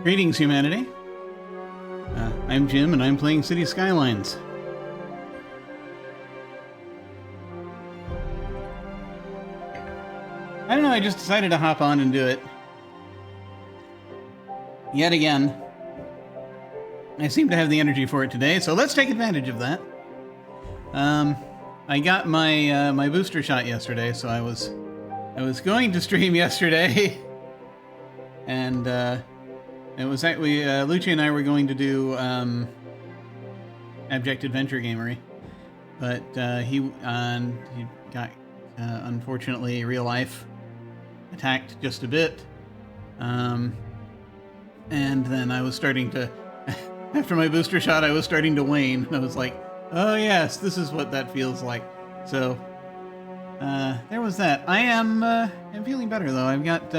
Greetings, humanity. I'm Jim, and I'm playing City Skylines. I don't know, I just decided to hop on and do it. Yet again. I seem to have the energy for it today, so let's take advantage of that. I got my my booster shot yesterday, so I was going to stream yesterday, and it was actually Lucci and I were going to do Abject Adventure Gamery, but he got unfortunately real life attacked just a bit, and then I was starting to. After my booster shot, I was starting to wane. I was like, oh yes, this is what that feels like. So, there was that. I'm feeling better though. I've got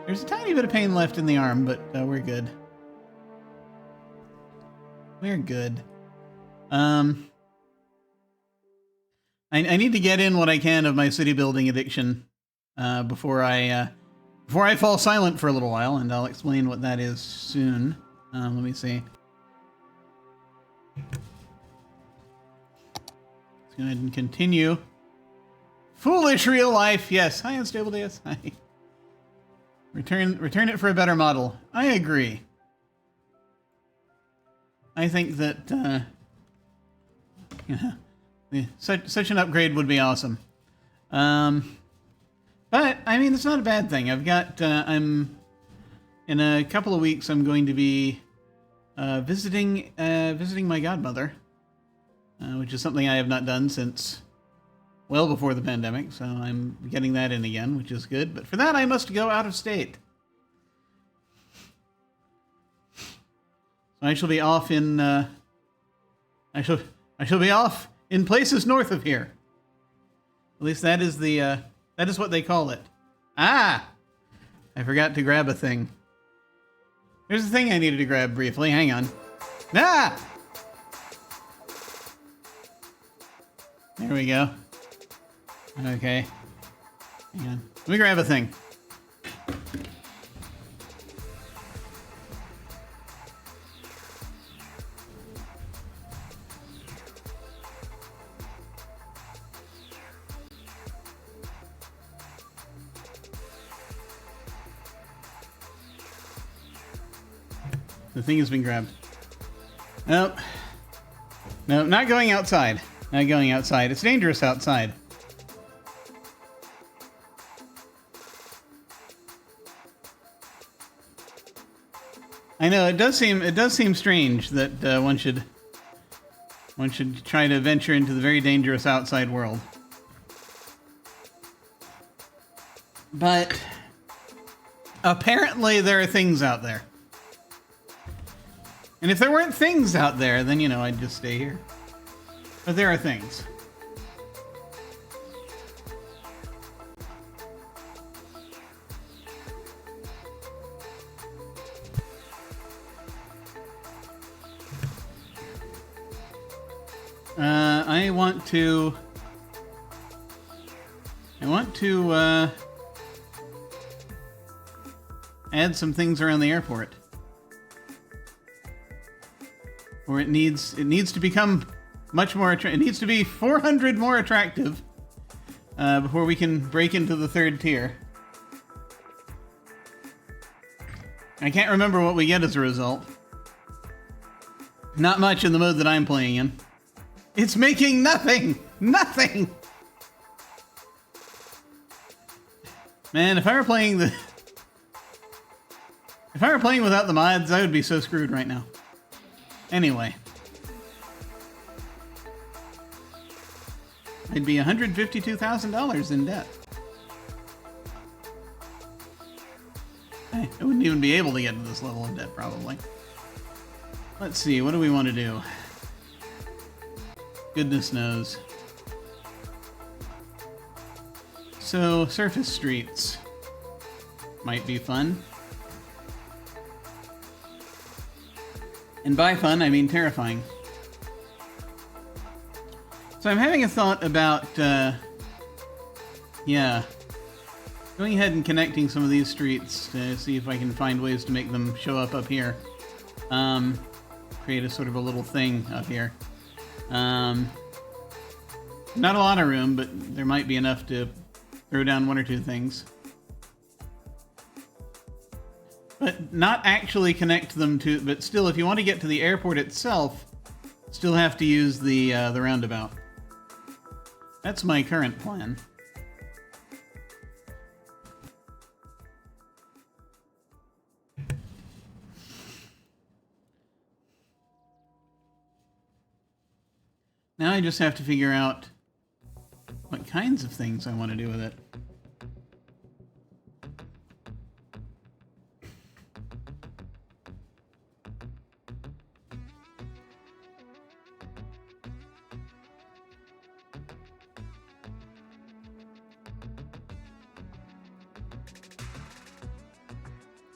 there's a tiny bit of pain left in the arm, but we're good. We're good. I need to get in what I can of my city building addiction before I fall silent for a little while, and I'll explain what that is soon. Let me see. Let's go ahead and continue. Foolish real life. Yes. Hi, Unstable DS. Hi. Return it for a better model. I agree. I think that such an upgrade would be awesome. But I mean, it's not a bad thing. I've got in a couple of weeks, I'm going to be visiting my godmother, which is something I have not done since well before the pandemic. So I'm getting that in again, which is good. But for that, I must go out of state. So I shall be off in I shall be off in places north of here. At least that is that is what they call it. Ah, I forgot to grab a thing. There's a thing I needed to grab briefly. Hang on. Ah! There we go. Okay. Hang on. Let me grab a thing. The thing has been grabbed. Nope. No, not going outside. Not going outside. It's dangerous outside. I know it does seem strange that one should try to venture into the very dangerous outside world. But apparently there are things out there. And if there weren't things out there, then, you know, I'd just stay here. But there are things. I want to add some things around the airport. Or it needs to become much more attractive. It needs to be 400 more attractive before we can break into the third tier. I can't remember what we get as a result. Not much in the mode that I'm playing in. It's making nothing! Nothing! Man, if I were playing without the mods, I would be so screwed right now. Anyway. I'd be $152,000 in debt. I wouldn't even be able to get to this level of debt, probably. Let's see, what do we want to do? Goodness knows. So, surface streets might be fun. And by fun, I mean terrifying. So I'm having a thought about, yeah. Going ahead and connecting some of these streets to see if I can find ways to make them show up here. Create a sort of a little thing up here. Not a lot of room, but there might be enough to throw down one or two things. But not actually connect them to... But still, if you want to get to the airport itself, still have to use the roundabout. That's my current plan. Now I just have to figure out what kinds of things I want to do with it.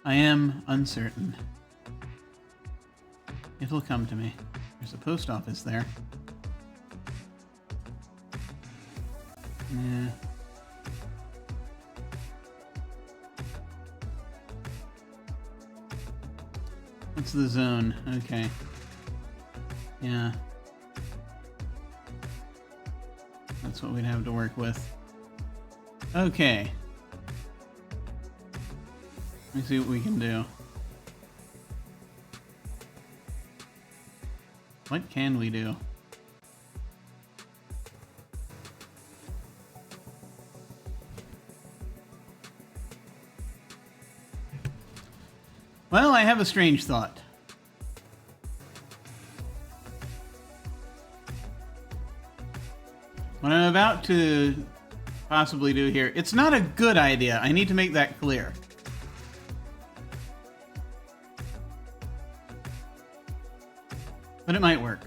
I am uncertain. It'll come to me. There's a post office there. Yeah. What's the zone? Okay. Yeah. That's what we'd have to work with. Okay. Let me see what we can do. What can we do? Well, I have a strange thought. What I'm about to possibly do here, it's not a good idea. I need to make that clear. But it might work.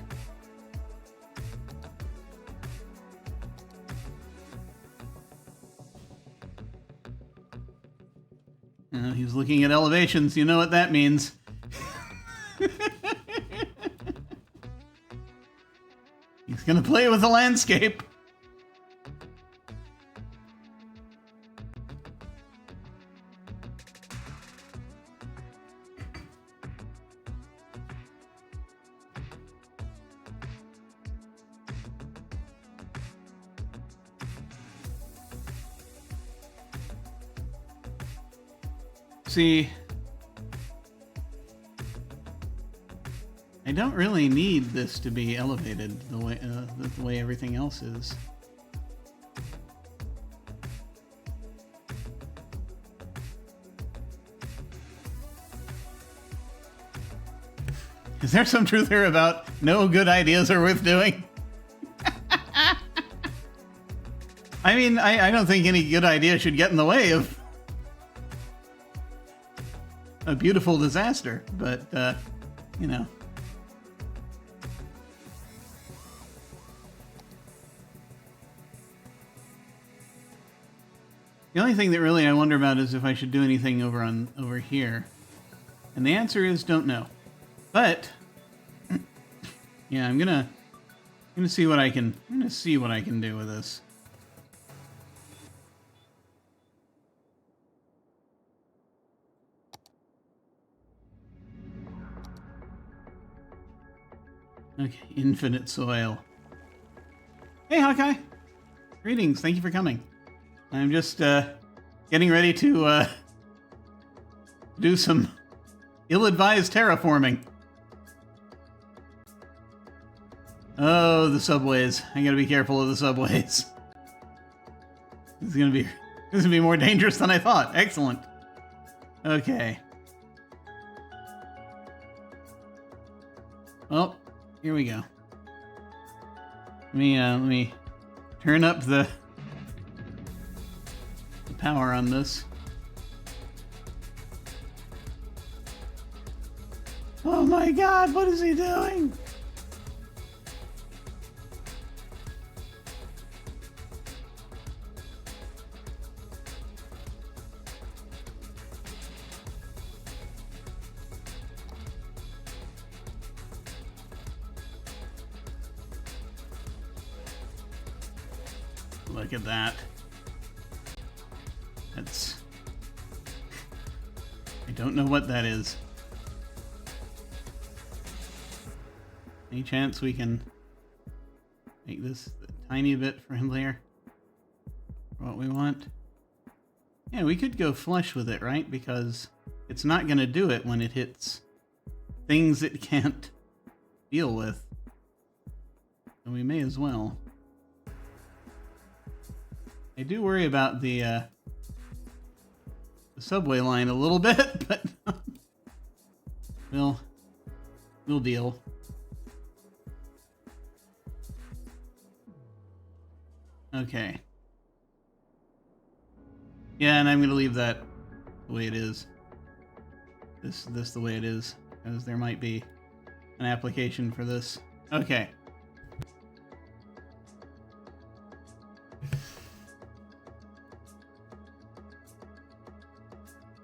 He's looking at elevations. You know what that means. He's gonna play with the landscape. See, I don't really need this to be elevated the way everything else is. Is there some truth here about no good ideas are worth doing? I mean, I don't think any good idea should get in the way of a beautiful disaster, but, you know. The only thing that really I wonder about is if I should do anything over here. And the answer is don't know. But yeah, I'm gonna see what I can do with this. Okay, infinite soil. Hey, Hawkeye. Greetings. Thank you for coming. I'm just getting ready to do some ill-advised terraforming. Oh, the subways. I gotta be careful of the subways. This is gonna be more dangerous than I thought. Excellent. Okay. Well, here we go. Let me turn up the power on this. Oh my God, what is he doing? Look at that. That's... I don't know what that is. Any chance we can make this a tiny bit friendlier for what we want? Yeah, we could go flush with it, right? Because it's not going to do it when it hits things it can't deal with. So we may as well. I do worry about the subway line a little bit, but we'll deal. Okay. Yeah, and I'm going to leave that the way it is. This the way it is, because there might be an application for this. Okay.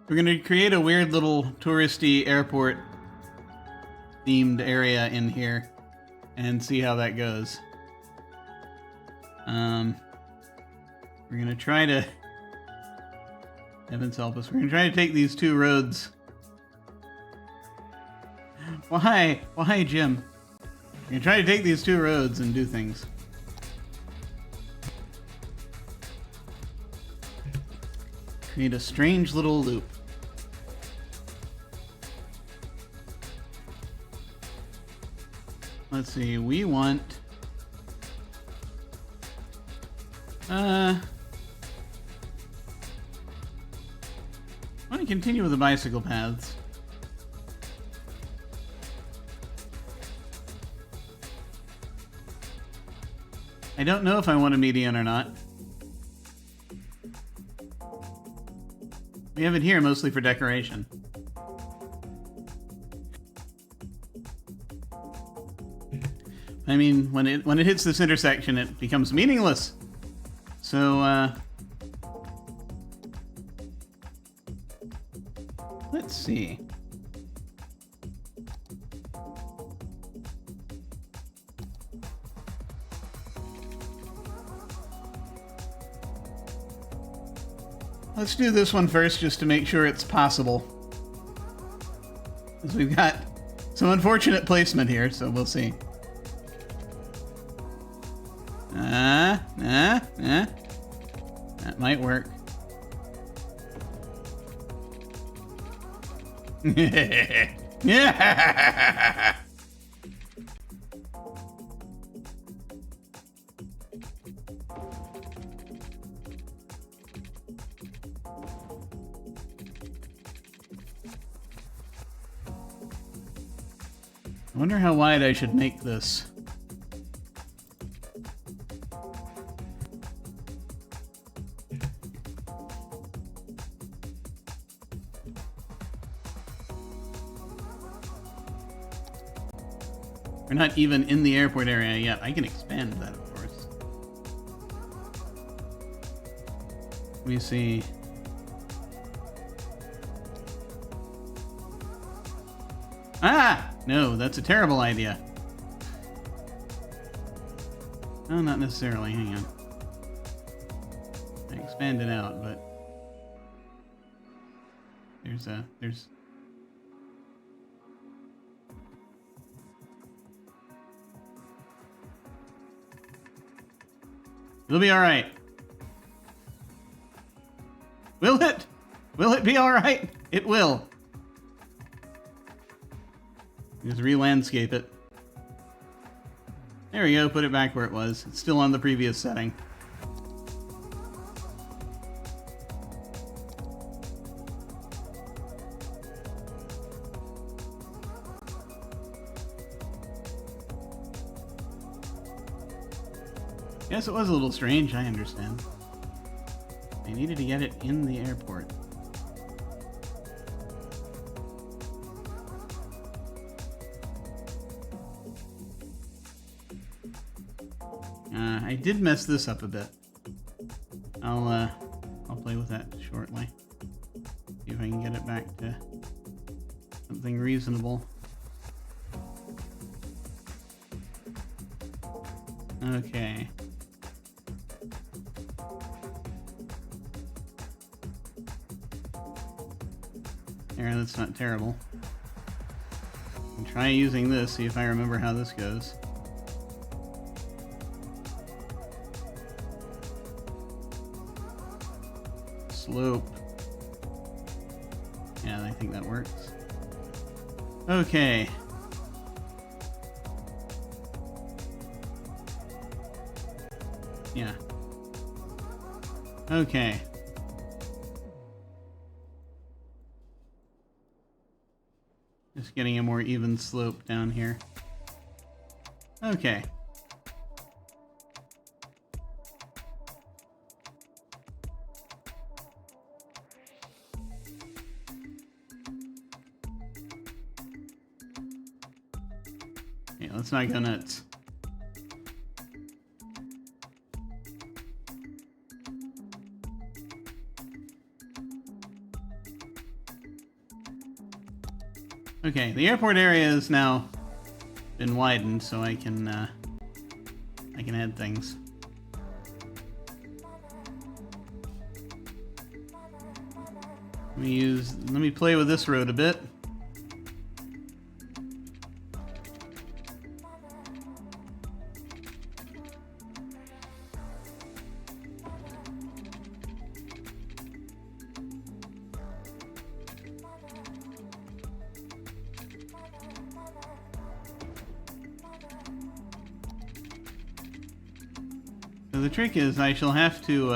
We're going to create a weird little touristy airport themed area in here and see how that goes. We're going to try to... Heavens help us. We're going to try to take these two roads. Why? Why, Jim? We're going to try to take these two roads and do things. Create a strange little loop. Let's see, we want... I want to continue with the bicycle paths. I don't know if I want a median or not. We have it here mostly for decoration. I mean, when it hits this intersection, it becomes meaningless. So, let's see. Let's do this one first, just to make sure it's possible. Because we've got some unfortunate placement here, so we'll see. That might work. Yeah. I wonder how wide I should make this. We're not even in the airport area yet. I can expand that, of course. Let me see. Ah! No, that's a terrible idea. No, not necessarily. Hang on. I expand it out, but there's it'll be all right. Will it? Will it be all right? It will. Just re-landscape it. There we go, put it back where it was. It's still on the previous setting. Yes, it was a little strange, I understand. I needed to get it in the airport. I did mess this up a bit. I'll play with that shortly. See if I can get it back to something reasonable. Okay. There, that's not terrible. I'll try using this, see if I remember how this goes. Slope. Yeah, I think that works. Okay. Yeah. Okay. Just getting a more even slope down here. Okay. Okay, let's not go nuts. Okay, the airport area has now been widened, so I can add things. Let me play with this road a bit. So the trick is I shall have to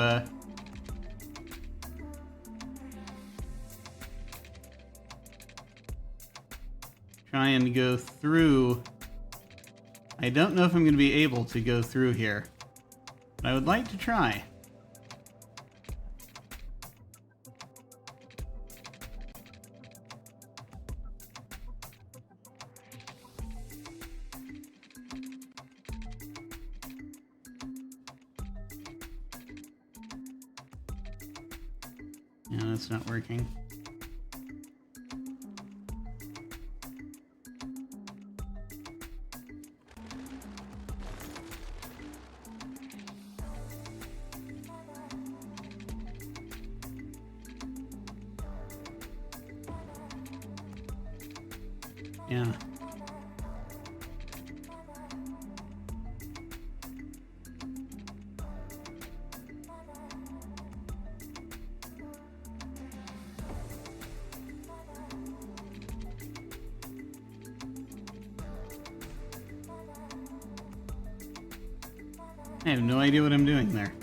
try and go through. I don't know if I'm going to be able to go through here, but I would like to try. Yeah, that's not working. Yeah. I have no idea what I'm doing there.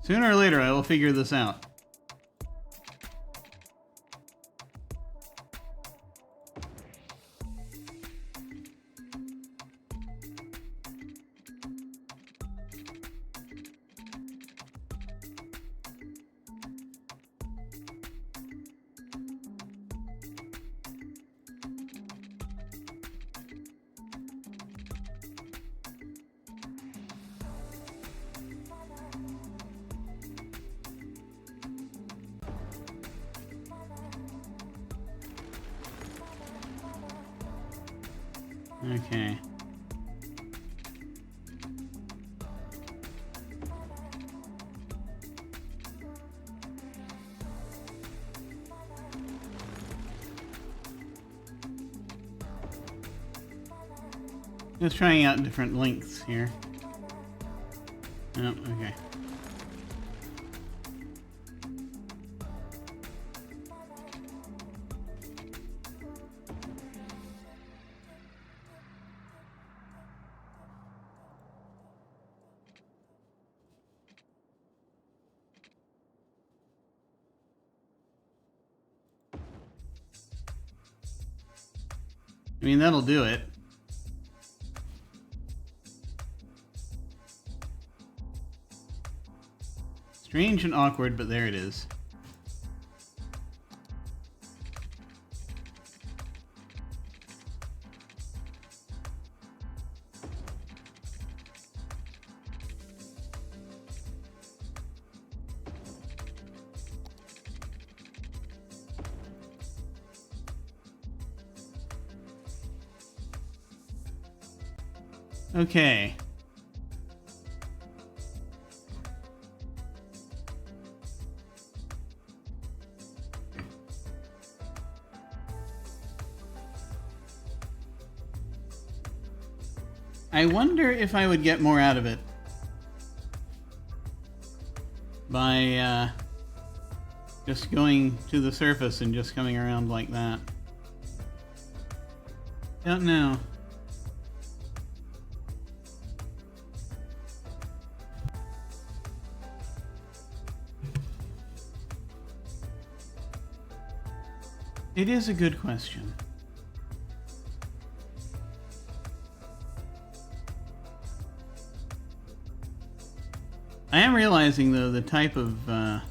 Sooner or later, I will figure this out. Okay. Just trying out different lengths here. Oh, okay. I mean, that'll do it. Strange and awkward, but there it is. Okay. I wonder if I would get more out of it by just going to the surface and just coming around like that. Don't know. It is a good question. I am realizing, though, the type of, I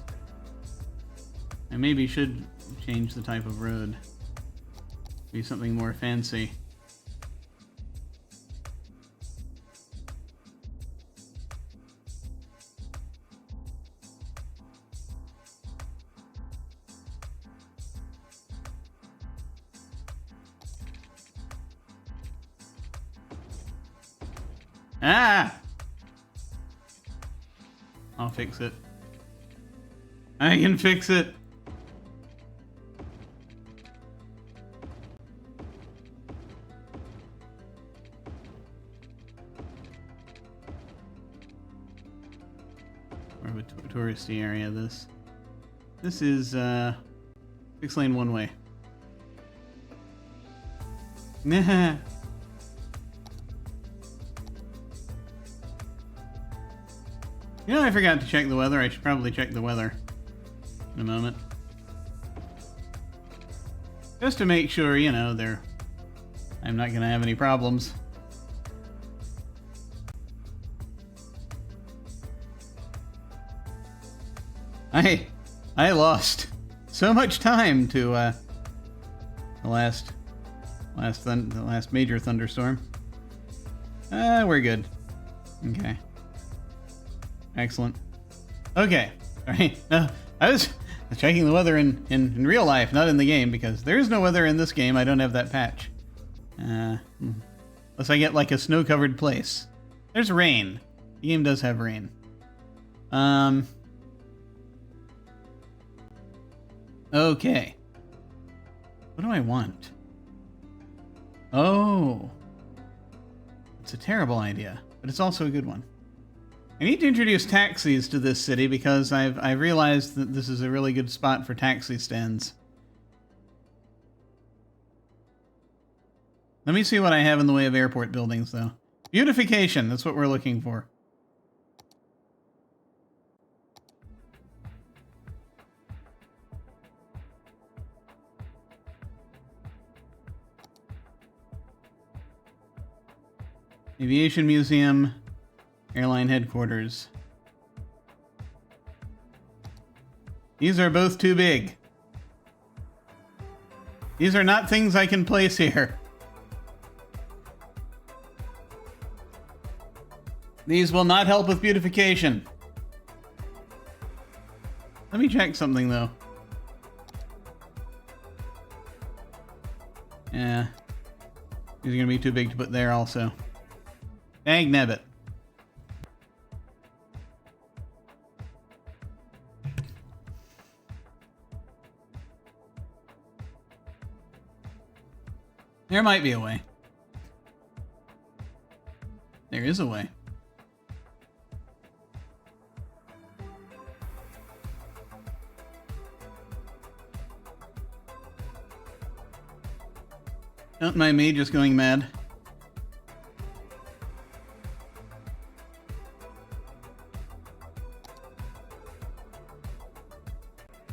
maybe should change the type of road. Be something more fancy. Ah! I'll fix it. I can fix it. More of a touristy area, this. This is, 6-lane one way. Nah. You know, I forgot to check the weather. I should probably check the weather in a moment. Just to make sure, you know, I'm not going to have any problems. I lost so much time to the last major thunderstorm. We're good. Okay. Excellent. Okay. All right. I was checking the weather in real life, not in the game, because there is no weather in this game. I don't have that patch. Unless I get like a snow-covered place. There's rain. The game does have rain. Okay. What do I want? Oh. It's a terrible idea, but it's also a good one. I need to introduce taxis to this city because I've realized that this is a really good spot for taxi stands. Let me see what I have in the way of airport buildings, though. Beautification, that's what we're looking for. Aviation Museum, Airline Headquarters. These are both too big. These are not things I can place here. These will not help with beautification. Let me check something, though. Yeah. These are going to be too big to put there also. Dang nabbit. There might be a way. There is a way. Don't mind me just going mad.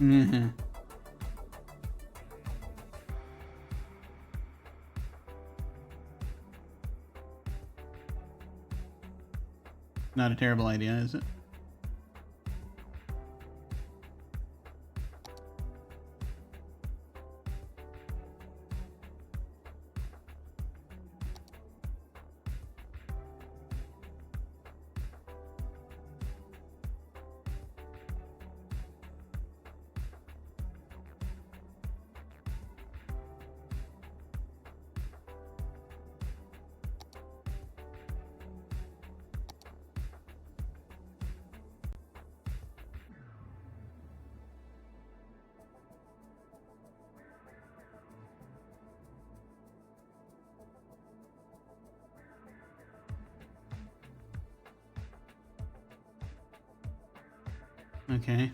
Mm-hmm. Not a terrible idea, is it? Okay.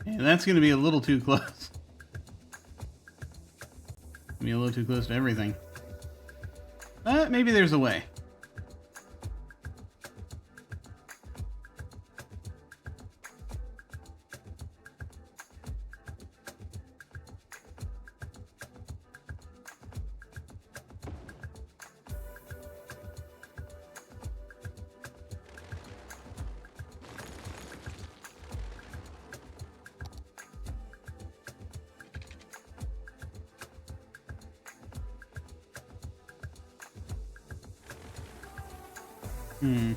Yeah, that's going to be a little too close. Be a little too close to everything. But maybe there's a way. Hmm.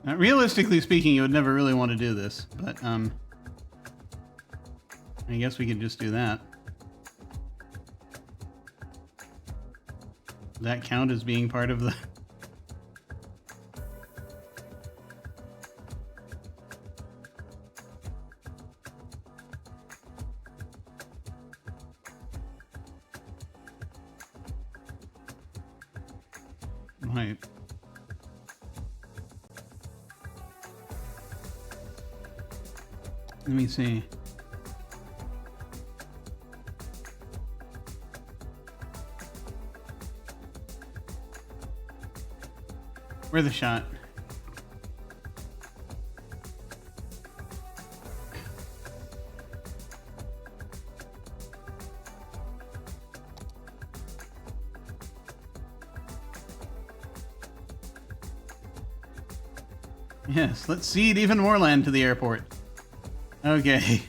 Realistically speaking, you would never really want to do this, but I guess we could just do that. Does that count as being part of the... Right. Let me see. Where's the shot? Yes, let's cede even more land to the airport. Okay.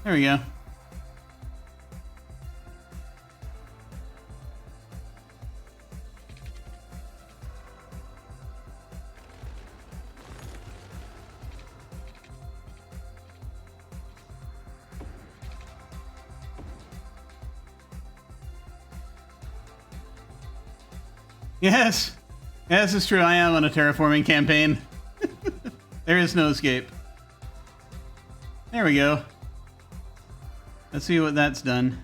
There we go. Yes! Yes, it's true. I am on a terraforming campaign. There is no escape. There we go. Let's see what that's done.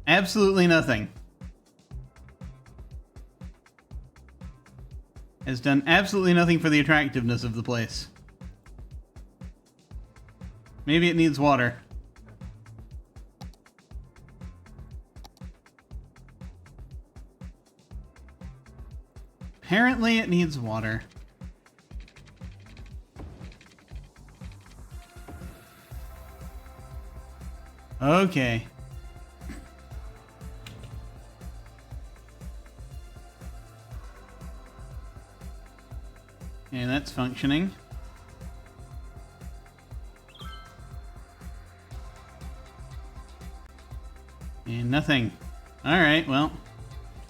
Absolutely nothing. Has done absolutely nothing for the attractiveness of the place. Maybe it needs water. Apparently it needs water. Okay. Okay, that's functioning. And nothing. Alright, well,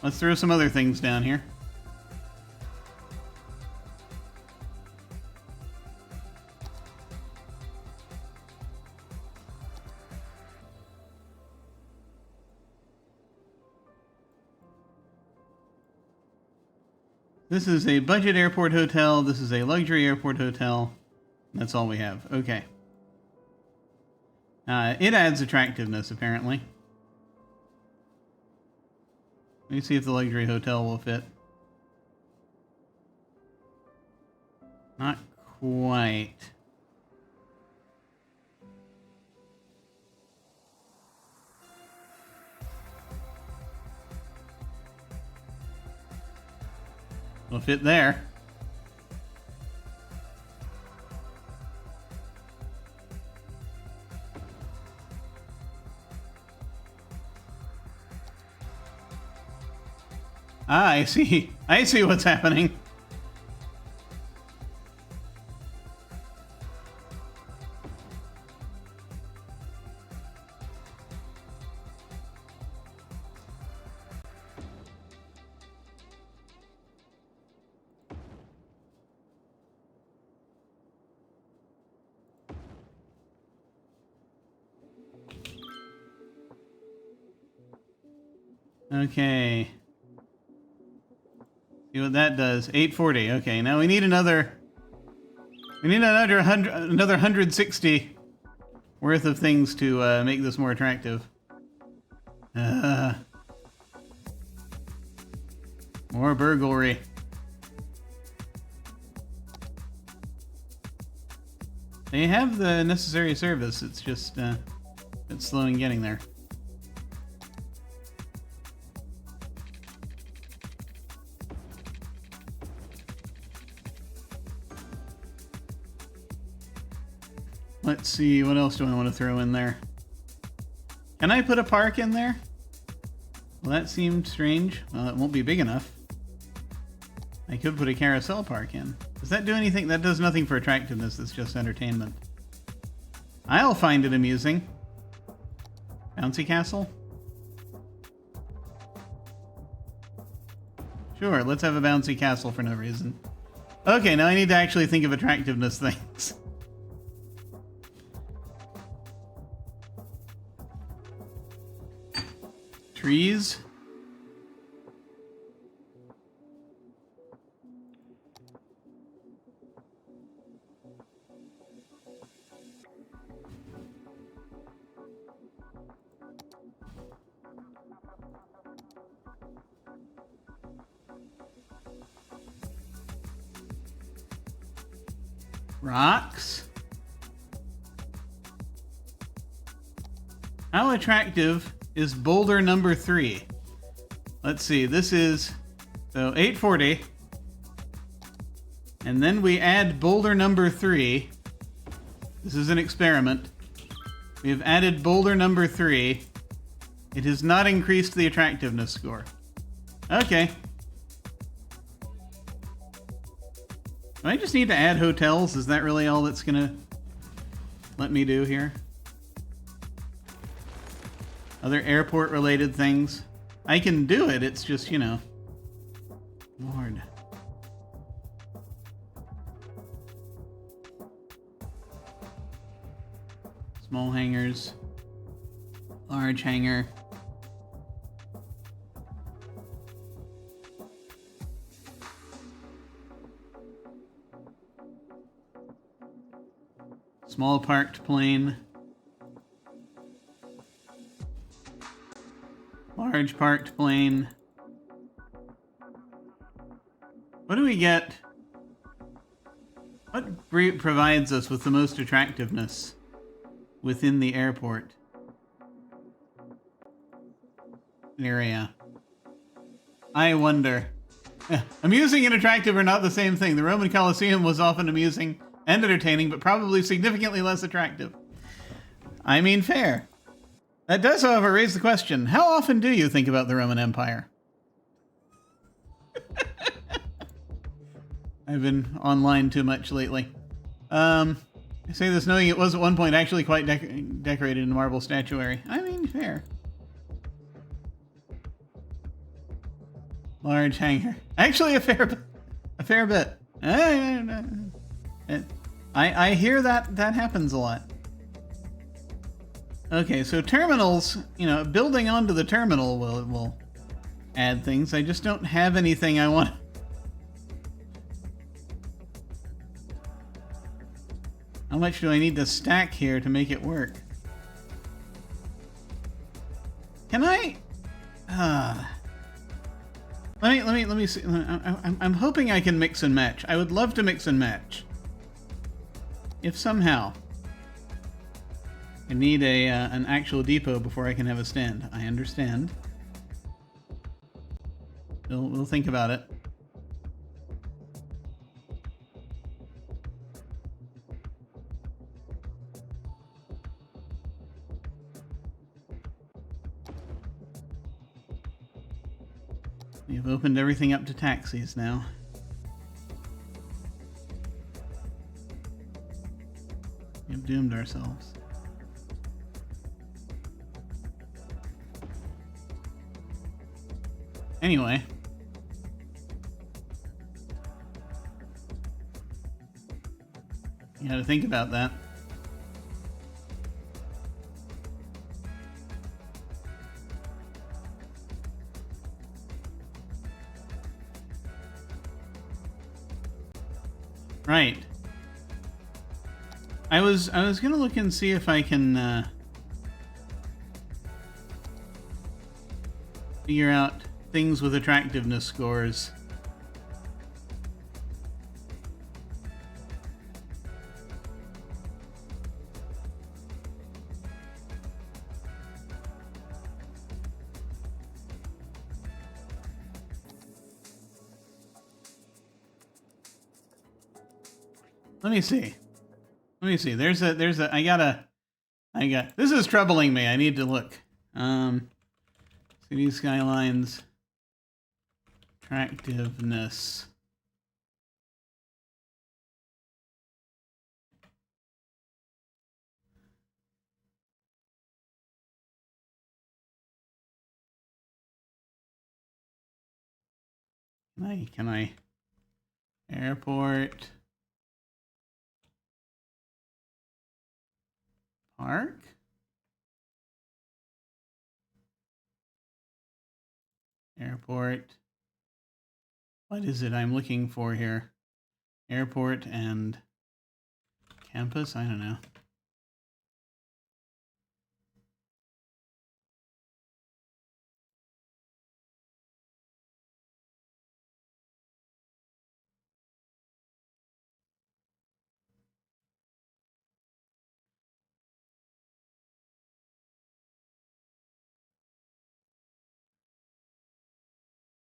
let's throw some other things down here. This is a budget airport hotel. This is a luxury airport hotel. That's all we have. Okay. It adds attractiveness, apparently. Let me see if the luxury hotel will fit. Not quite. Will fit there. Ah, I see. I see what's happening. Okay. See what that does. 840. Okay, now we need another. We need another 160 worth of things to make this more attractive. More burglary. They have the necessary service. It's just it's slow in getting there. Let's see, what else do I want to throw in there? Can I put a park in there? Well, that seemed strange. Well, it won't be big enough. I could put a carousel park in. Does that do anything? That does nothing for attractiveness, it's just entertainment. I'll find it amusing. Bouncy castle? Sure, let's have a bouncy castle for no reason. Okay, now I need to actually think of attractiveness things. Trees. Rocks. How attractive is Boulder number 3? Let's see, this is, so 840. And then we add Boulder number 3. This is an experiment. We have added Boulder number 3. It has not increased the attractiveness score. Okay. Do I just need to add hotels? Is that really all that's gonna let me do here? Other airport-related things? I can do it, it's just, you know... Lord. Small hangars. Large hangar. Small parked plane. Large parked plane. What do we get? What provides us with the most attractiveness within the airport area? I wonder. Amusing and attractive are not the same thing. The Roman Colosseum was often amusing and entertaining, but probably significantly less attractive. I mean, fair. That does, however, raise the question, how often do you think about the Roman Empire? I've been online too much lately. I say this knowing it was at one point actually quite decorated in marble statuary. I mean, fair. Large hangar. Actually, a fair bit. I hear that happens a lot. Okay, so terminals, you know, building onto the terminal will add things. I just don't have anything I want. How much do I need to stack here to make it work? Can I? Let me see. I'm hoping I can mix and match. I would love to mix and match. If somehow I need an actual depot before I can have a stand. I understand. We'll think about it. We've opened everything up to taxis now. We've doomed ourselves. Anyway. You gotta think about that. Right. I was gonna look and see if I can figure out things with attractiveness scores. Let me see. This is troubling me. I need to look. City Skylines. Attractiveness. Can I? Airport. Park? Airport. What is it I'm looking for here? Airport and campus? I don't know.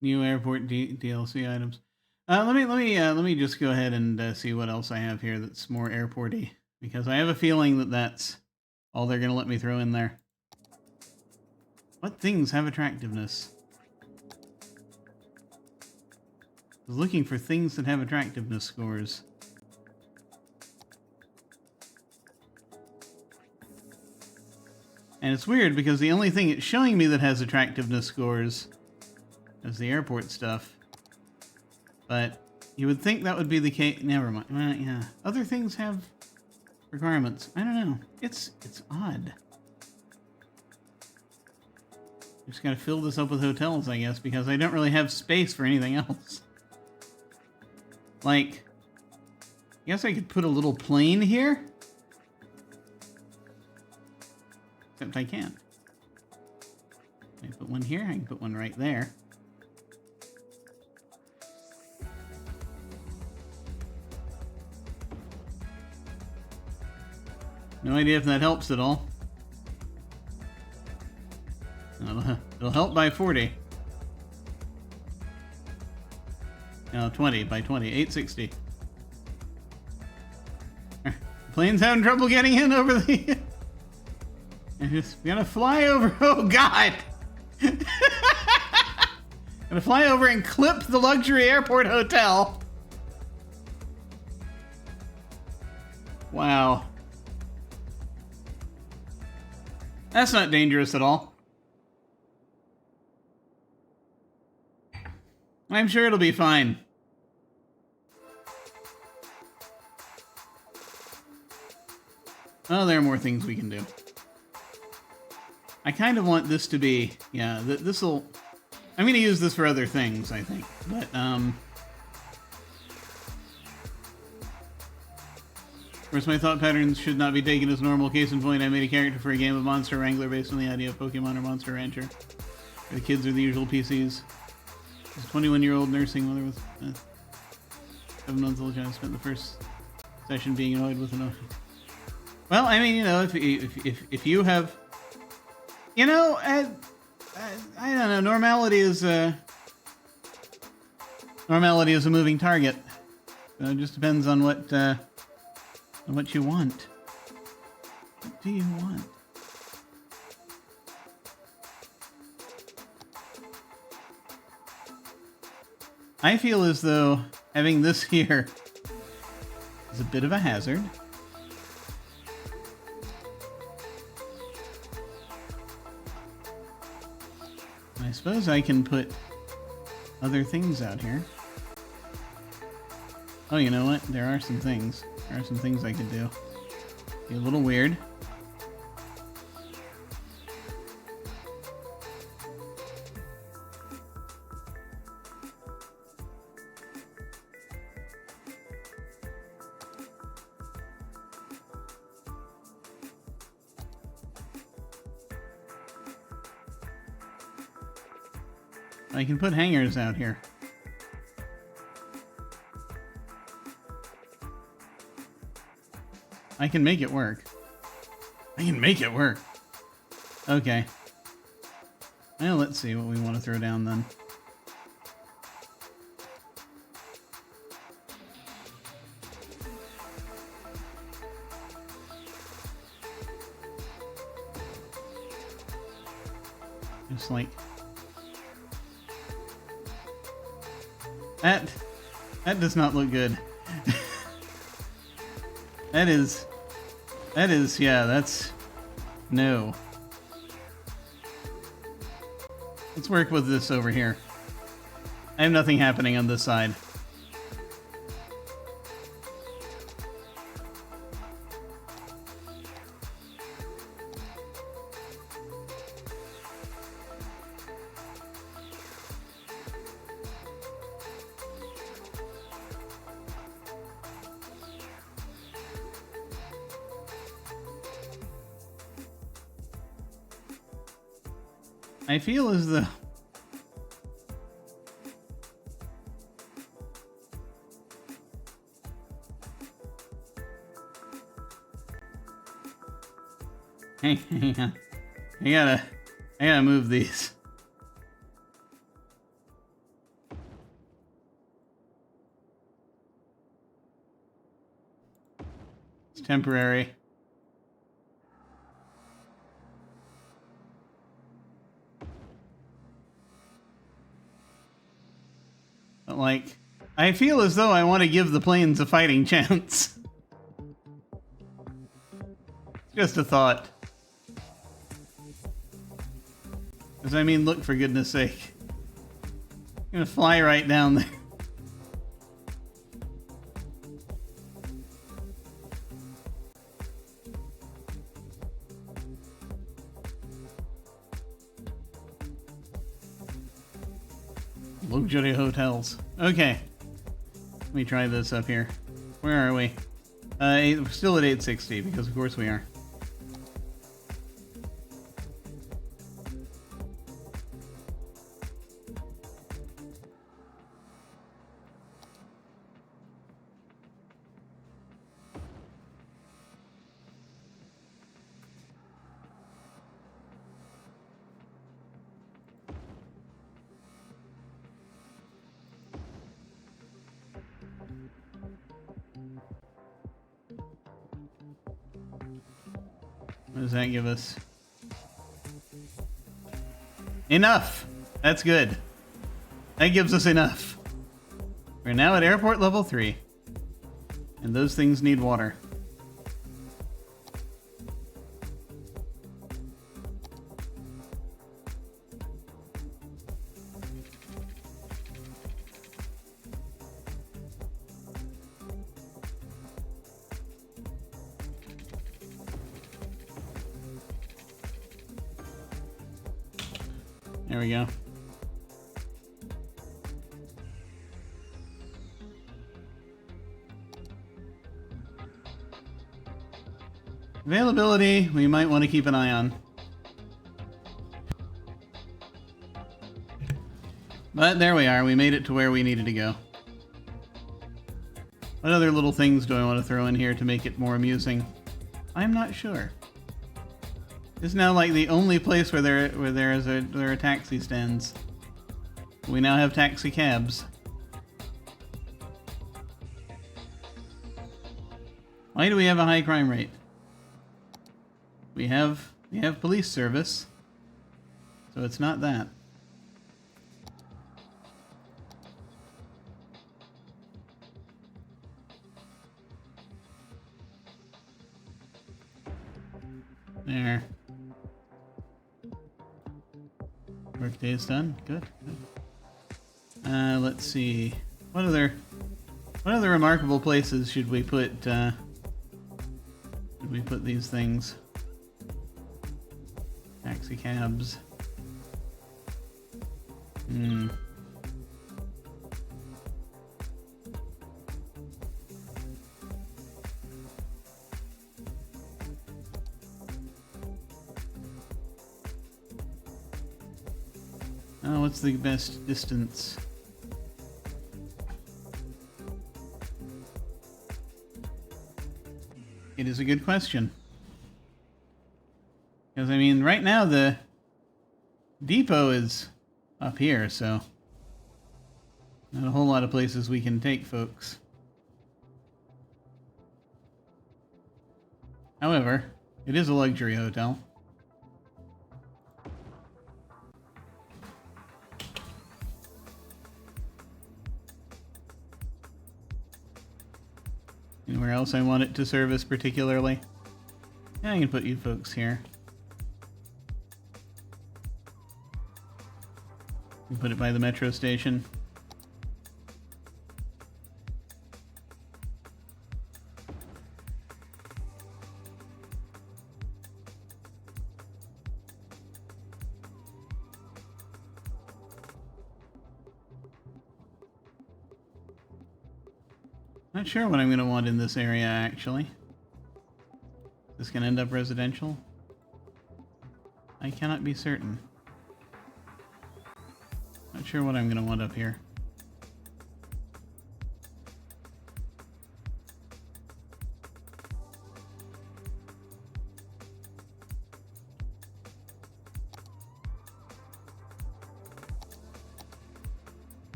New airport DLC items. Let me just go ahead and see what else I have here that's more airporty, because I have a feeling that that's all they're gonna let me throw in there. What things have attractiveness? I was looking for things that have attractiveness scores. And it's weird because the only thing it's showing me that has attractiveness scores is the airport stuff. But you would think that would be the case. Never mind. Well, yeah. Other things have requirements. I don't know. It's odd. Just gotta fill this up with hotels, I guess, because I don't really have space for anything else. Like, I guess I could put a little plane here. Except I can't. I can put one here, I can put one right there. No idea if that helps at all. It'll help by 40. No, 20 by 20. 860. Plane's having trouble getting in over the... I'm just gonna fly over. Oh, God! Gonna fly over and clip the luxury airport hotel. Wow. That's not dangerous at all. I'm sure it'll be fine. Oh, there are more things we can do. I kind of want this to be... Yeah, this'll... I'm going to use this for other things, I think. But, of course, my thought patterns should not be taken as normal. Case in point, I made a character for a game of Monster Wrangler based on the idea of Pokemon or Monster Rancher. Where the kids are the usual PCs. This 21-year-old nursing mother with a 7-month-old child spent the first session being annoyed with an... Well, I mean, you know, if you have... You know, I don't know, normality is a moving target. So it just depends on what you want. What do you want? I feel as though having this here is a bit of a hazard. I suppose I can put other things out here. Oh, you know what? There are some things. There are some things I could do. Be a little weird. I can put hangers out here. I can make it work. I can make it work. Okay. Well, let's see what we want to throw down then. Just like... That does not look good. That is, yeah, that's... No. Let's work with this over here. I have nothing happening on this side. I feel as though... Hang on. I gotta move these. It's temporary. But like, I feel as though I want to give the planes a fighting chance. Just a thought. Because, I mean, look, for goodness sake. I'm gonna fly right down there. Luxury hotels. Okay. Let me try this up here. Where are we? We're still at 860, because of course we are. What does that give us? Enough! That's good. That gives us enough. We're now at airport level 3. And those things need water. There we go. Availability, we might want to keep an eye on. But there we are, we made it to where we needed to go. What other little things do I want to throw in here to make it more amusing? I'm not sure. This is now like the only place where there are taxi stands. We now have taxi cabs. Why do we have a high crime rate? We have police service, so it's not that. There. Workday's done. Good. Let's see. What other remarkable places should we put these things? Taxi cabs. Oh, what's the best distance? It is a good question. Because, I mean, right now the depot is up here, so not a whole lot of places we can take folks. However, it is a luxury hotel. Anywhere else I want it to service particularly? Yeah, I can put you folks here. You put it by the metro station. Not sure what I'm going to want in this area, actually. Is this going to end up residential? I cannot be certain. Not sure what I'm going to want up here.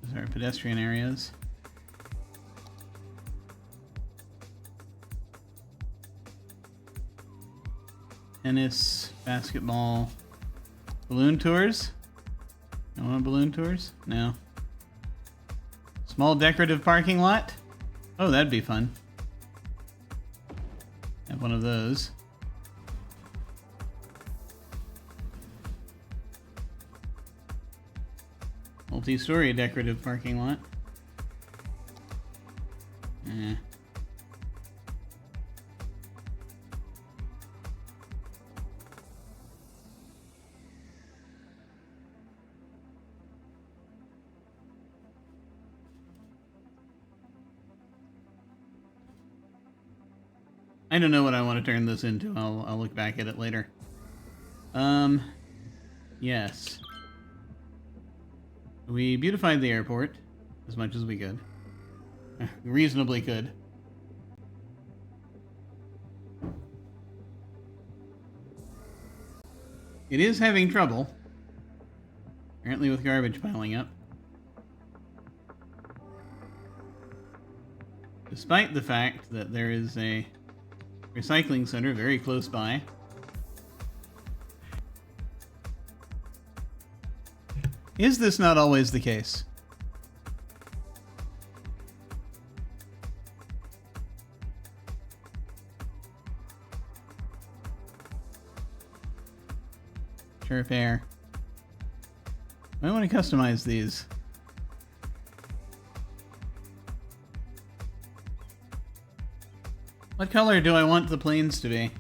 These are pedestrian areas. Tennis, basketball, balloon tours. Don't want balloon tours? No. Small decorative parking lot? Oh, that'd be fun. Have one of those. Multi-story decorative parking lot. Eh. I don't know what I want to turn this into. I'll look back at it later. Yes. We beautified the airport as much as we could. Reasonably could. It is having trouble. Apparently with garbage piling up. Despite the fact that there is a recycling center very close by. Is this not always the case? Sure, fair. I want to customize these. What color do I want the planes to be?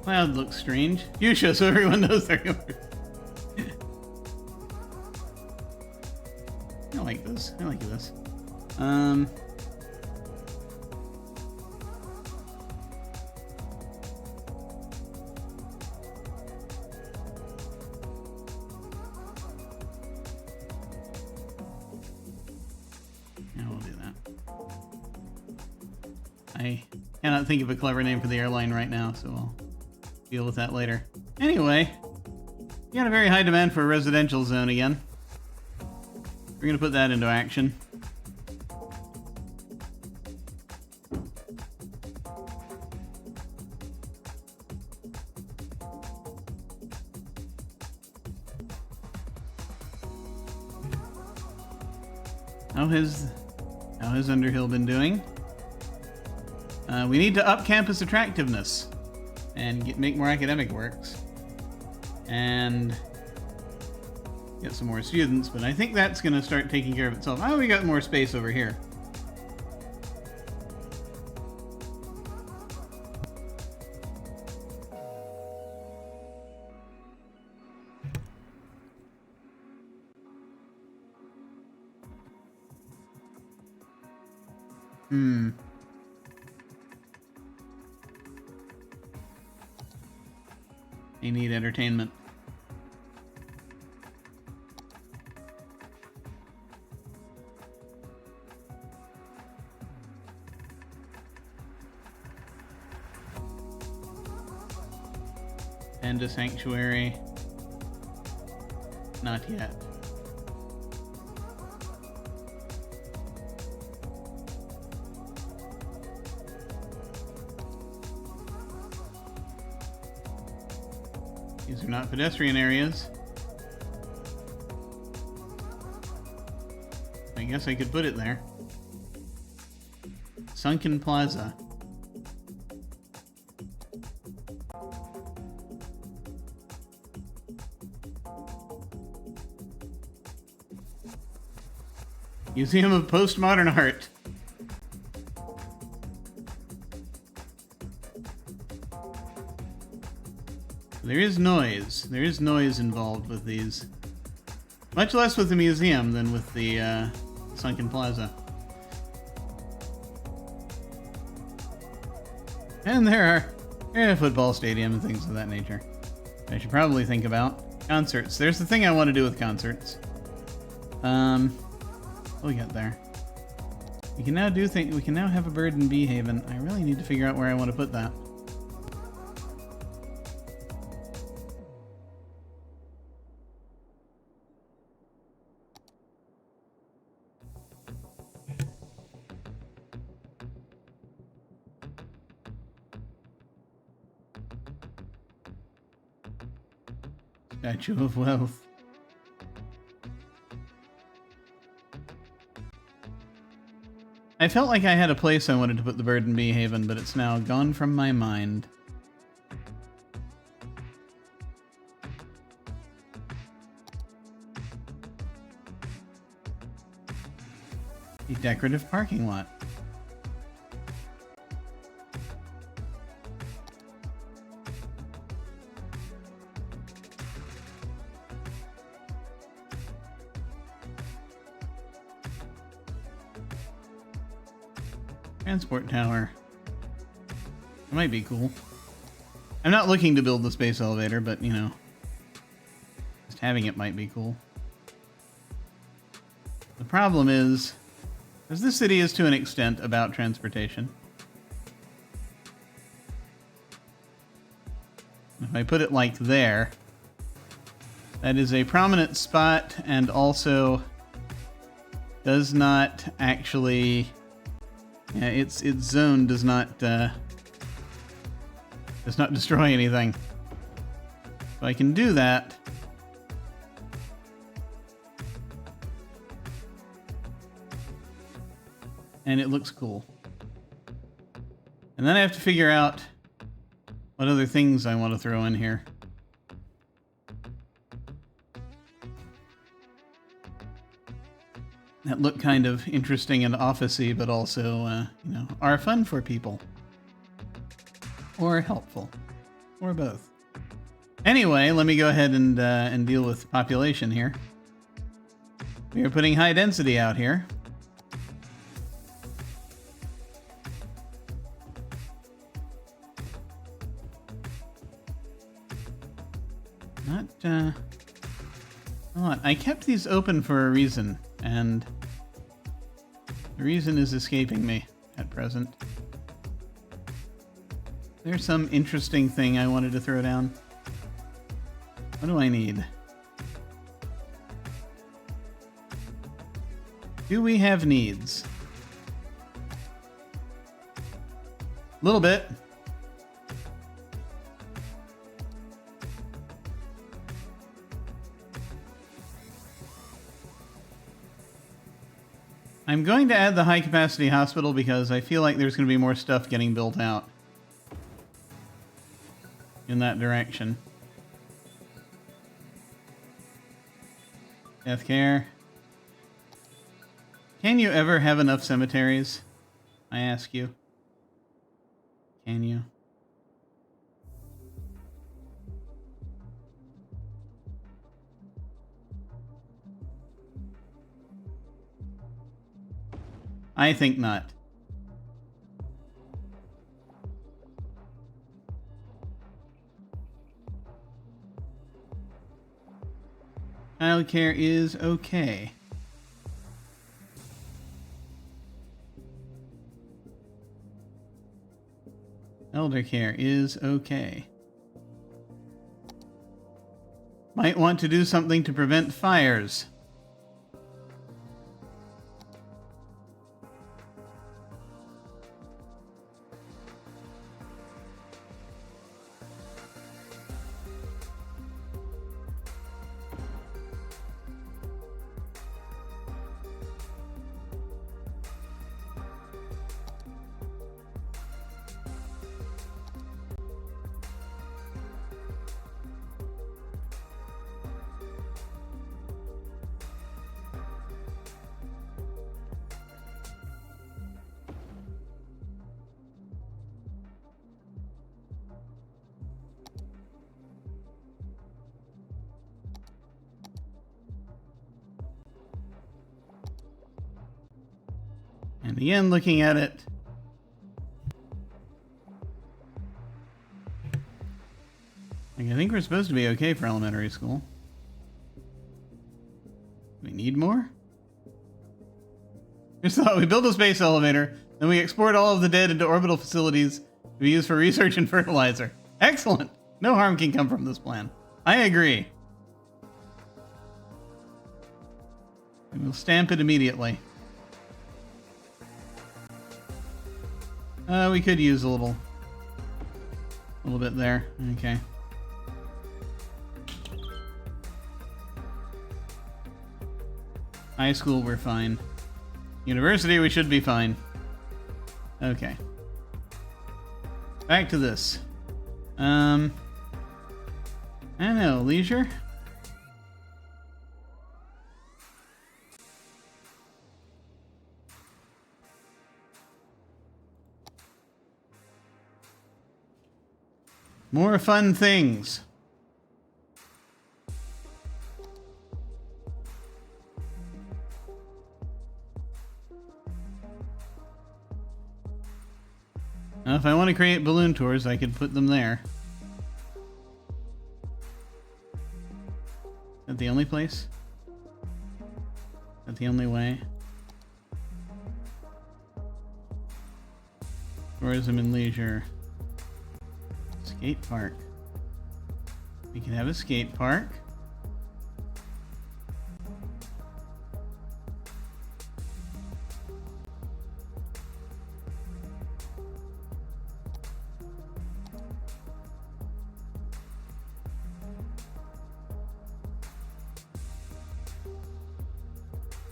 Cloud looks strange. Fuchsia, so everyone knows they're yours. I like this. I like this. Now we'll do that. I cannot think of a clever name for the airline right now, so I'll deal with that later. Anyway, you got a very high demand for a residential zone again. We're gonna put that into action. How has Underhill been doing? We need to up campus attractiveness and make more academic works and get some more students, but I think that's going to start taking care of itself. Oh, we got more space over here. They need entertainment. And a sanctuary. Not yet. These are not pedestrian areas. I guess I could put it there. Sunken Plaza. Museum of Postmodern Art. There is noise. There is noise involved with these Much less with the museum than with the Sunken Plaza. And there are football stadium and things of that nature. I should probably think about. Concerts. There's the thing I want to do with concerts. We'll get there. We can now we can now have a bird and bee haven. I really need to figure out where I want to put that. Statue of Wealth. I felt like I had a place I wanted to put the bird and bee haven, but it's now gone from my mind. A decorative parking lot. Transport tower. It might be cool. I'm not looking to build the space elevator, but, you know, just having it might be cool. The problem is, as this city is to an extent about transportation, if I put it like there, that is a prominent spot and also does not actually... Yeah, its zone does not destroy anything. So I can do that. And it looks cool. And then I have to figure out what other things I want to throw in here. That look kind of interesting and office-y, but also, you know, are fun for people. Or helpful. Or both. Anyway, let me go ahead and deal with population here. We are putting high density out here. Hold on. I kept these open for a reason. And the reason is escaping me at present. There's some interesting thing I wanted to throw down. What do I need? Do we have needs? A little bit. I'm going to add the high-capacity hospital because I feel like there's going to be more stuff getting built out in that direction. Death care. Can you ever have enough cemeteries? I ask you. Can you? I think not. Childcare is okay. Elder care is okay. Might want to do something to prevent fires. And again, looking at it, like, I think we're supposed to be okay for elementary school. We need more? Just thought we build a space elevator, then we export all of the dead into orbital facilities to be used for research and fertilizer. Excellent! No harm can come from this plan. I agree. We will stamp it immediately. We could use a little bit there. Okay. High school, we're fine. University, we should be fine. Okay. Back to this. I don't know, leisure? More fun things. Now, if I want to create balloon tours, I could put them there. Is that the only place? Is that the only way? Tourism and leisure. Skate park. We can have a skate park.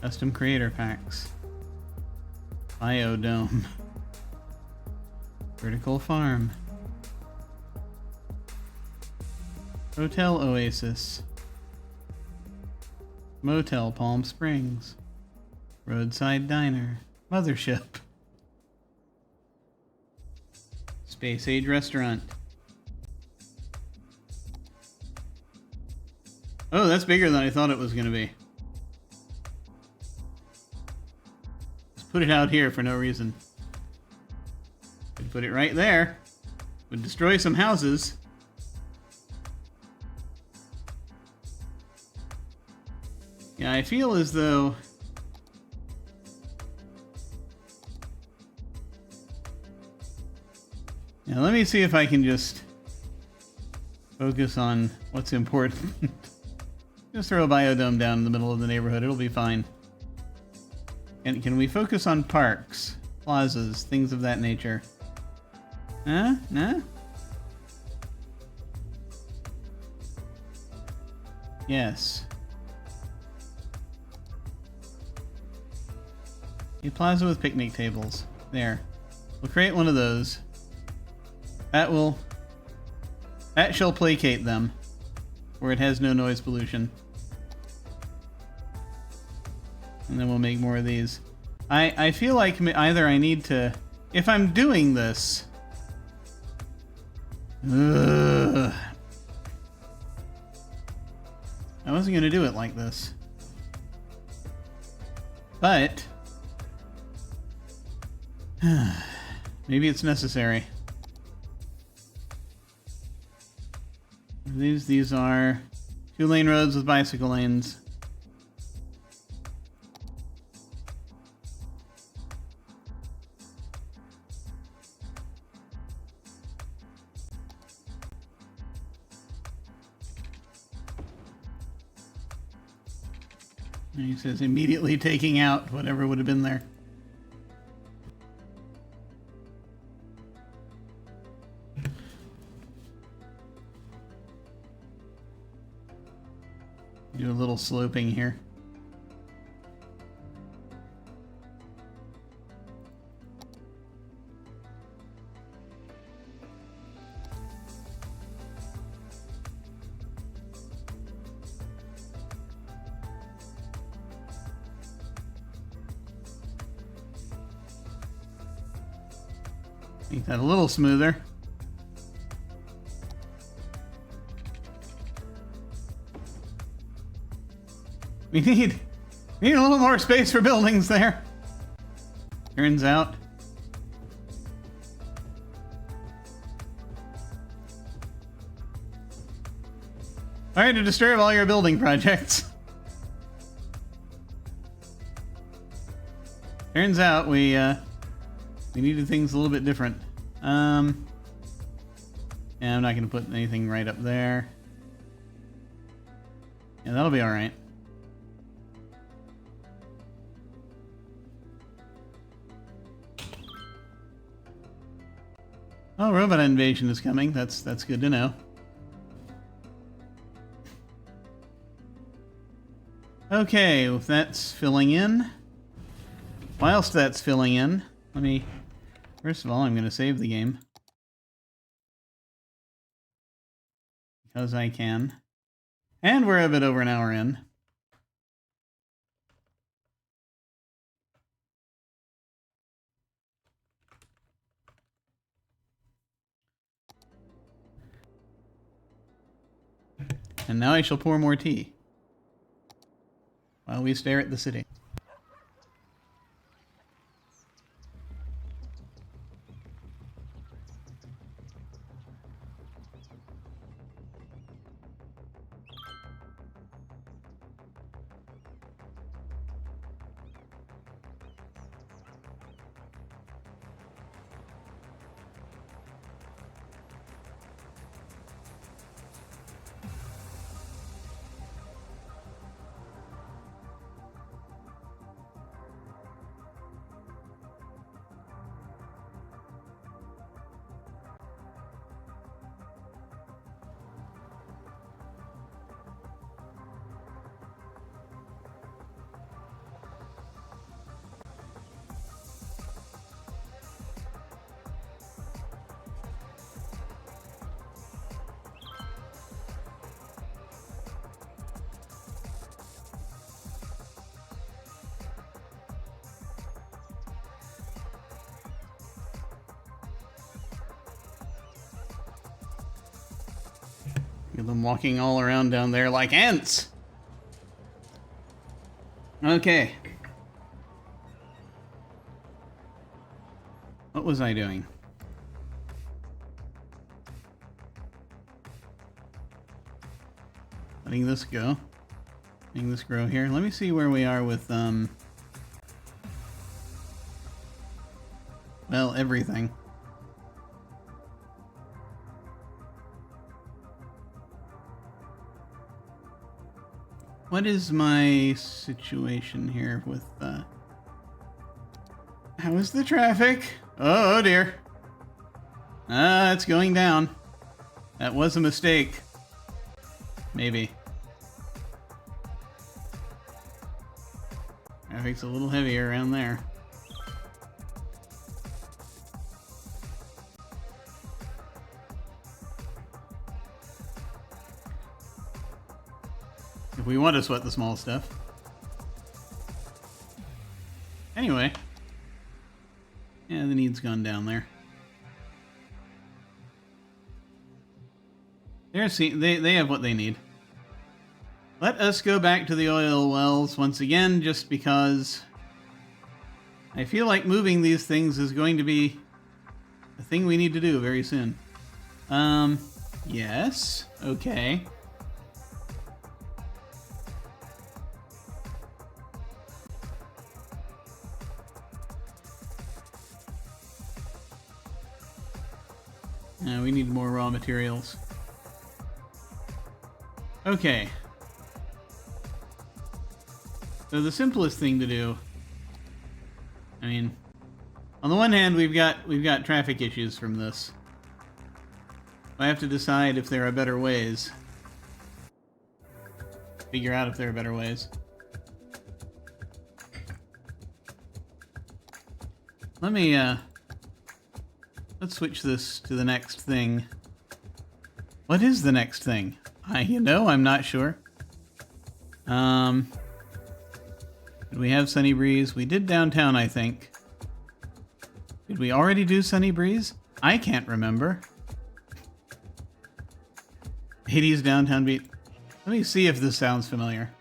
Custom creator packs. Biodome. Vertical farm. Hotel Oasis. Motel Palm Springs. Roadside Diner. Mothership. Space Age Restaurant. Oh, that's bigger than I thought it was going to be. Just put it out here for no reason. Could put it right there. Would destroy some houses. Yeah, I feel as though now let me see if I can just focus on what's important. Just throw a biodome down in the middle of the neighborhood. It'll be fine. And can we focus on parks, plazas, things of that nature? Huh? No? Yes. A plaza with picnic tables. There. We'll create one of those. That shall placate them, where it has no noise pollution. And then we'll make more of these. I feel like either I need to, if I'm doing this, I wasn't going to do it like this. But maybe it's necessary. These are 2-lane roads with bicycle lanes. And he says immediately taking out whatever would have been there. Do a little sloping here. Make that a little smoother. We need a little more space for buildings there. Turns out... Alright, to disturb all your building projects. Turns out we needed things a little bit different. Yeah, I'm not going to put anything right up there. Yeah, that'll be alright. Oh, robot invasion is coming. That's good to know. Okay, if that's filling in. Whilst that's filling in, let me... First of all, I'm going to save the game. Because I can. And we're a bit over an hour in. And now I shall pour more tea. While we stare at the city. Get them walking all around down there like ants. Okay. What was I doing? Letting this go. Letting this grow here. Let me see where we are with, well, everything. What is my situation here with, how is the traffic? Oh dear. It's going down. That was a mistake. Maybe. Traffic's a little heavier around there. If we want to sweat the small stuff. Anyway. Yeah, the need's gone down there. They have what they need. Let us go back to the oil wells once again, just because I feel like moving these things is going to be a thing we need to do very soon. Yes. Okay. We need more raw materials. Okay. So the simplest thing to do, I mean, on the one hand, we've got traffic issues from this. I have to decide if there are better ways. Figure out if there are better ways. Let me, let's switch this to the next thing. What is the next thing? I'm not sure. Did we have Sunny Breeze? We did downtown, I think. Did we already do Sunny Breeze? I can't remember. 80s downtown beat. Let me see if this sounds familiar.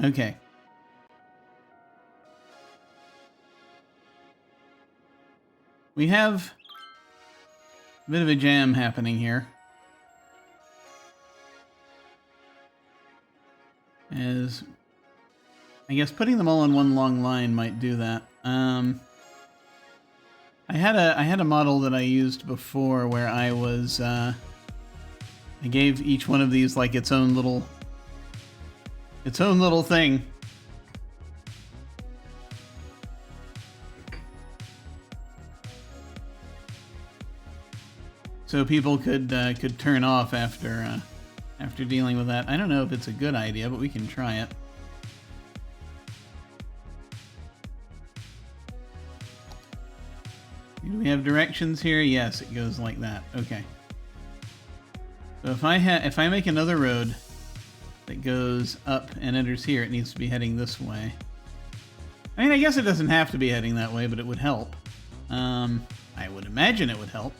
Okay. We have a bit of a jam happening here. As I guess putting them all in one long line might do that. I had a model that I used before where I was I gave each one of these like its own little thing. So people could turn off after dealing with that. I don't know if it's a good idea, but we can try it. Do we have directions here? Yes, it goes like that. Okay. So if I make another road that goes up and enters here, it needs to be heading this way. I mean, I guess it doesn't have to be heading that way, but it would help. I would imagine it would help.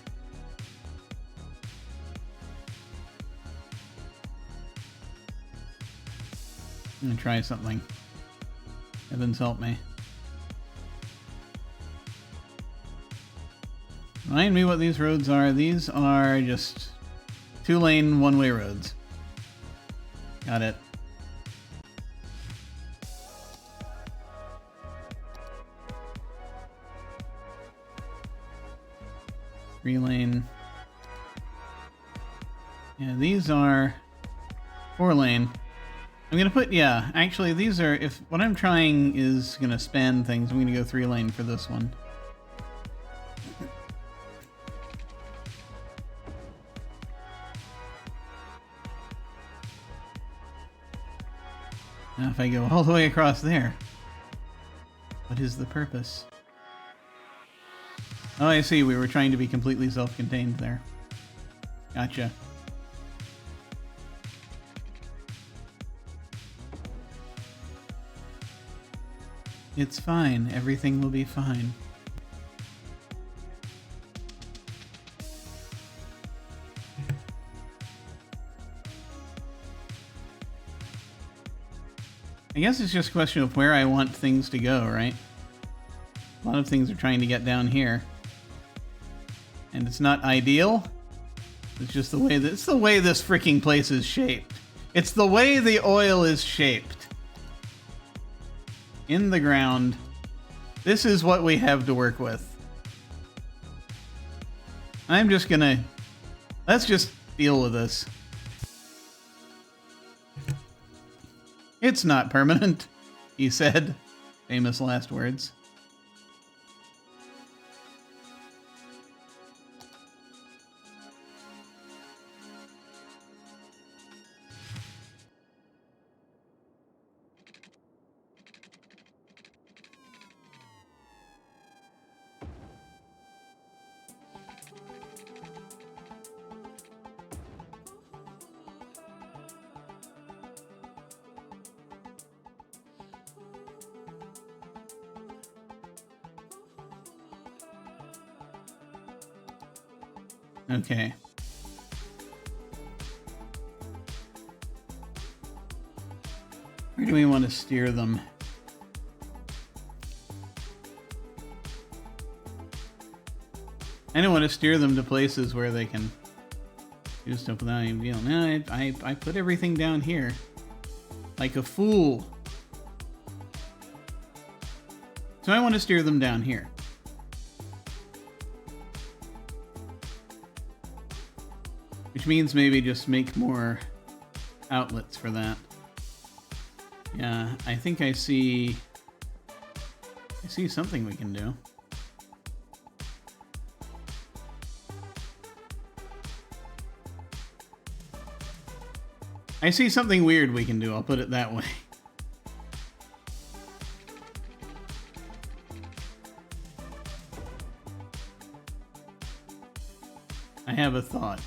I'm gonna try something. Heavens help me. Remind me what these roads are. These are just 2-lane, one-way roads. Got it. Three-lane. Yeah, these are 4-lane. I'm gonna put, yeah, actually these are, if what I'm trying is gonna span things, I'm gonna go 3-lane for this one. Now if I go all the way across there, what is the purpose? Oh, I see, we were trying to be completely self-contained there. Gotcha. It's fine. Everything will be fine. I guess it's just a question of where I want things to go, right? A lot of things are trying to get down here. And it's not ideal. It's just the way that, it's the way this freaking place is shaped. It's the way the oil is shaped. In the ground. This is what we have to work with. I'm just gonna... Let's just deal with this. It's not permanent, he said. Famous last words. Okay. Where do we want to steer them? I don't want to steer them to places where they can do stuff without any deal. No, I put everything down here. Like a fool. So I want to steer them down here. Which means maybe just make more outlets for that. Yeah, I think I see something we can do. I see something weird we can do, I'll put it that way. I have a thought.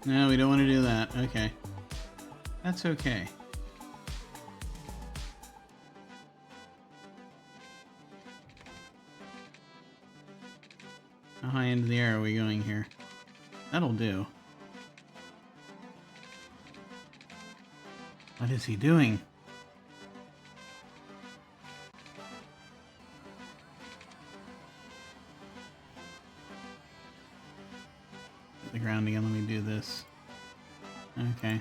No, we don't want to do that. Okay. That's okay. How high into the air are we going here? That'll do. What is he doing? Hit the ground again. Let me do this. Okay.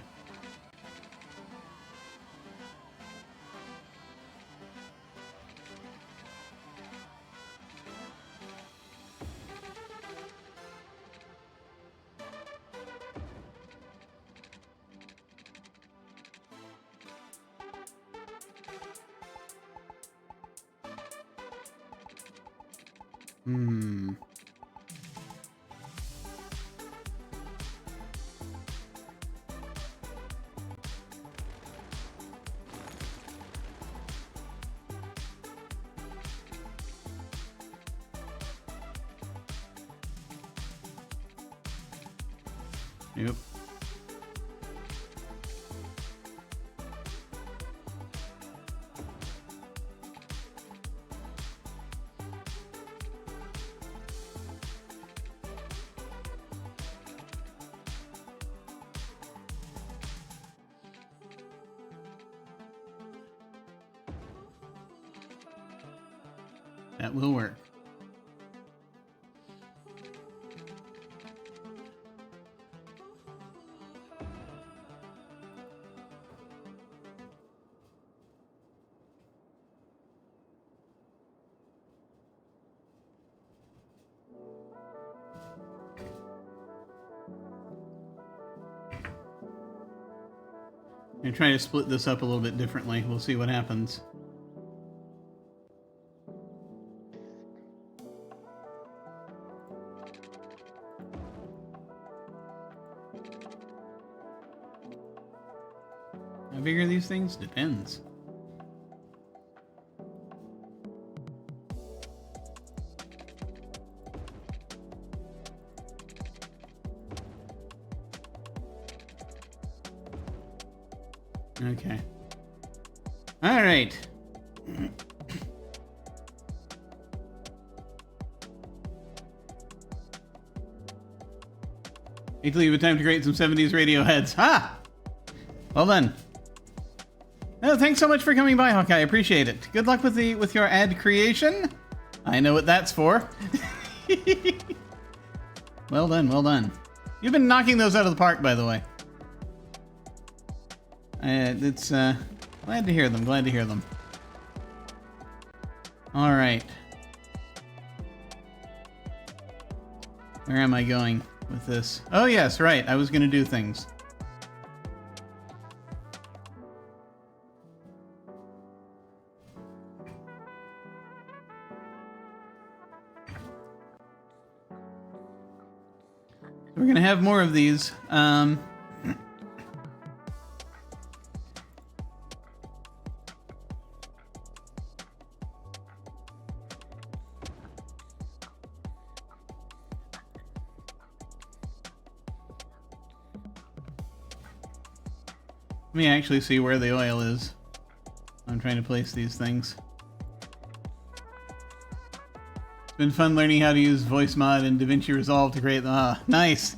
Yep. That will work. I'm trying to split this up a little bit differently. We'll see what happens. How big are these things? Depends. Okay. All right. Need to leave a time to create some 70s radio heads. Ha! Well done. Oh, thanks so much for coming by, Hawkeye. I appreciate it. Good luck with your ad creation. I know what that's for. Well done, well done. You've been knocking those out of the park, by the way. It's glad to hear them. Glad to hear them. All right. Where am I going with this? Oh yes, right. I was going to do things. We're going to have more of these. Let me actually see where the oil is. I'm trying to place these things. It's been fun learning how to use voice mod and DaVinci Resolve to create them. Ah, nice.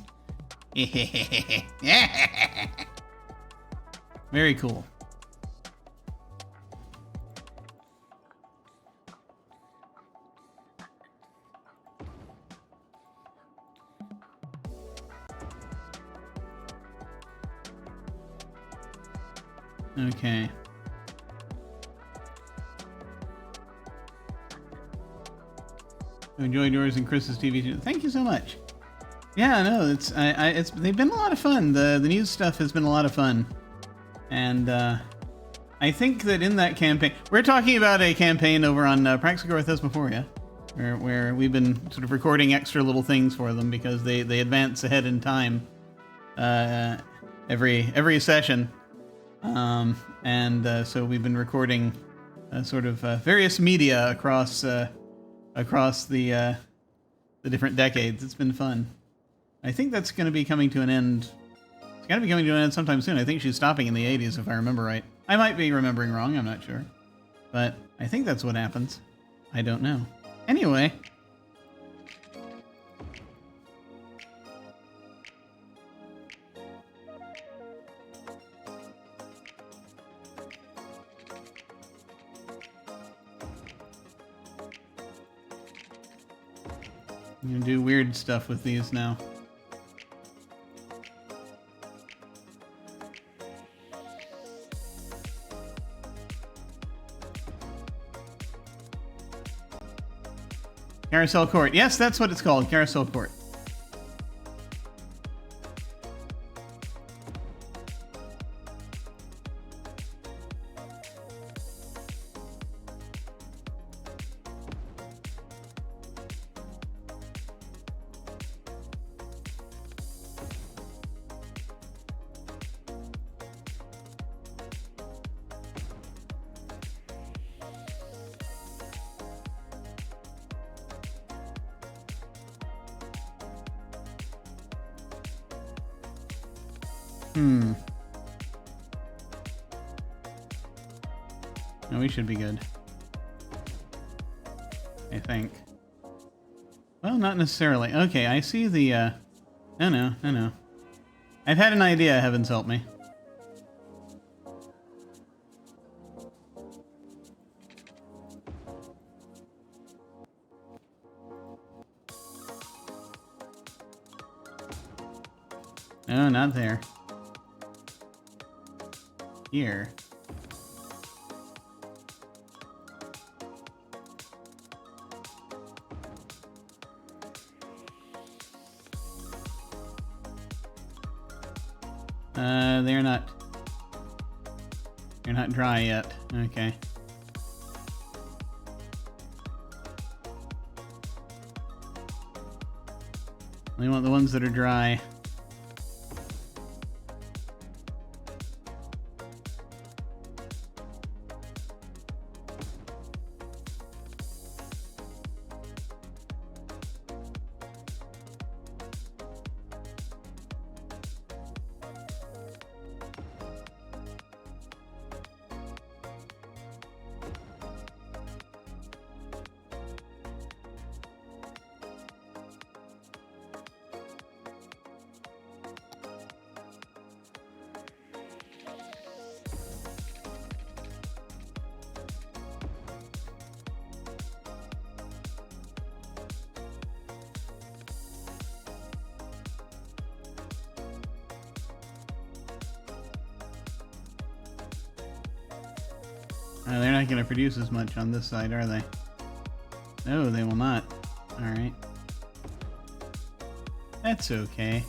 Very cool. Okay. I enjoyed yours and Chris's TV channel. Thank you so much. Yeah, no, they've been a lot of fun. The news stuff has been a lot of fun, and I think that in that campaign, we're talking about a campaign over on Praxagora Thesmophoria, where we've been sort of recording extra little things for them because they advance ahead in time every session. So we've been recording sort of various media across the different decades. It's been fun. I think that's going to be coming to an end gotta be coming to an end sometime soon. I think she's stopping in the 80s, if I remember right. I might be remembering wrong, I'm not sure. But I think that's what happens. I don't know. Anyway. I'm gonna do weird stuff with these now. Carousel Court. Yes, that's what it's called. Carousel Court. No, we should be good. I think. Well, not necessarily. Okay, I see the, no. I've had an idea, heavens help me. No, not there. Here. They're not dry yet. Okay. We want the ones that are dry. They're not going to produce as much on this side, are they? No, they will not. Alright. That's okay.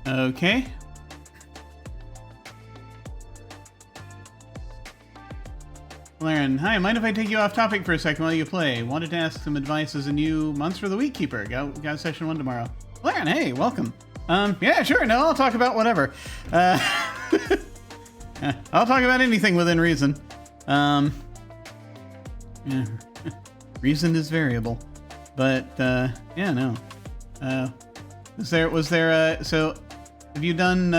Okay. Laren, hi, mind if I take you off topic for a second while you play? Wanted to ask some advice as a new Monster of the Week keeper. Got session 1 tomorrow. Laren, hey, welcome. Yeah, sure, no, I'll talk about whatever. I'll talk about anything within reason. Yeah, reason is variable. But, yeah, no. Was there, so, have you done,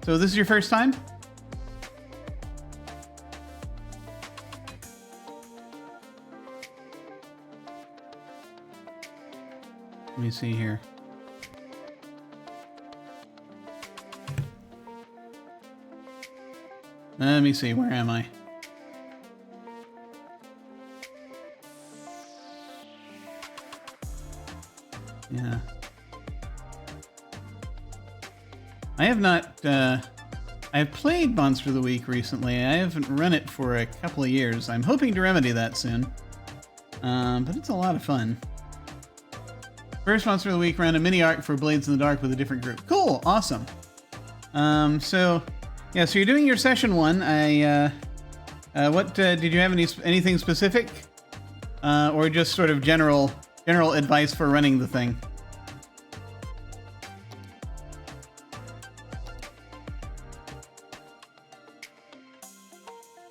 so this is your first time? Let me see here. Let me see, where am I? Yeah. I have not, I've played Monster of the Week recently. I haven't run it for a couple of years. I'm hoping to remedy that soon. But it's a lot of fun. First Monster of the Week ran a mini arc for Blades in the Dark with a different group. Cool, awesome. So you're doing your session 1. What did you have anything specific, or just sort of general advice for running the thing?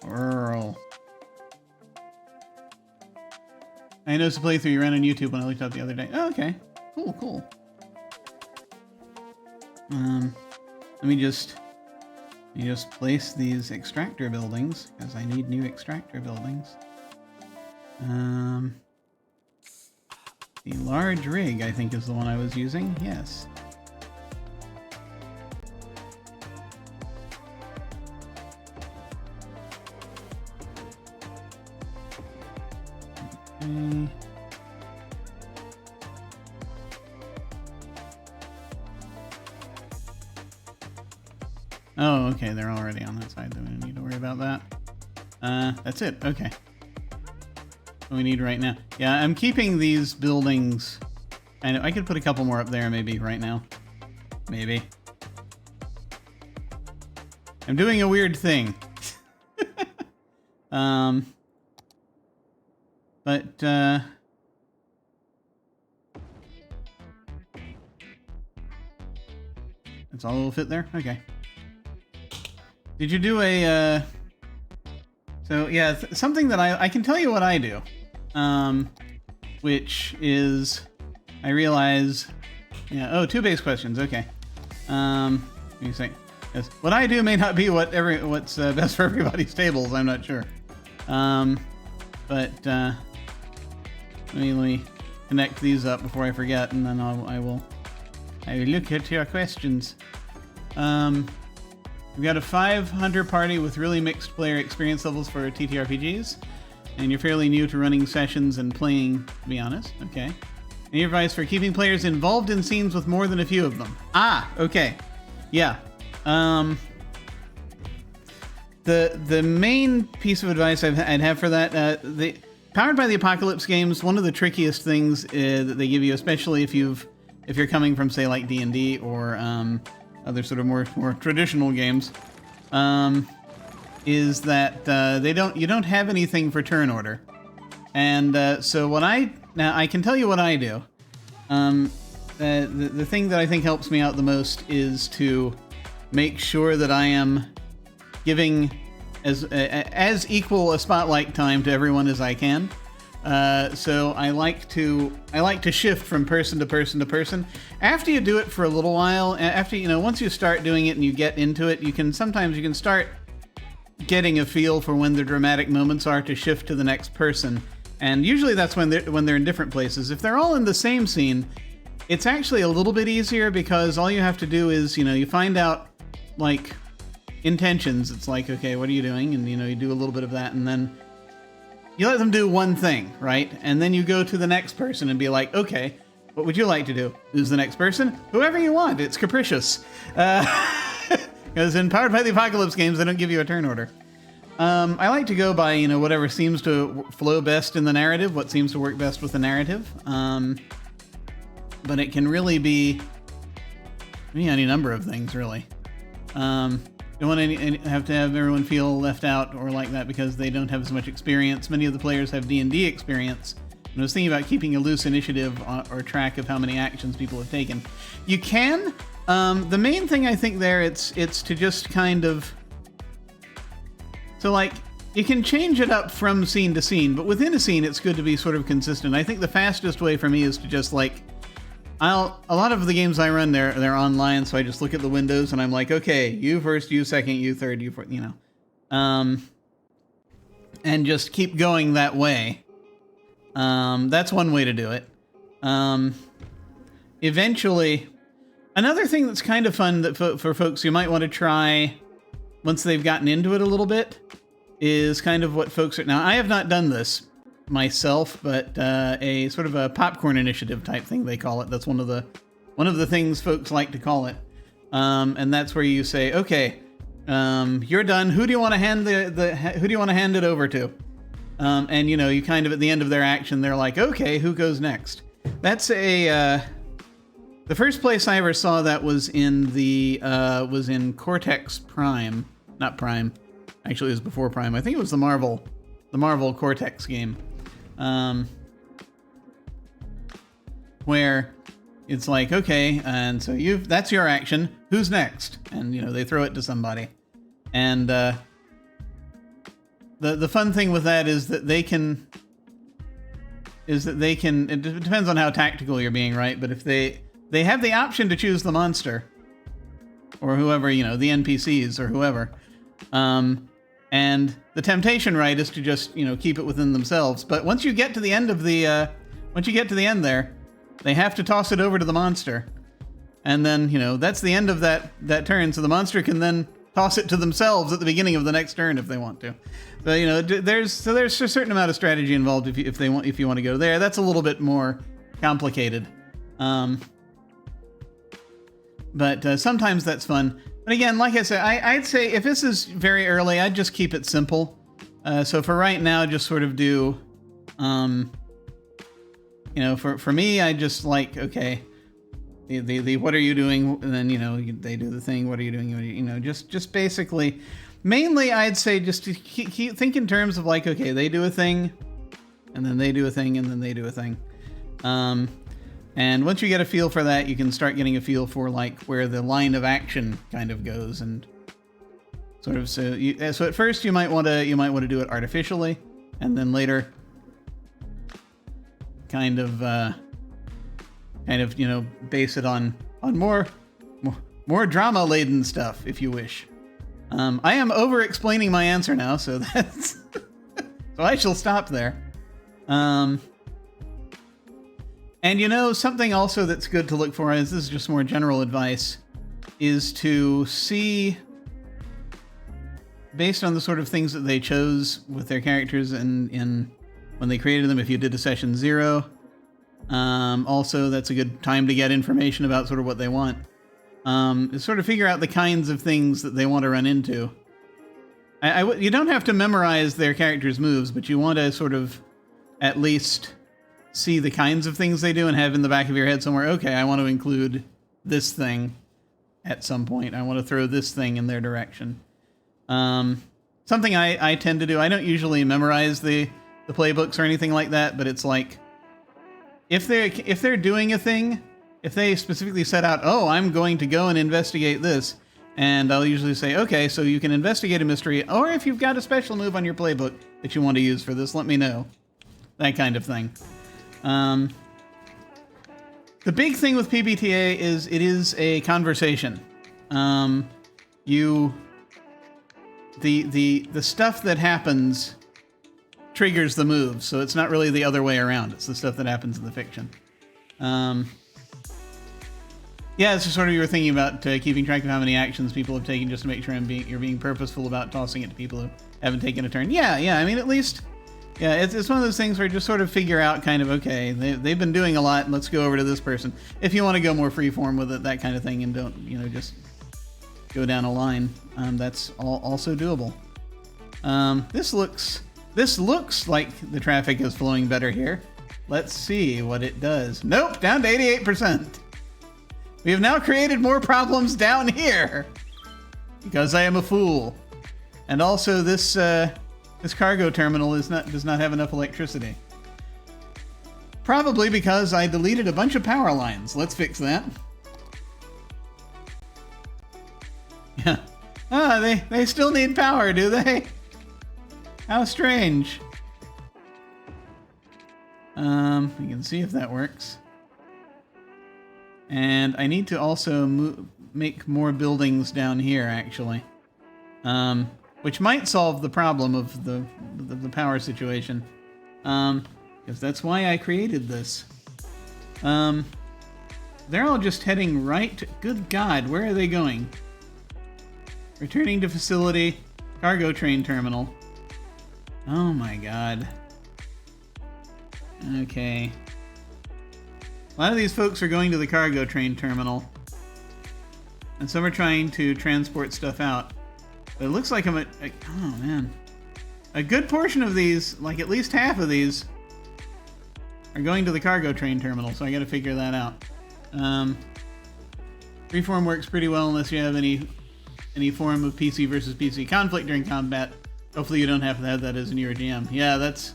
Earl. I noticed a playthrough you ran on YouTube when I looked up the other day. Oh, okay. Cool. Let me just place these extractor buildings, because I need new extractor buildings. The large rig, I think, is the one I was using. Yes. Okay. Oh, okay, they're already on that side, then we don't need to worry about that. That's it, okay. What we need right now. Yeah, I'm keeping these buildings. I know I could put a couple more up there maybe right now. Maybe. I'm doing a weird thing. But that's all will fit there? Okay. Did you do a, so yeah, something that I can tell you what I do, which is, I realize, yeah, oh, 2 base questions, okay. You say, yes, what I do may not be what's best for everybody's tables, I'm not sure. But let me connect these up before I forget, and then I will look at your questions. We've got a 500 party with really mixed player experience levels for TTRPGs, and you're fairly new to running sessions and playing, to be honest. Okay. Any advice for keeping players involved in scenes with more than a few of them? Ah, okay. Yeah. The main piece of advice I'd have for that, the Powered by the Apocalypse games, one of the trickiest things that they give you, especially if you're coming from, say, like D&D or other sort of more traditional games, is that you don't have anything for turn order. And so I can tell you what I do. The thing that I think helps me out the most is to make sure that I am giving as equal a spotlight time to everyone as I can. So I like to shift from person to person to person. After you do it for a little while, once you start doing it and you get into it, you can start getting a feel for when the dramatic moments are to shift to the next person. And usually that's when they're in different places. If they're all in the same scene, it's actually a little bit easier, because all you have to do is, you find out, like, intentions. It's like, okay, what are you doing? And, you do a little bit of that, and then you let them do one thing, right? And then you go to the next person and be like, okay, what would you like to do? Who's the next person? Whoever you want. It's capricious. Because in Powered by the Apocalypse games, they don't give you a turn order. I like to go by, whatever seems to flow best in the narrative, what seems to work best with the narrative. But it can really be any number of things, really. Don't want to have everyone feel left out or like that because they don't have as much experience. Many of the players have D&D experience. And I was thinking about keeping a loose initiative or track of how many actions people have taken. You can. The main thing I think there, it's to just kind of... So, like, you can change it up from scene to scene, but within a scene, it's good to be sort of consistent. I think the fastest way for me is to just, like... a lot of the games I run, they're online, so I just look at the windows and I'm like, okay, you first, you second, you third, you fourth, and just keep going that way. That's one way to do it. Eventually, another thing that's kind of fun that for folks you might want to try once they've gotten into it a little bit is kind of what folks are... Now, I have not done this myself, but a sort of a popcorn initiative type thing, they call it. That's one of the things folks like to call it. And that's where you say, okay, You're done. Who do you want to hand who do you want to hand it over to? And you know, you kind of at the end of their action, they're like, okay, who goes next? That's the first place I ever saw that was in Cortex Prime, not Prime. Actually, it was before Prime. I think it was the Marvel Cortex game, where it's like, okay, and so that's your action. Who's next? And you know, they throw it to somebody, and the fun thing with that is that they can. It depends on how tactical you're being, right? But if they have the option to choose the monster, or whoever, you know, the NPCs or whoever, and the temptation, right, is to just, you know, keep it within themselves. But once you get to the end of there, they have to toss it over to the monster, and then, you know, that's the end of that turn. So the monster can then toss it to themselves at the beginning of the next turn if they want to. But you know, there's a certain amount of strategy involved if you want to go there. That's a little bit more complicated, but sometimes that's fun. But again, like I said, I'd say if this is very early, I'd just keep it simple. So for right now, just sort of do, you know, for me, I just like, okay, the what are you doing? And then, you know, they do the thing. What are you doing? You know, just basically, mainly I'd say just to keep think in terms of like, okay, they do a thing, and then they do a thing, and then they do a thing. And once you get a feel for that, you can start getting a feel for like where the line of action kind of goes, and sort of so at first you might want to do it artificially, and then later kind of you know, base it on more drama laden stuff, if you wish. I am over explaining my answer now, so that's so I shall stop there. And you know, something also that's good to look for, as this is just more general advice, is to see, based on the sort of things that they chose with their characters in when they created them, if you did a session 0. Also, that's a good time to get information about sort of what they want. Is sort of figure out the kinds of things that they want to run into. You don't have to memorize their characters' moves, but you want to sort of at least see the kinds of things they do and have in the back of your head somewhere, okay, I want to include this thing at some point. I want to throw this thing in their direction. Something I tend to do, I don't usually memorize the playbooks or anything like that, but it's like, if they're doing a thing, if they specifically set out, oh, I'm going to go and investigate this, and I'll usually say, okay, so you can investigate a mystery, or if you've got a special move on your playbook that you want to use for this, let me know. That kind of thing. The big thing with PBTA is it is a conversation. The stuff that happens triggers the moves, so it's not really the other way around. It's the stuff that happens in the fiction. Yeah, it's just sort of you were thinking about keeping track of how many actions people have taken, just to make sure you're being purposeful about tossing it to people who haven't taken a turn. Yeah. I mean, at least, yeah, it's one of those things where you just sort of figure out kind of, okay, they've been doing a lot, let's go over to this person. If you want to go more freeform with it, that kind of thing, and don't, you know, just go down a line. That's also doable. This looks like the traffic is flowing better here. Let's see what it does. Nope, down to 88%. We have now created more problems down here because I am a fool. And also this cargo terminal does not have enough electricity. Probably because I deleted a bunch of power lines. Let's fix that. Yeah. Ah, they still need power, do they? How strange. We can see if that works. And I need to also make more buildings down here, actually. Which might solve the problem of the power situation. Because that's why I created this. They're all just heading right. Good God, where are they going? Returning to facility, cargo train terminal. Oh my God. Okay. A lot of these folks are going to the cargo train terminal. And some are trying to transport stuff out. But it looks like I'm at, oh man. A good portion of these, like at least half of these, are going to the cargo train terminal, so I gotta figure that out. Freeform works pretty well unless you have any form of PC versus PC conflict during combat. Hopefully you don't have to have that as in your GM. Yeah, that's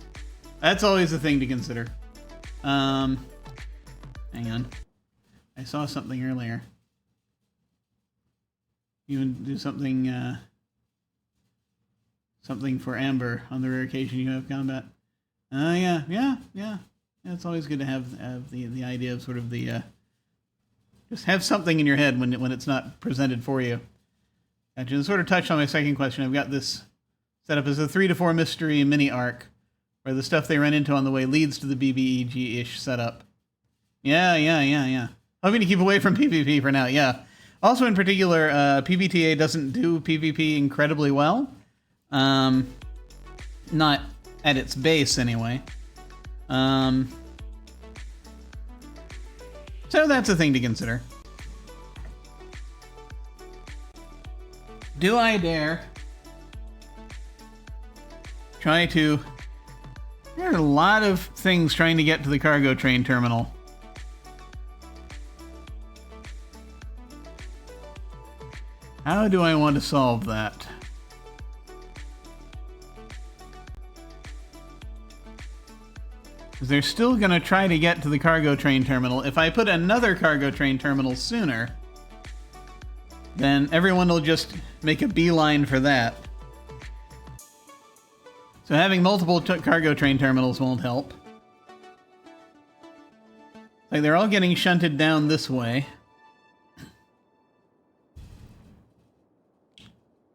always a thing to consider. Hang on. I saw something earlier. You can do something something for Amber on the rare occasion you have combat. Yeah. It's always good to have the idea of sort of the just have something in your head when it's not presented for you. Gotcha. And sort of touched on my second question. I've got this set up as a 3 to 4 mystery mini arc, where the stuff they run into on the way leads to the BBEG-ish setup. Yeah. Hoping to keep away from PvP for now. Yeah. Also, in particular, PBTA doesn't do PvP incredibly well. Not at its base, anyway. So that's a thing to consider. Do I dare try to... There are a lot of things trying to get to the cargo train terminal. How do I want to solve that? Because they're still going to try to get to the cargo train terminal. If I put another cargo train terminal sooner, then everyone will just make a beeline for that. So having multiple cargo train terminals won't help. Like, they're all getting shunted down this way.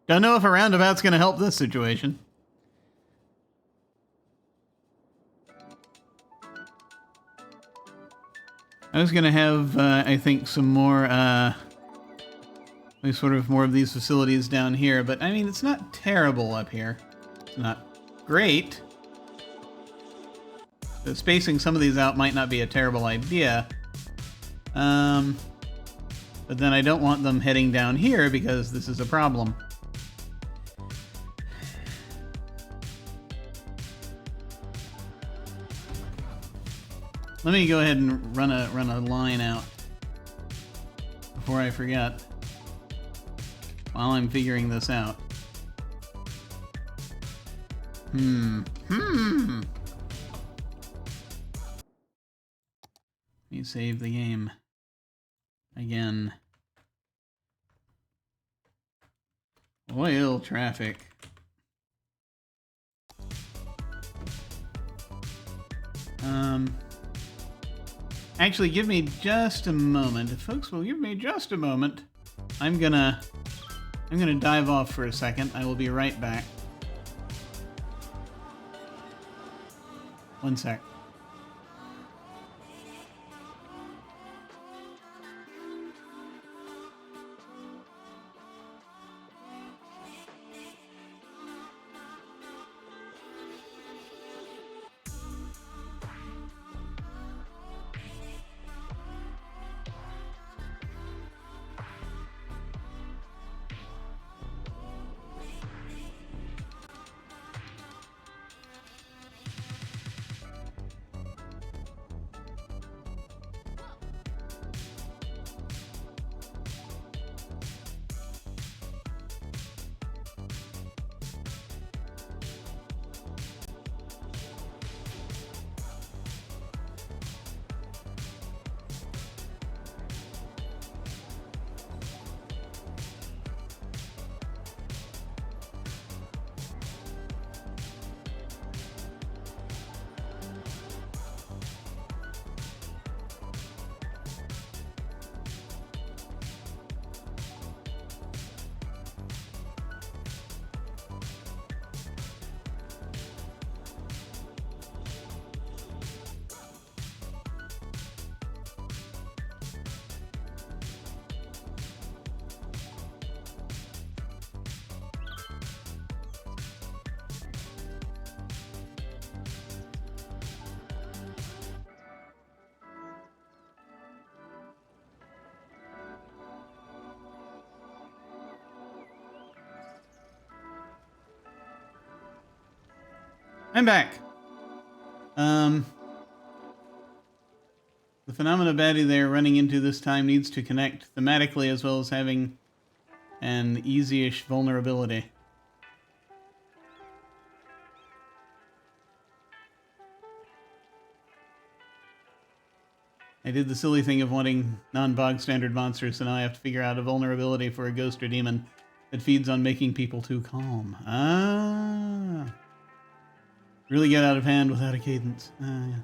Don't know if a roundabout's going to help this situation. I was going to have, I think, some more, sort of more of these facilities down here, but I mean, it's not terrible up here. It's not great. So spacing some of these out might not be a terrible idea. But then I don't want them heading down here because this is a problem. Let me go ahead and run a line out before I forget while I'm figuring this out. Let me save the game again. Oil traffic. Actually, give me just a moment. If folks will give me just a moment, I'm gonna dive off for a second. I will be right back. One sec. I'm back. The phenomena baddie they're running into this time needs to connect thematically as well as having an easy-ish vulnerability. I did the silly thing of wanting non-bog standard monsters, so now I have to figure out a vulnerability for a ghost or demon that feeds on making people too calm. Ah. Really get out of hand without a cadence. Ah, yeah.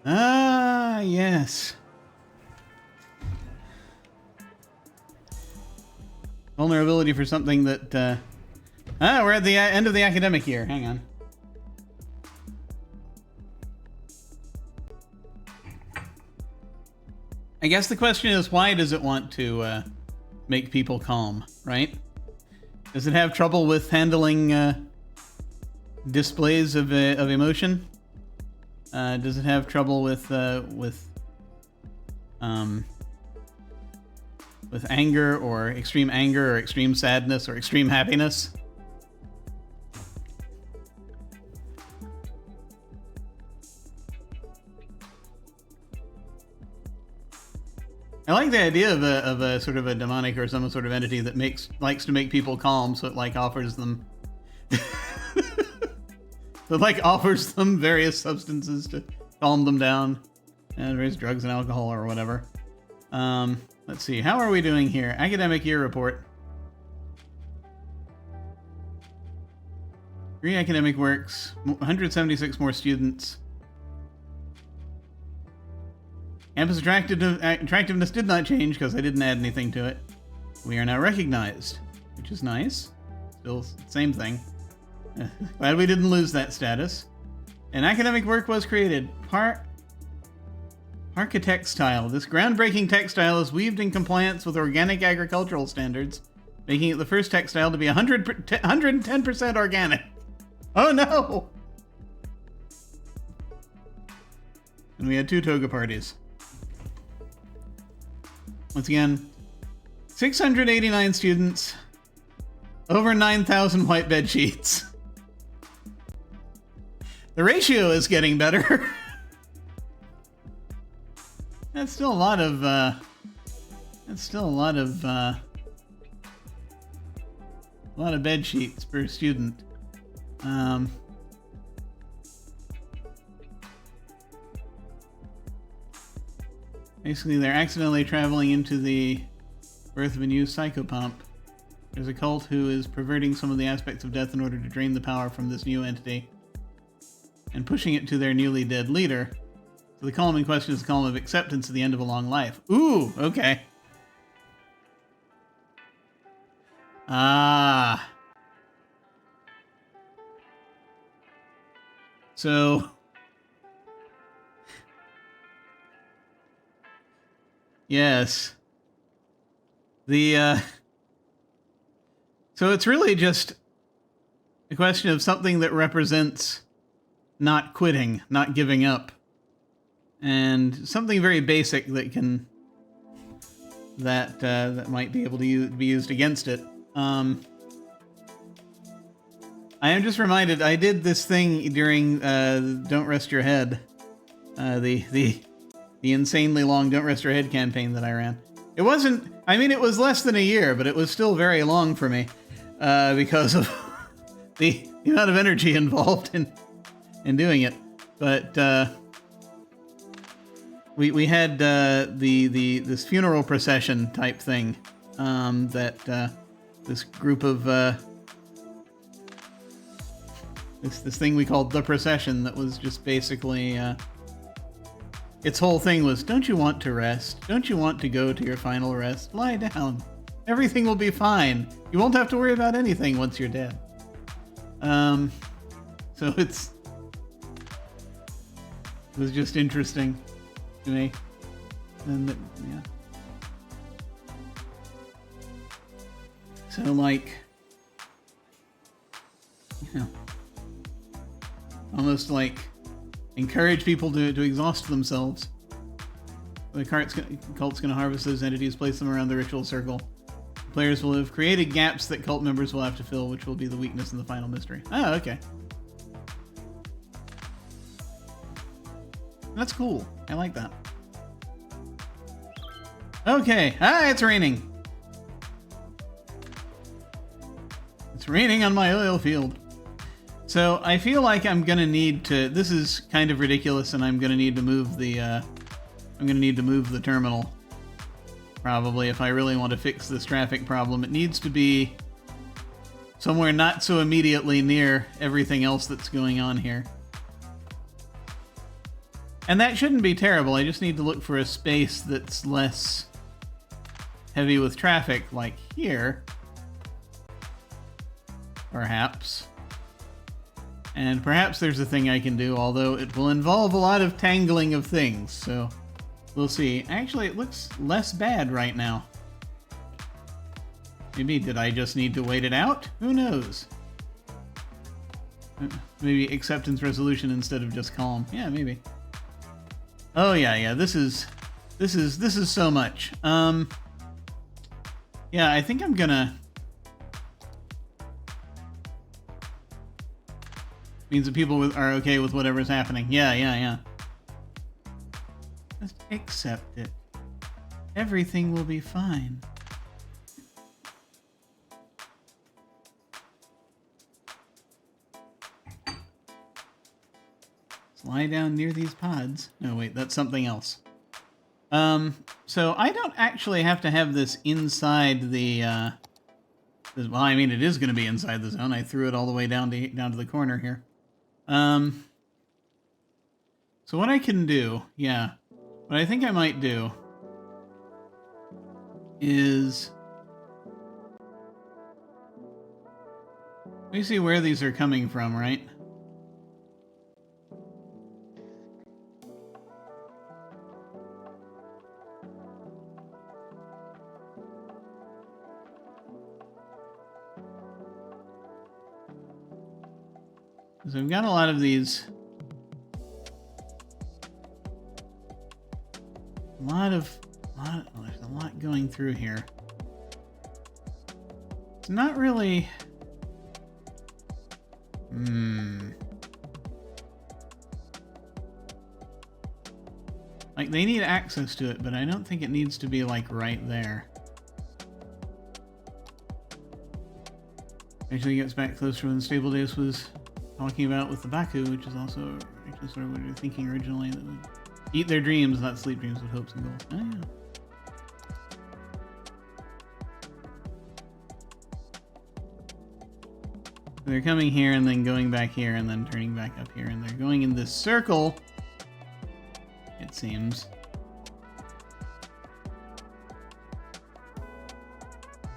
Ah, yes. Vulnerability for something that, we're at the end of the academic year. Hang on. I guess the question is, why does it want to make people calm, right? Does it have trouble with handling displays of emotion? Does it have trouble with anger or extreme sadness or extreme happiness? I like the idea of a sort of a demonic or some sort of entity that likes to make people calm, so it like offers them so it like offers them various substances to calm them down, and various drugs and alcohol or whatever. Let's see, how are we doing here? Academic year report. 3 academic works, 176 more students. Campus attractiveness did not change because I didn't add anything to it. We are now recognized, which is nice. Still same thing. Glad we didn't lose that status. An academic work was created. Parka textile. This groundbreaking textile is weaved in compliance with organic agricultural standards, making it the first textile to be 110% organic. Oh no! And we had 2 toga parties. Once again, 689 students, over 9,000 white bed sheets. The ratio is getting better. That's still a lot of bed sheets per student. Basically, they're accidentally traveling into the birth of a new psychopomp. There's a cult who is perverting some of the aspects of death in order to drain the power from this new entity and pushing it to their newly dead leader. So the column in question is the column of acceptance at the end of a long life. Ooh, okay. Ah. So... yes. So it's really just a question of something that represents not quitting, not giving up, and something very basic that can that might be able to be used against it. I am just reminded I did this thing during Don't Rest Your Head, the insanely long Don't Rest Your Head campaign that I ran. It wasn't, I mean, it was less than a year, but it was still very long for me because of the amount of energy involved in doing it. But we had this funeral procession type thing that this group of this thing we called the procession that was just basically its whole thing was, don't you want to rest? Don't you want to go to your final rest? Lie down. Everything will be fine. You won't have to worry about anything once you're dead. So it was just interesting to me. And yeah. So like, you know, almost like encourage people to exhaust themselves. The cult's going to harvest those entities, place them around the ritual circle. Players will have created gaps that cult members will have to fill, which will be the weakness in the final mystery. Oh, okay. That's cool. I like that. Okay. Ah, it's raining. It's raining on my oil field. So I feel like I'm gonna need to. This is kind of ridiculous, and I'm gonna need to move the. I'm gonna need to move the terminal. Probably, if I really want to fix this traffic problem, it needs to be somewhere not so immediately near everything else that's going on here. And that shouldn't be terrible. I just need to look for a space that's less heavy with traffic, like here. Perhaps. And perhaps there's a thing I can do, although it will involve a lot of tangling of things, so we'll see. Actually, it looks less bad right now. Maybe did I just need to wait it out? Who knows? Maybe acceptance resolution instead of just calm. Yeah, maybe. Oh yeah, this is so much. Yeah, I think I'm gonna. Means that people are okay with whatever's happening. Yeah. Just accept it. Everything will be fine. Lie down near these pods. No, wait, that's something else. So I don't actually have to have this inside the, well, I mean, it is going to be inside the zone. I threw it all the way down to the corner here. So what I can do, what I think I might do is, let me see where these are coming from, right? So I've got a lot of these. There's a lot going through here. It's not really. Like, they need access to it, but I don't think it needs to be, like, right there. Actually gets back closer when Stable Days was talking about with the Baku, which is also actually sort of what we were thinking originally, that would eat their dreams, not sleep dreams with hopes and goals. Oh, yeah. They're coming here and then going back here and then turning back up here, and they're going in this circle, it seems.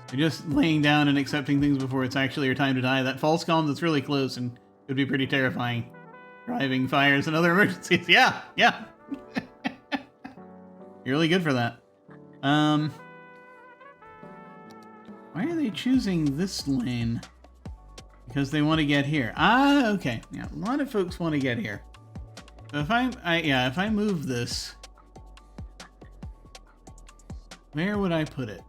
They're just laying down and accepting things before it's actually your time to die. That false calm that's really close and could be pretty terrifying. Driving, fires, and other emergencies. Yeah. You're really good for that. Why are they choosing this lane? Because they want to get here. Ah, okay. Yeah, a lot of folks want to get here. So if if I move this, where would I put it?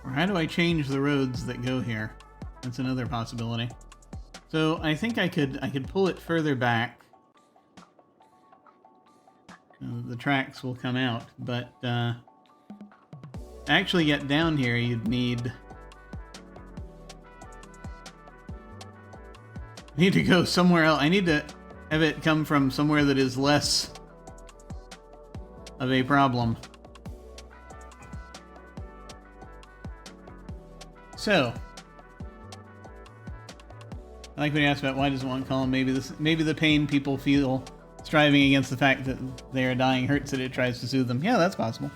Or how do I change the roads that go here? That's another possibility. So I think I could pull it further back. The tracks will come out, but to actually get down here, you'd need to go somewhere else. I need to have it come from somewhere that is less of a problem. So, I like when you asked about why does one column. Maybe the pain people feel striving against the fact that they are dying hurts that it tries to soothe them. Yeah, that's possible.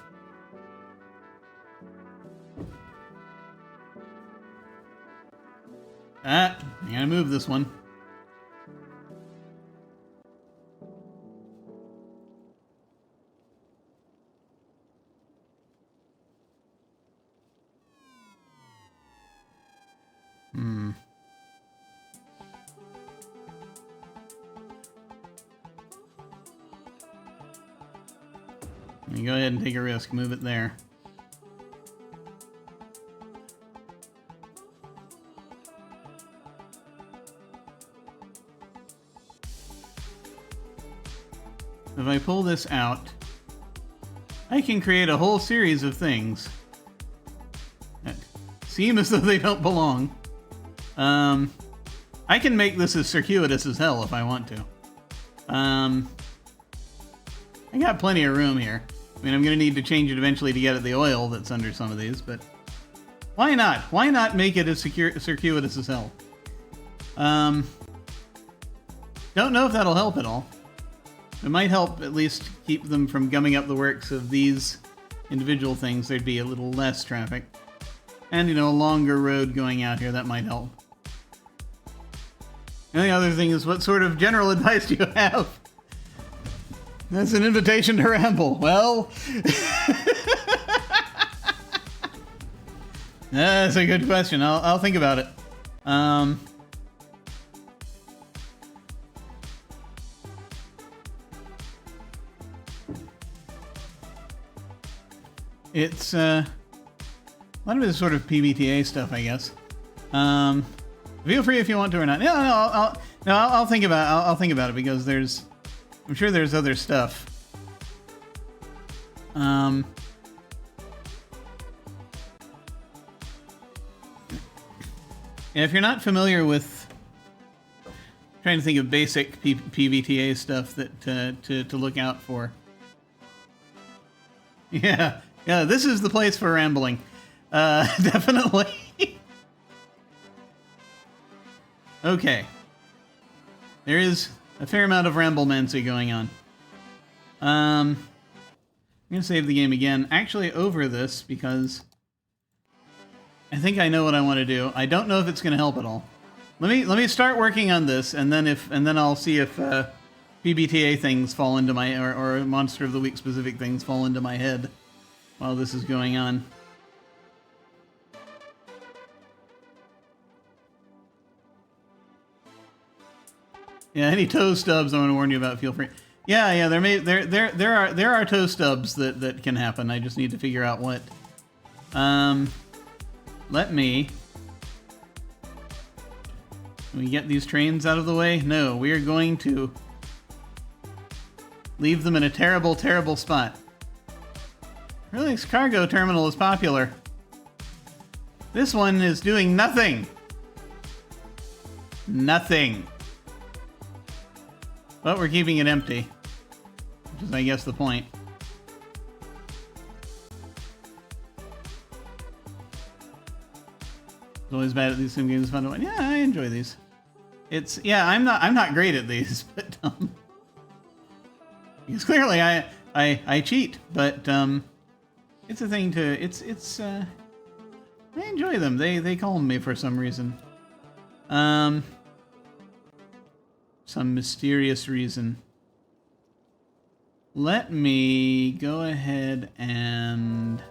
I'm gonna move this one. You go ahead and take a risk. Move it there. If I pull this out, I can create a whole series of things that seem as though they don't belong. I can make this as circuitous as hell if I want to. I got plenty of room here. I mean, I'm going to need to change it eventually to get at the oil that's under some of these, but why not? Why not make it as circuitous as hell? Don't know if that'll help at all. It might help at least keep them from gumming up the works of these individual things. There'd be a little less traffic. And, you know, a longer road going out here, that might help. And the other thing is, what sort of general advice do you have? That's an invitation to ramble. Well, that's a good question. I'll think about it. It's a lot of it is sort of PBTA stuff, I guess. Feel free if you want to or not. I'll think about. I'll think about it because I'm sure there's other stuff. Yeah, if you're not familiar with, trying to think of basic PBTA stuff that to look out for. Yeah, this is the place for rambling. Definitely. Okay. There is a fair amount of ramblemancy going on. I'm gonna save the game again. Actually, over this because I think I know what I want to do. I don't know if it's gonna help at all. Let me start working on this, and then I'll see if PBTA things fall into my or Monster of the Week specific things fall into my head while this is going on. Yeah, any toe stubs I want to warn you about, feel free. Yeah, there are toe stubs that can happen. I just need to figure out what. Let me get these trains out of the way? No, we are going to leave them in a terrible, terrible spot. Really, this cargo terminal is popular. This one is doing nothing. Nothing. But we're keeping it empty, which is, I guess, the point. It's always bad at these sim games. Fun to win. Yeah, I enjoy these. I'm not great at these, but because clearly I cheat, but it's a thing to I enjoy them. They calm me for some reason. Some mysterious reason. Let me go ahead and...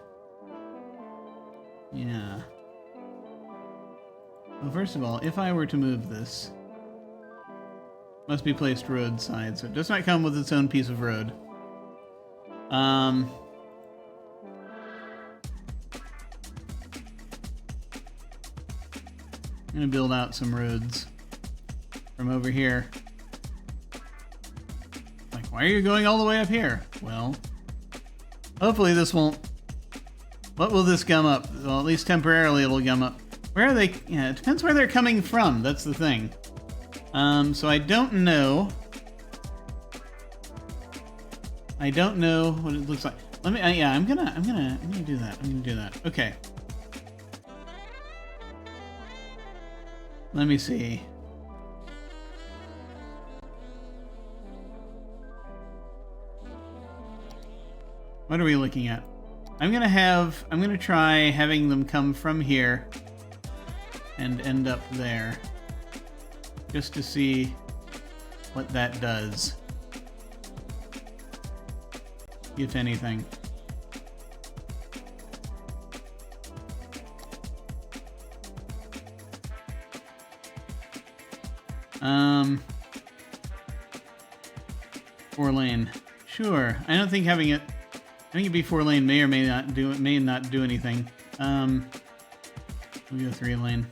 Yeah. Well, first of all, if I were to move this, must be placed roadside, so it does not come with its own piece of road. I'm gonna build out some roads from over here. Like, why are you going all the way up here? Well, hopefully this won't... What will this gum up? Well, at least temporarily it'll gum up. Where are they? Yeah, it depends where they're coming from. That's the thing. So I don't know. I don't know what it looks like. Let me. Yeah, I'm gonna do that. I'm gonna do that. Okay. Let me see. What are we looking at? I'm gonna try having them come from here and end up there, just to see what that does, if anything. Four lane. Sure. I don't think having it I think it'd be 4-lane may or may not do anything. We'll go 3-lane.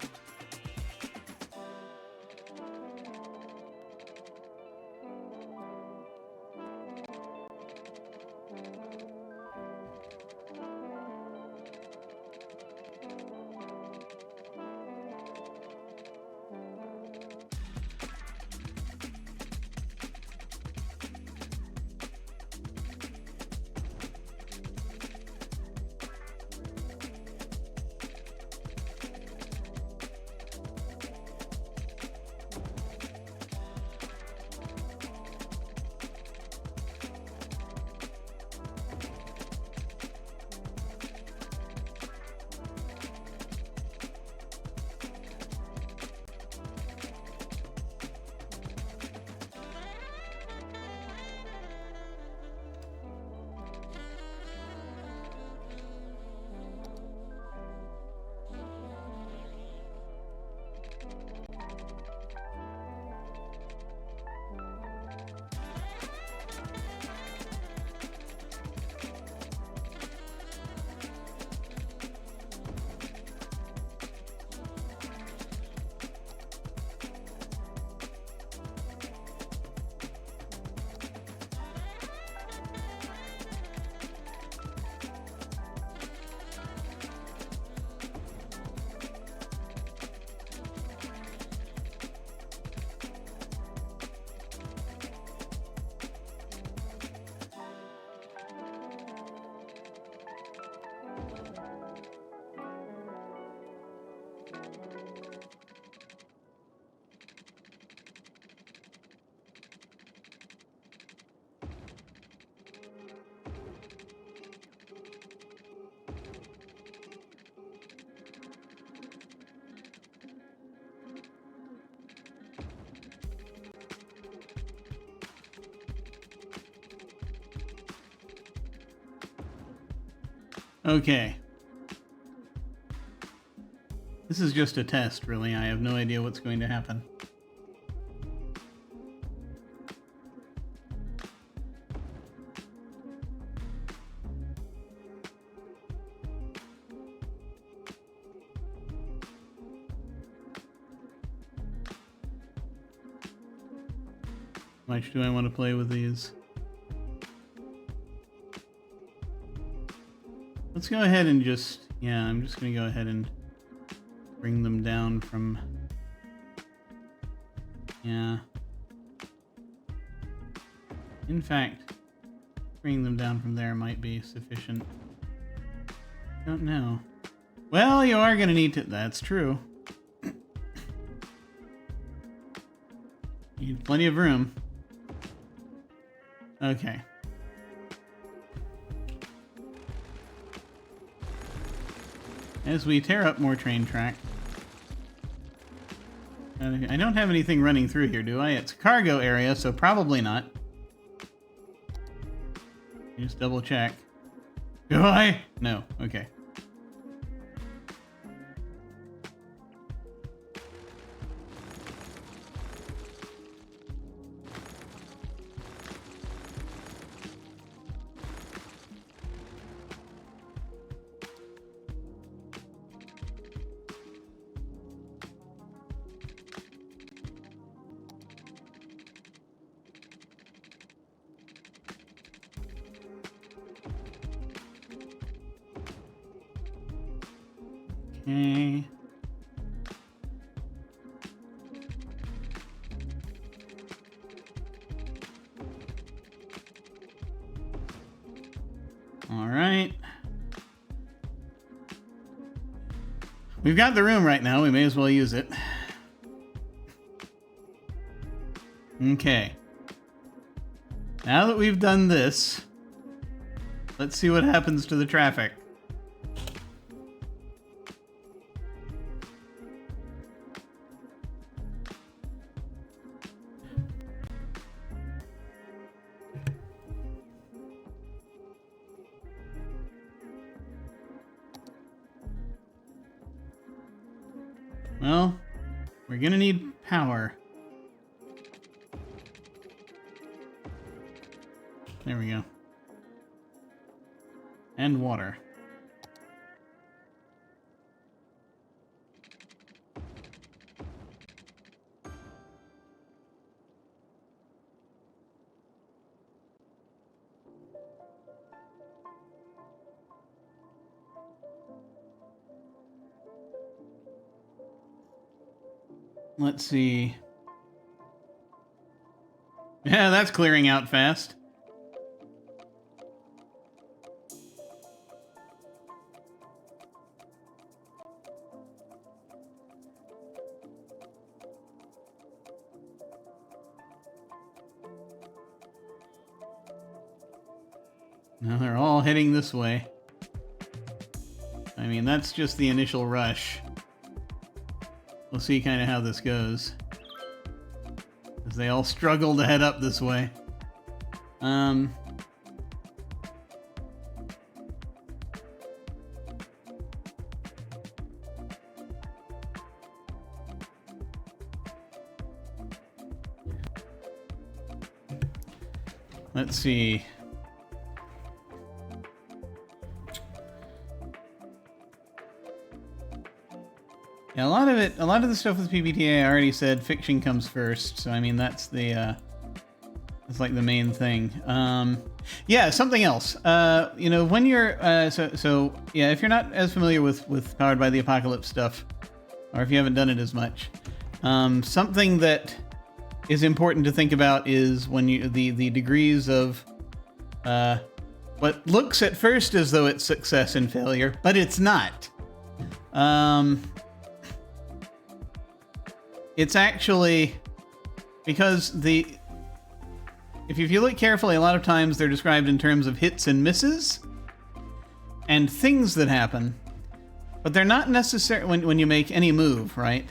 Okay. This is just a test, really. I have no idea what's going to happen. How much do I want to play with these? Let's go ahead and just, yeah, I'm just going to go ahead and bring them down from, yeah. In fact, bringing them down from there might be sufficient. Don't know. Well, you are going to need to, that's true. You need plenty of room. Okay. As we tear up more train track. I don't have anything running through here, do I? It's a cargo area, so probably not. Just double check. Do I? No. Okay. Okay. All right. We've got the room right now. We may as well use it. Okay. Now that we've done this, let's see what happens to the traffic. Well, we're gonna need power. There we go. And water. Let's see. Yeah, that's clearing out fast. Now they're all heading this way. I mean, that's just the initial rush. We'll see kind of how this goes. As they all struggle to head up this way. Let's see. Yeah, a lot of the stuff with PBTA I already said fiction comes first. So I mean that's the that's like the main thing. Yeah, something else. You know, when you're so yeah, if you're not as familiar with Powered by the Apocalypse stuff, or if you haven't done it as much, something that is important to think about is when you the degrees of what looks at first as though it's success and failure, but it's not. It's actually because if you look carefully, a lot of times they're described in terms of hits and misses and things that happen, but they're not necessary when you make any move, right?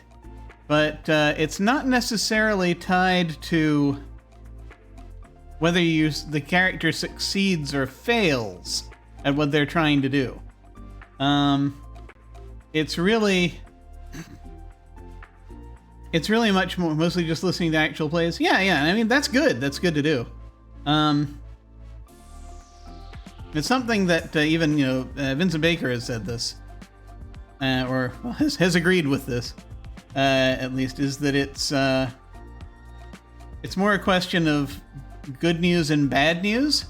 But it's not necessarily tied to whether the character succeeds or fails at what they're trying to do. It's really much more mostly just listening to actual plays. Yeah. I mean, that's good. That's good to do. It's something that even Vincent Baker has said this, or has agreed with this. At least is that it's more a question of good news and bad news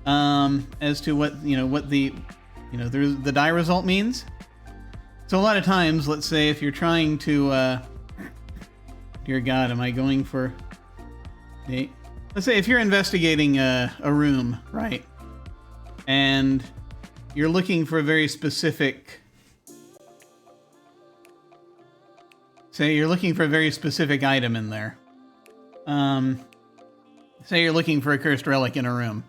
as to what the die result means. So a lot of times, let's say if you're trying to dear God, am I going for let's say if you're investigating a room, right, and you're looking for a very specific item in there. Say you're looking for a cursed relic in a room.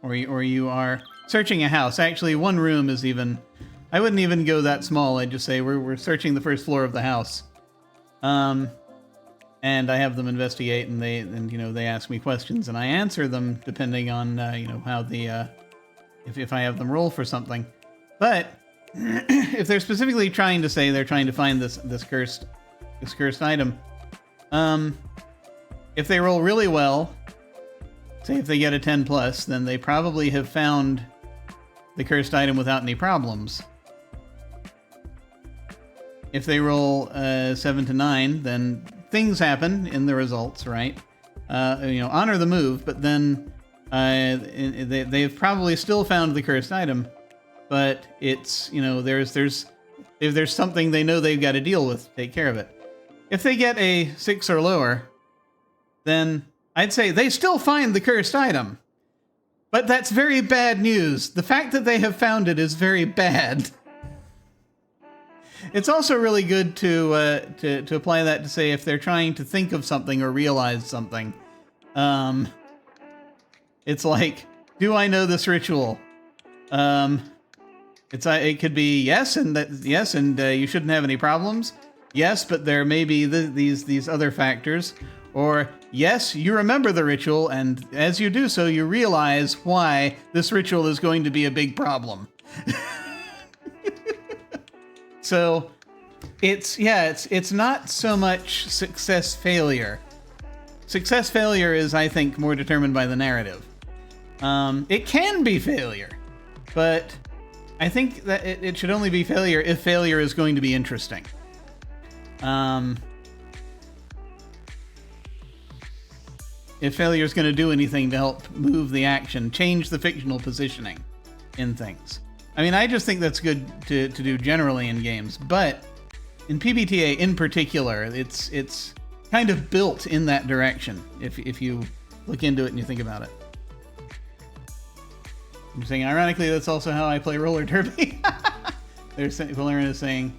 Or you are searching a house. Actually, one room is even... I wouldn't even go that small. I'd just say we're searching the first floor of the house. And I have them investigate, and they ask me questions, and I answer them depending on how the if I have them roll for something. But if they're specifically trying to say they're trying to find this cursed item, if they roll really well, say if they get a 10+, then they probably have found the cursed item without any problems. If they roll 7 to 9, then things happen in the results, right? Honor the move, but then they've probably still found the cursed item. But it's, if there's something they know they've got to deal with, take care of it. If they get a 6 or lower, then I'd say they still find the cursed item. But that's very bad news. The fact that they have found it is very bad. It's also really good to apply that to say if they're trying to think of something or realize something. It's like, do I know this ritual? It could be yes, and you shouldn't have any problems. Yes, but there may be these other factors. Or yes, you remember the ritual, and as you do so, you realize why this ritual is going to be a big problem. So it's not so much success failure. Success failure is, I think, more determined by the narrative. It can be failure, but I think that it should only be failure if failure is going to be interesting. If failure is going to do anything to help move the action, change the fictional positioning in things. I mean, I just think that's good to do generally in games, but in PBTA in particular, it's kind of built in that direction if you look into it and you think about it. I'm saying, ironically, that's also how I play roller derby. Valerian is saying,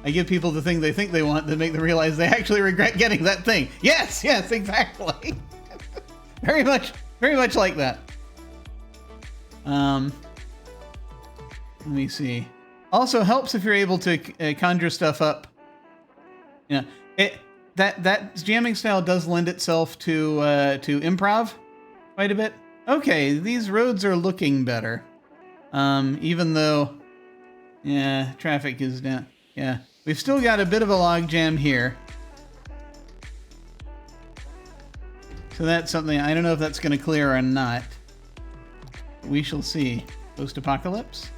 I give people the thing they think they want to make them realize they actually regret getting that thing. Yes, exactly. Very much like that. Let me see. Also helps if you're able to conjure stuff up. Yeah, that jamming style does lend itself to improv quite a bit. Okay, these roads are looking better. Even though, yeah, traffic is down. Yeah, we've still got a bit of a log jam here. So that's something, I don't know if that's going to clear or not. We shall see. Post-apocalypse?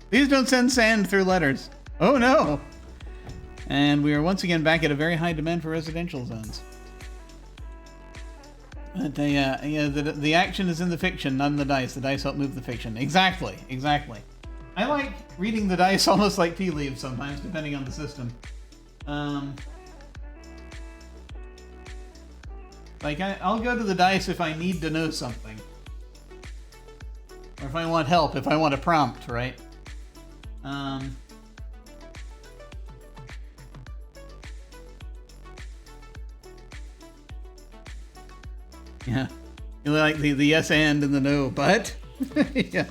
Please don't send sand through letters. Oh no! And we are once again back at a very high demand for residential zones. But the action is in the fiction, not in the dice. The dice help move the fiction. Exactly. I like reading the dice almost like tea leaves sometimes, depending on the system. Like, I'll go to the dice if I need to know something. Or if I want help, if I want a prompt, right? Yeah. You like the yes and the no, but? Yeah.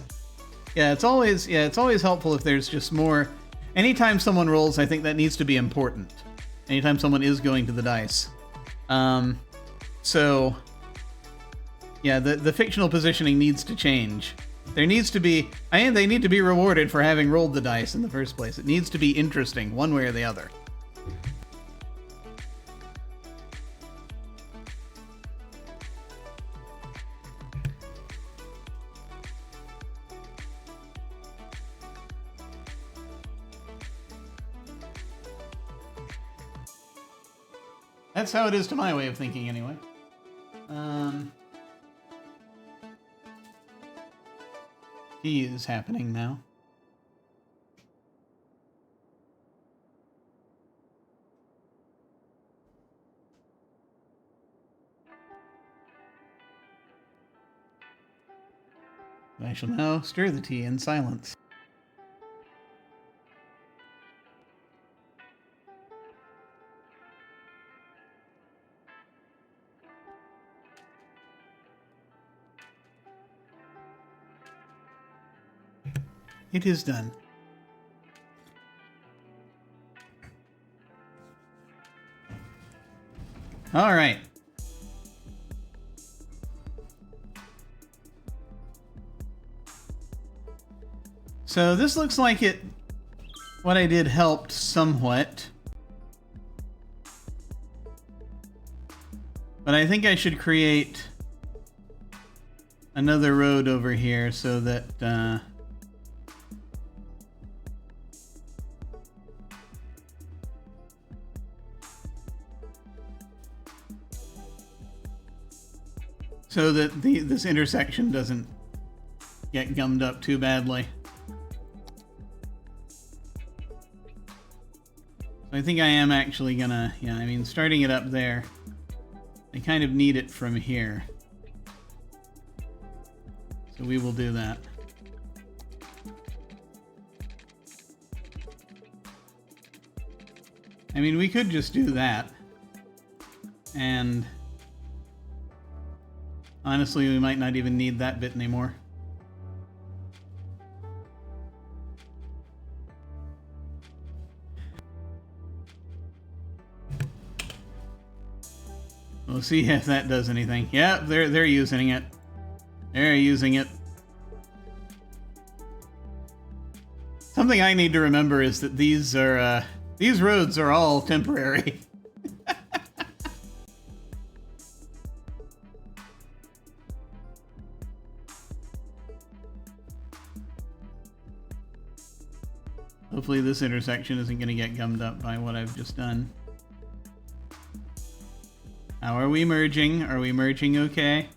Yeah, it's always helpful if there's just more. Anytime someone rolls, I think that needs to be important. Anytime someone is going to the dice. So, yeah, the fictional positioning needs to change. There needs to be, and they need to be rewarded for having rolled the dice in the first place. It needs to be interesting, one way or the other. That's how it is to my way of thinking, anyway. Tea is happening now. I shall now stir the tea in silence. It is done. All right. So this looks like what I did helped somewhat. But I think I should create another road over here so that this intersection doesn't get gummed up too badly. So I think I am actually gonna, yeah, I mean, starting it up there, I kind of need it from here. So we will do that. I mean, we could just do that. And honestly, we might not even need that bit anymore. We'll see if that does anything. Yeah, they're using it. They're using it. Something I need to remember is that these roads are all temporary. Hopefully this intersection isn't going to get gummed up by what I've just done. How are we merging? Are we merging okay?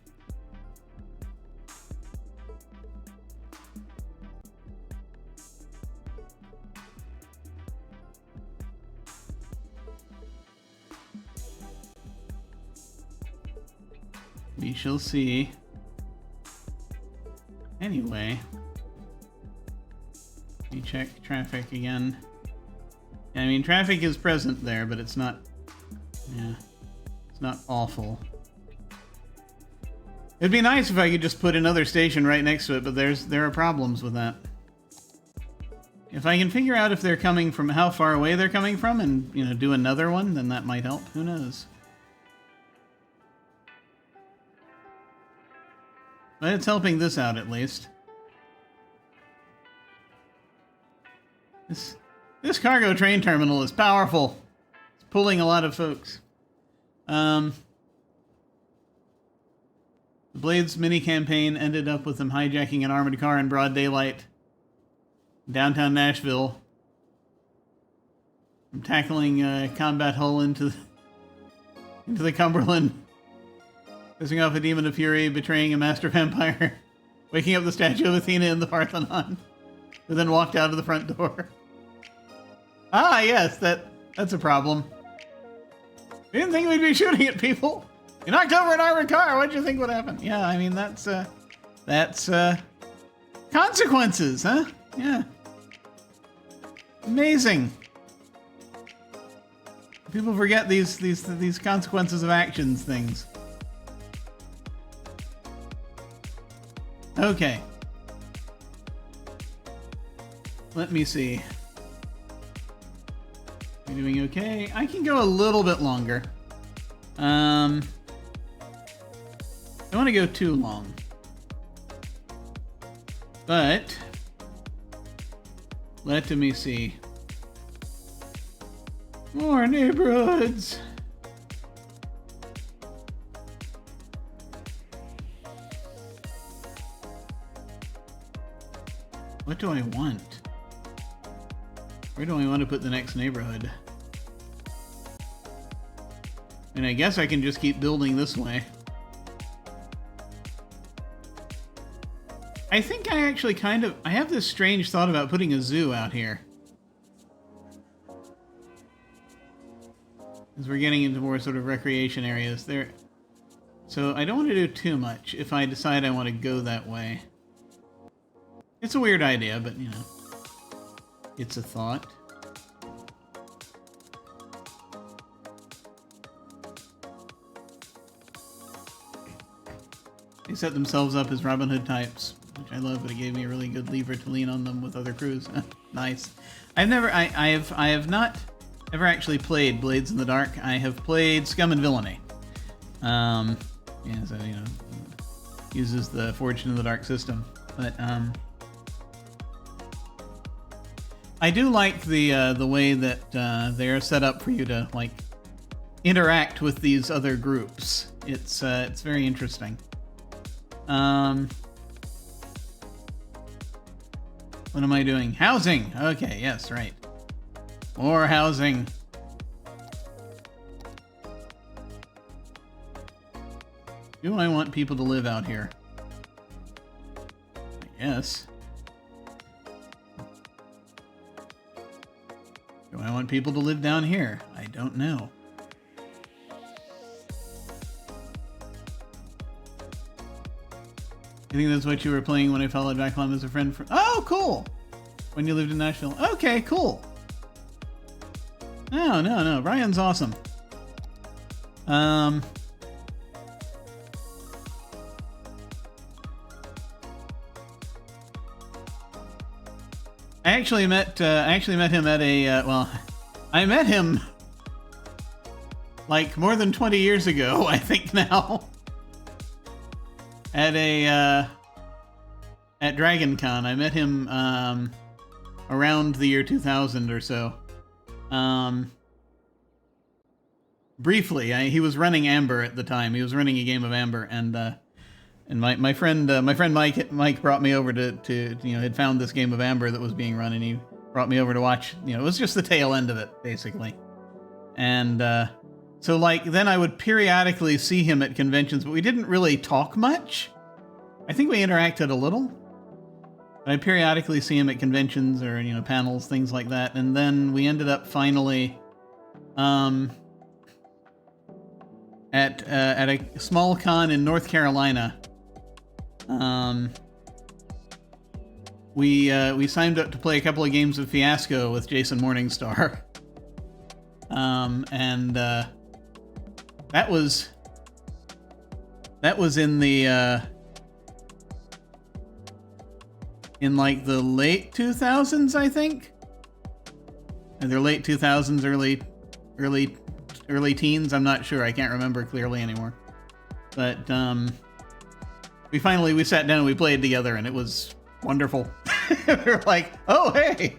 We shall see. Anyway, let me check traffic again. I mean, traffic is present there, but it's not, yeah, it's not awful. It'd be nice if I could just put another station right next to it, but there are problems with that. If I can figure out if they're coming from, how far away they're coming from, and, you know, do another one, then that might help. Who knows? But it's helping this out, at least. This cargo train terminal is powerful. It's pulling a lot of folks. The Blades mini-campaign ended up with them hijacking an armored car in broad daylight. Downtown Nashville. I'm tackling a combat hull into the Cumberland. Pissing off a demon of fury, betraying a master vampire, waking up the statue of Athena in the Parthenon, who then walked out of the front door. Ah, yes, that's a problem. We didn't think we'd be shooting at people. You knocked over an armored car. What'd you think would happen? Yeah, I mean, that's consequences, huh? Yeah. Amazing. People forget these consequences of actions things. Okay. Let me see. Are we doing okay? I can go a little bit longer. I don't want to go too long. But let me see. More neighborhoods. What do I want? Where do I want to put the next neighborhood? And I guess I can just keep building this way. I think I actually I have this strange thought about putting a zoo out here. As we're getting into more sort of recreation areas there. So I don't want to do too much if I decide I want to go that way. It's a weird idea, but, you know, it's a thought. They set themselves up as Robin Hood types, which I love, but it gave me a really good lever to lean on them with other crews. Nice. I have not ever actually played Blades in the Dark. I have played Scum and Villainy. Yeah, so, you know, uses the Forged in the Dark system, but, I do like the way that they're set up for you to, like, interact with these other groups. It's very interesting. What am I doing? Housing! Okay, yes, right. More housing. Do I want people to live out here? I guess. Do I want people to live down here? I don't know. I think that's what you were playing when I followed back home as a friend. Oh, cool! When you lived in Nashville. Okay, cool. No. Brian's awesome. I actually met him at a well, I met him like more than 20 years ago, I think now. At at Dragon Con. I met him around the year 2000 or so. Briefly, he was running Amber at the time. He was running a game of Amber, and my friend Mike brought me over to you know, had found this game of Amber that was being run, and he brought me over to watch. It was just the tail end of it, basically. And so, like, then I would periodically see him at conventions, but we didn't really talk much. I think we interacted a little. But I periodically see him at conventions or, panels, things like that. And then we ended up finally at a small con in North Carolina. We signed up to play a couple of games of Fiasco with Jason Morningstar. And that was in the in like the late 2000s, I think. Either late 2000s, early teens. I'm not sure. I can't remember clearly anymore. But we sat down and we played together, and it was wonderful. We were like, oh, hey,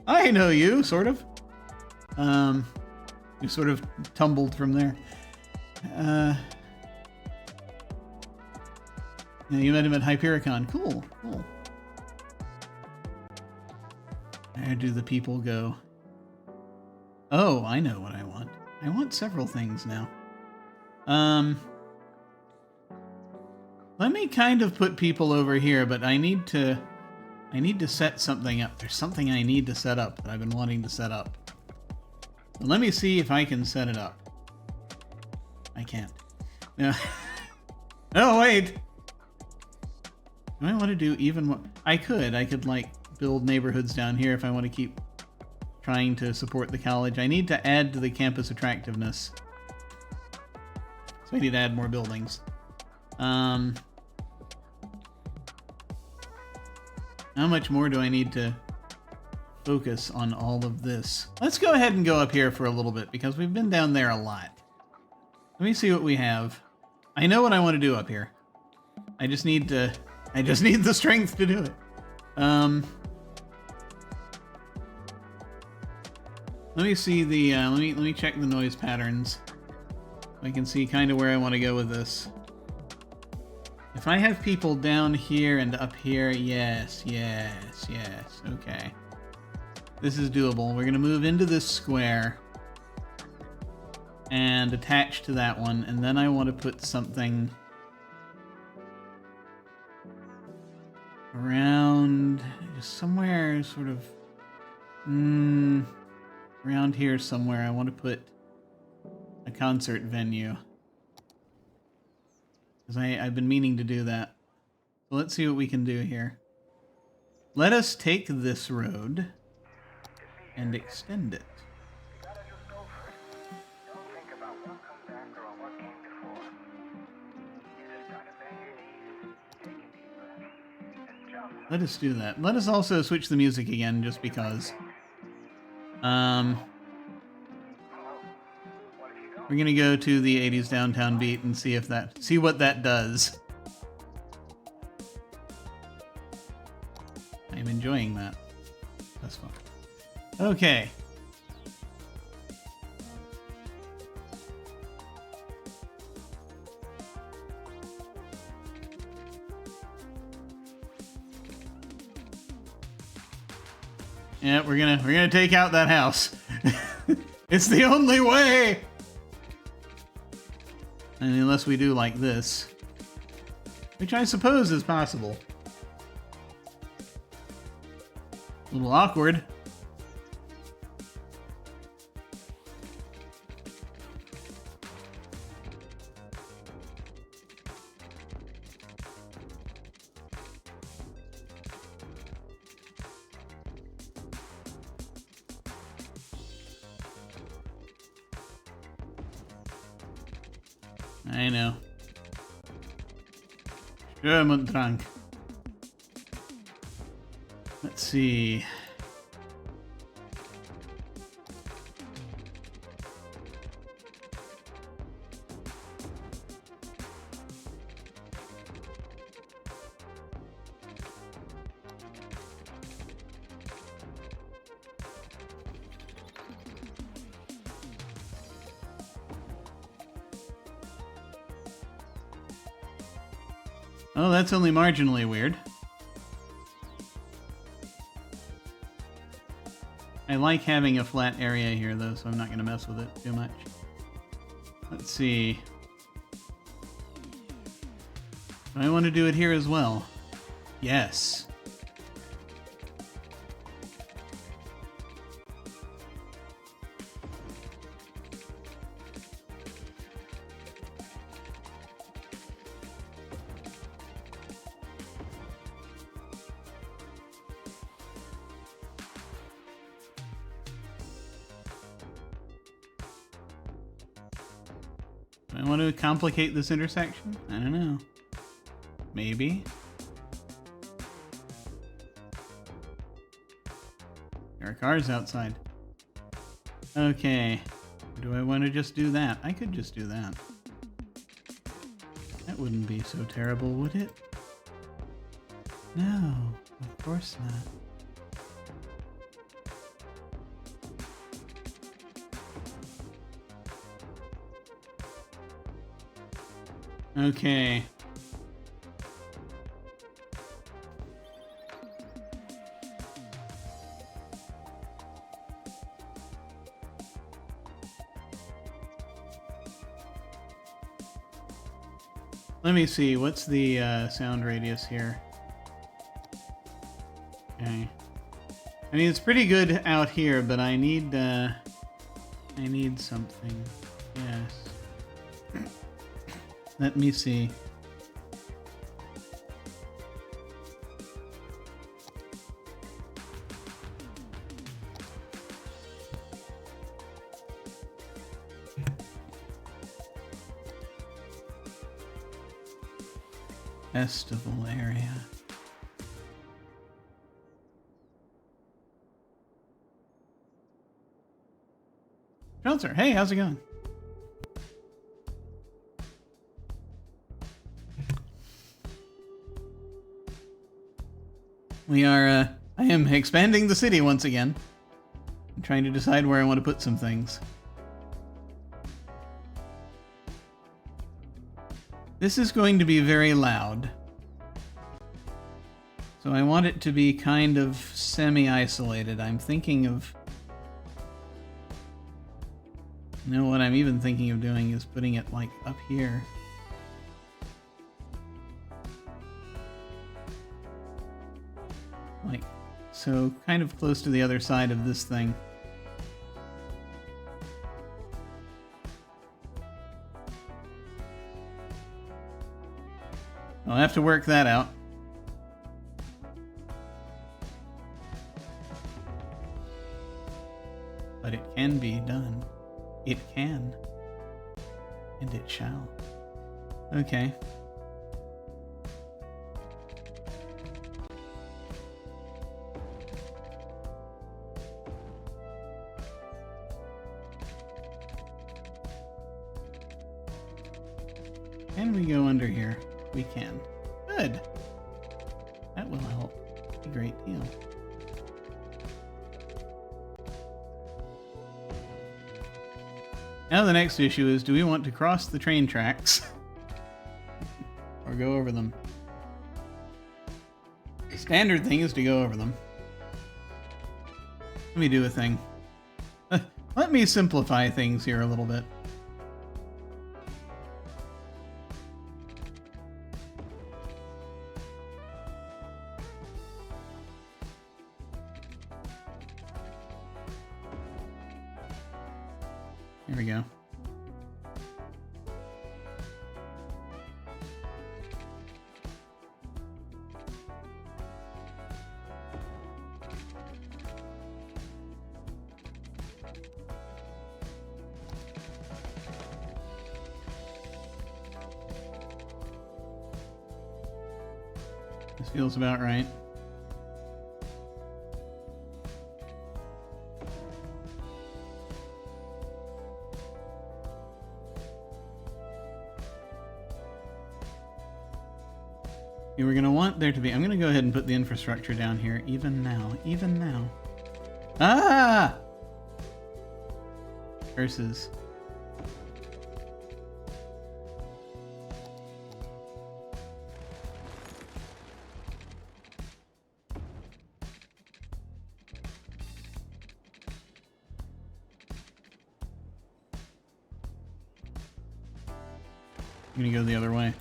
I know you, sort of. We sort of tumbled from there. Yeah, you met him at Hypericon. Cool. Where do the people go? Oh, I know what I want. I want several things now. Let me kind of put people over here, but I need to set something up. There's something I need to set up that I've been wanting to set up. So let me see if I can set it up. I can't. No. Oh, wait. Do I want to do even more? I could like build neighborhoods down here if I want to keep trying to support the college. I need to add to the campus attractiveness. So I need to add more buildings. How much more do I need to focus on all of this? Let's go ahead and go up here for a little bit because we've been down there a lot. Let me see what we have. I know what I want to do up here. I just need the strength to do it. Let me see the let me check the noise patterns. I can see kind of where I want to go with this. If I have people down here and up here, yes. Okay. This is doable. We're gonna move into this square and attach to that one, and then I want to put something around just somewhere sort of around here somewhere. I want to put a concert venue because I've been meaning to do that. So let's see what we can do here. Let us take this road and extend it. Let us do that. Let us also switch the music again, just because. We're gonna go to the 80s downtown beat and see what that does. I'm enjoying that. That's fun. Okay. Yeah, we're gonna take out that house. It's the only way. And unless we do like this, which I suppose is possible. A little awkward. I know. German drunk. Let's see. Oh, that's only marginally weird. I like having a flat area here, though, so I'm not going to mess with it too much. Let's see. Do I want to do it here as well? Yes. Do I want to complicate this intersection? I don't know. Maybe. There are cars outside. Okay. Do I want to just do that? I could just do that. That wouldn't be so terrible, would it? No, of course not. Okay. Let me see, what's the sound radius here? Okay. I mean, it's pretty good out here, but I need something. Yes. Let me see. Festival area. Spencer, hey, how's it going? We are, I am expanding the city once again. I'm trying to decide where I want to put some things. This is going to be very loud. So I want it to be kind of semi-isolated. I'm thinking of... You know what I'm even thinking of doing is putting it like up here. Like, so kind of close to the other side of this thing. I'll have to work that out. But it can be done. It can. And it shall. Okay. Can we go under here? We can. Good. That will help a great deal. Now the next issue is, do we want to cross the train tracks or go over them? The standard thing is to go over them. Let me do a thing. Let me simplify things here a little bit. Here we go. This feels about right. We're going to want there to be... I'm going to go ahead and put the infrastructure down here, even now. Even now. Ah! Curses. I'm gonna go the other way.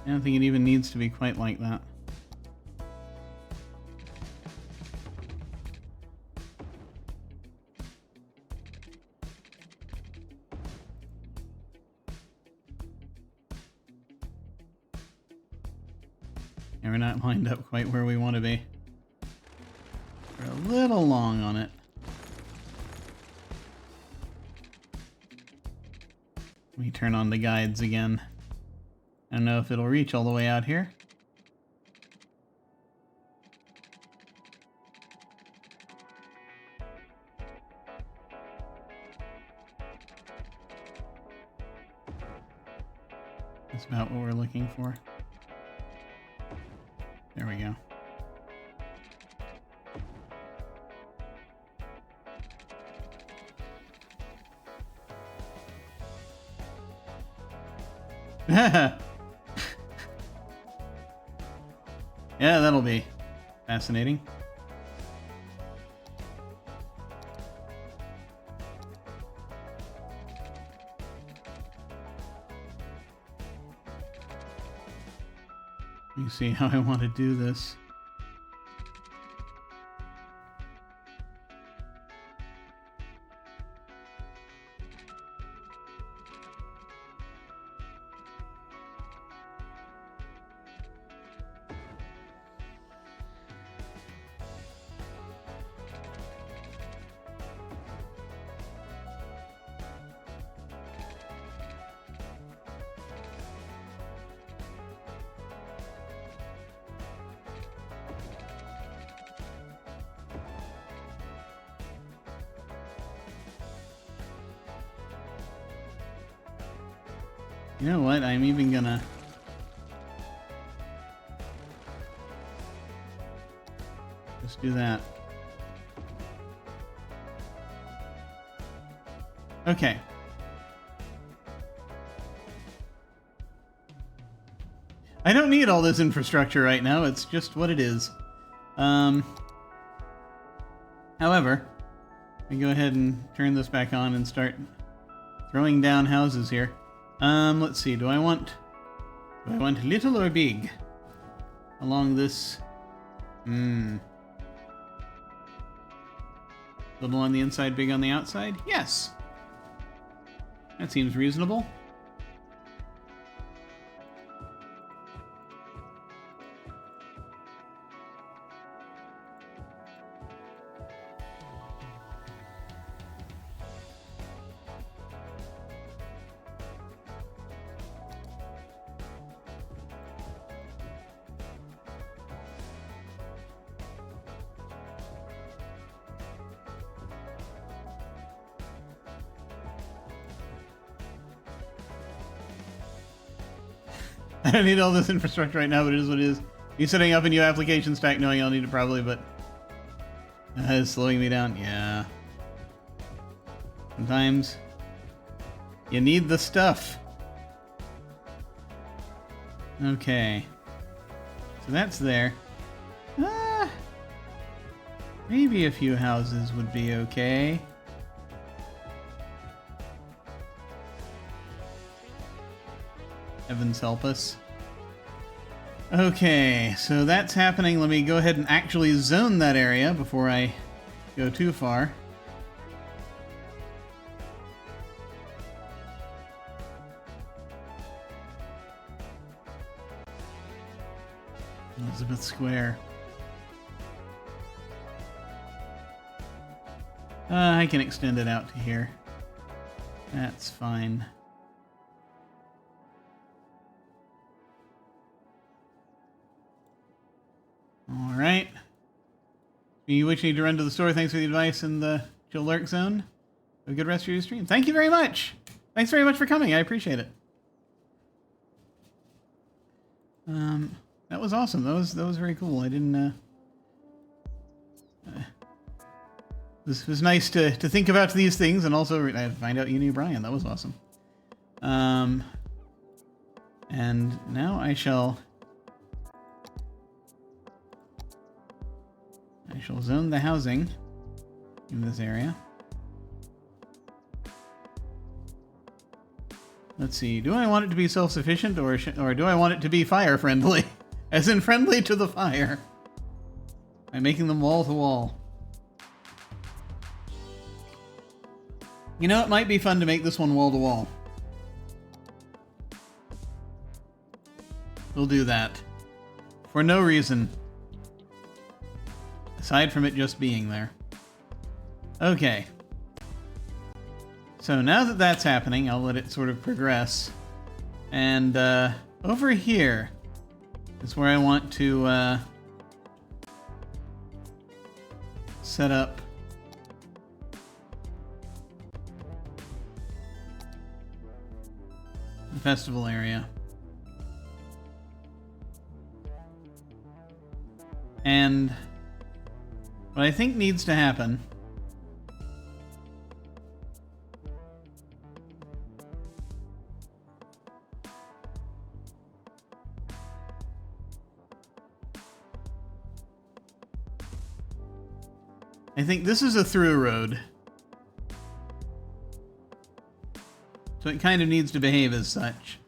I don't think it even needs to be quite like that. And we're not lined up quite where we want to be. We're a little long on it. Let me turn on the guides again. I don't know if it'll reach all the way out here. That's about what we're looking for. There we go. Yeah, that'll be fascinating. Let me see how I want to do this. You know what? I'm even gonna... just do that. Okay. I don't need all this infrastructure right now. It's just what it is. However, we go ahead and turn this back on and start throwing down houses here. Let's see. Do I want little or big along this? Little on the inside, big on the outside? Yes. That seems reasonable. I don't need all this infrastructure right now, but it is what it is. You setting up a new application stack knowing I'll need it probably, but it's slowing me down. Yeah. Sometimes you need the stuff. Okay. So that's there. Maybe a few houses would be okay. Heavens help us. Okay, so that's happening. Let me go ahead and actually zone that area before I go too far. Elizabeth Square. I can extend it out to here. That's fine. All right. You which need to run to the store. Thanks for the advice in the chill lurk zone. Have a good rest of your stream. Thank you very much. Thanks very much for coming. I appreciate it. That was awesome. That was very cool. I didn't. This was nice to think about these things and also find out you knew Brian. That was awesome. And now I shall zone the housing in this area. Let's see, do I want it to be self-sufficient or do I want it to be fire-friendly? As in friendly to the fire. By making them wall-to-wall. You know, it might be fun to make this one wall-to-wall. We'll do that. For no reason. Aside from it just being there. Okay. So now that that's happening, I'll let it sort of progress. And over here is where I want to set up the festival area. And what I think needs to happen I think this is a through road. So it kind of needs to behave as such.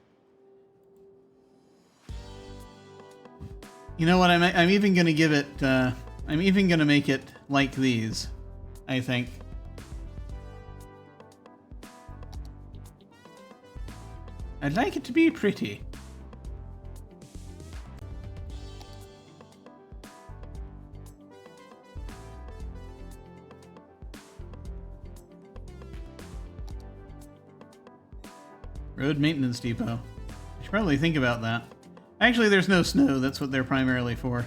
You know what, I'm even going to give it, I'm even going to make it like these, I think. I'd like it to be pretty. Road maintenance depot. I should probably think about that. Actually, there's no snow. That's what they're primarily for.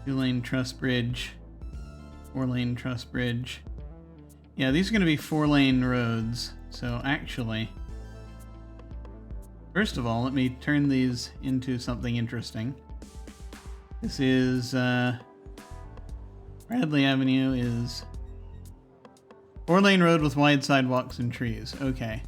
2-lane truss bridge. 4-lane truss bridge. Yeah, these are going to be 4-lane roads. So actually, first of all, let me turn these into something interesting. This is Bradley Avenue is 4-lane road with wide sidewalks and trees. Okay.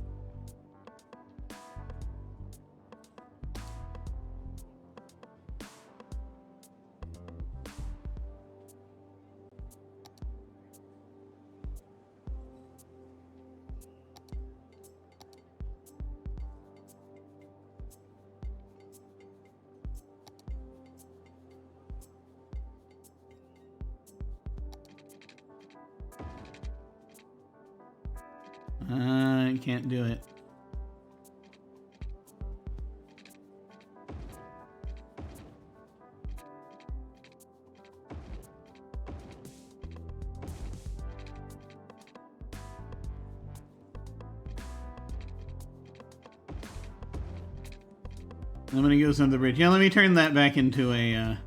I can't do it. I'm gonna go on the bridge. Yeah, let me turn that back into a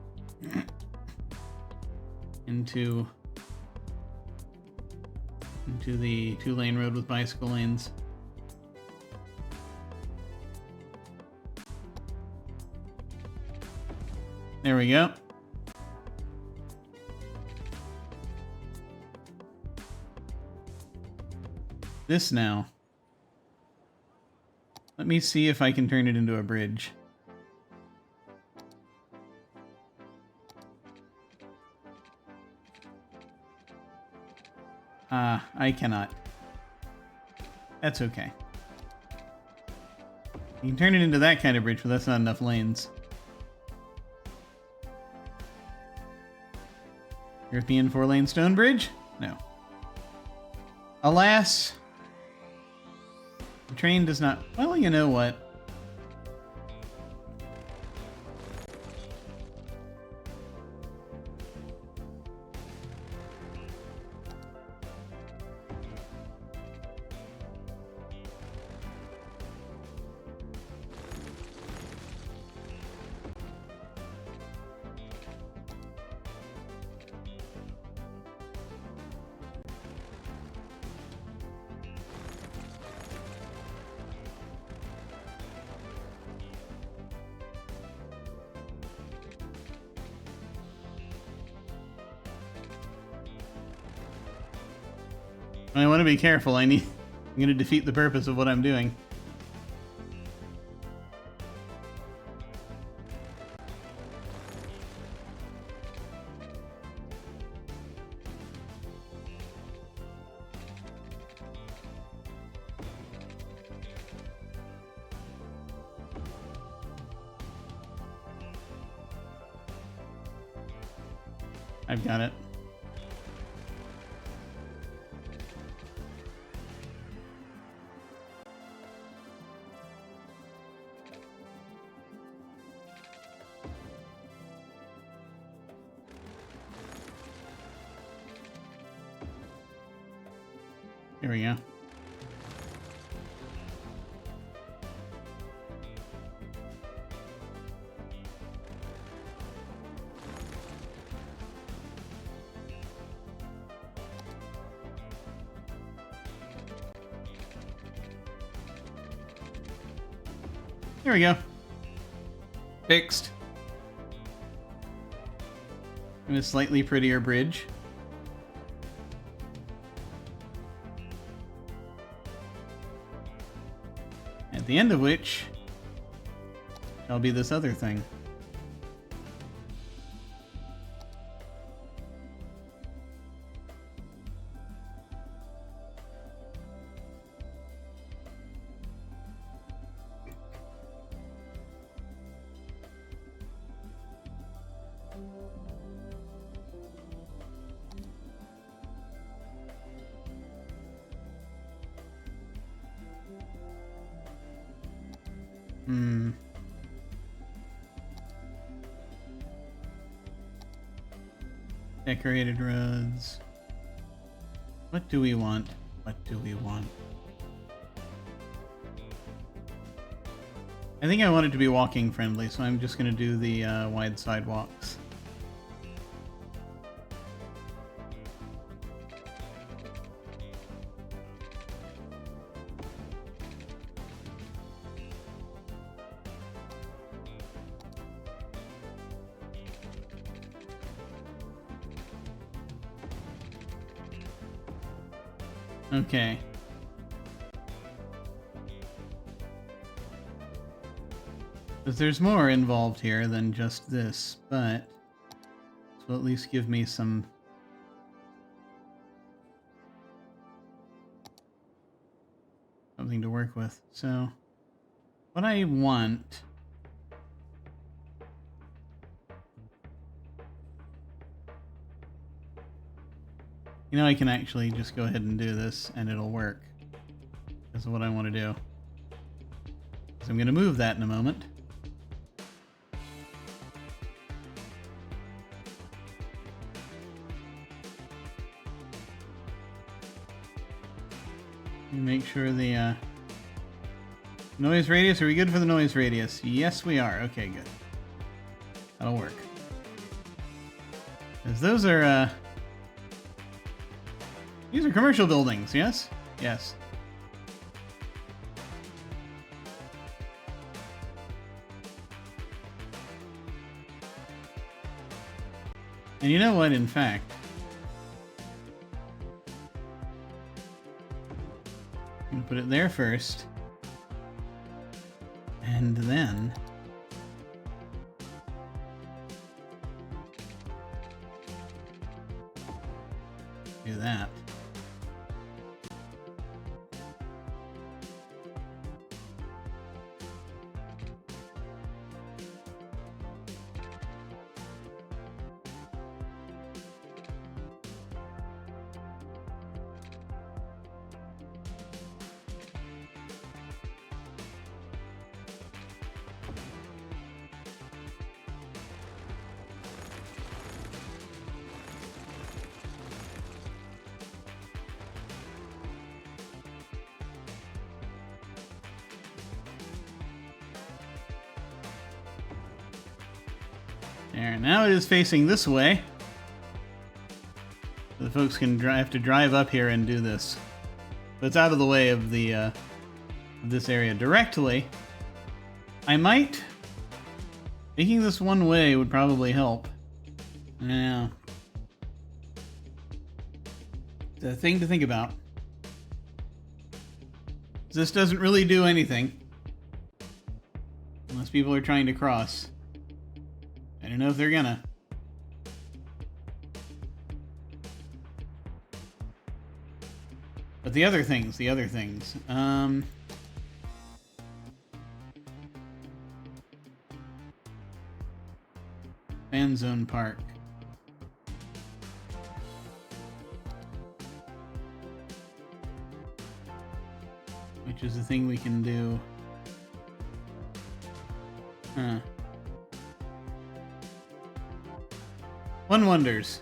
into the 2-lane road with bicycle lanes. There we go. This now. Let me see if I can turn it into a bridge. I cannot. That's okay. You can turn it into that kind of bridge, but that's not enough lanes. European 4-lane stone bridge? No. Alas, the train does not... Well, you know what? I want to be careful. I'm going to defeat the purpose of what I'm doing. I've got it. Here we go. Here we go. Fixed. And a slightly prettier bridge. At the end of which shall be this other thing. Decorated roads. What do we want? What do we want? I think I want it to be walking friendly, so I'm just going to do the wide sidewalks. Okay. But there's more involved here than just this, but this will at least give me something to work with. So, what I want... You know, I can actually just go ahead and do this, and it'll work. That's what I want to do. So I'm going to move that in a moment. Make sure the noise radius, are we good for the noise radius? Yes, we are. Okay, good. That'll work. Because those are, these are commercial buildings, yes? Yes. And you know what, in fact, I'm going to put it there first, and then do that. There, now it is facing this way. So the folks can have to drive up here and do this. But it's out of the way of the of this area directly. I might... Making this one way would probably help. Yeah. It's a thing to think about. This doesn't really do anything. Unless people are trying to cross. I don't know if they're gonna. But the other things. Fan Zone Park. which is the thing we can do. Huh. One wonders.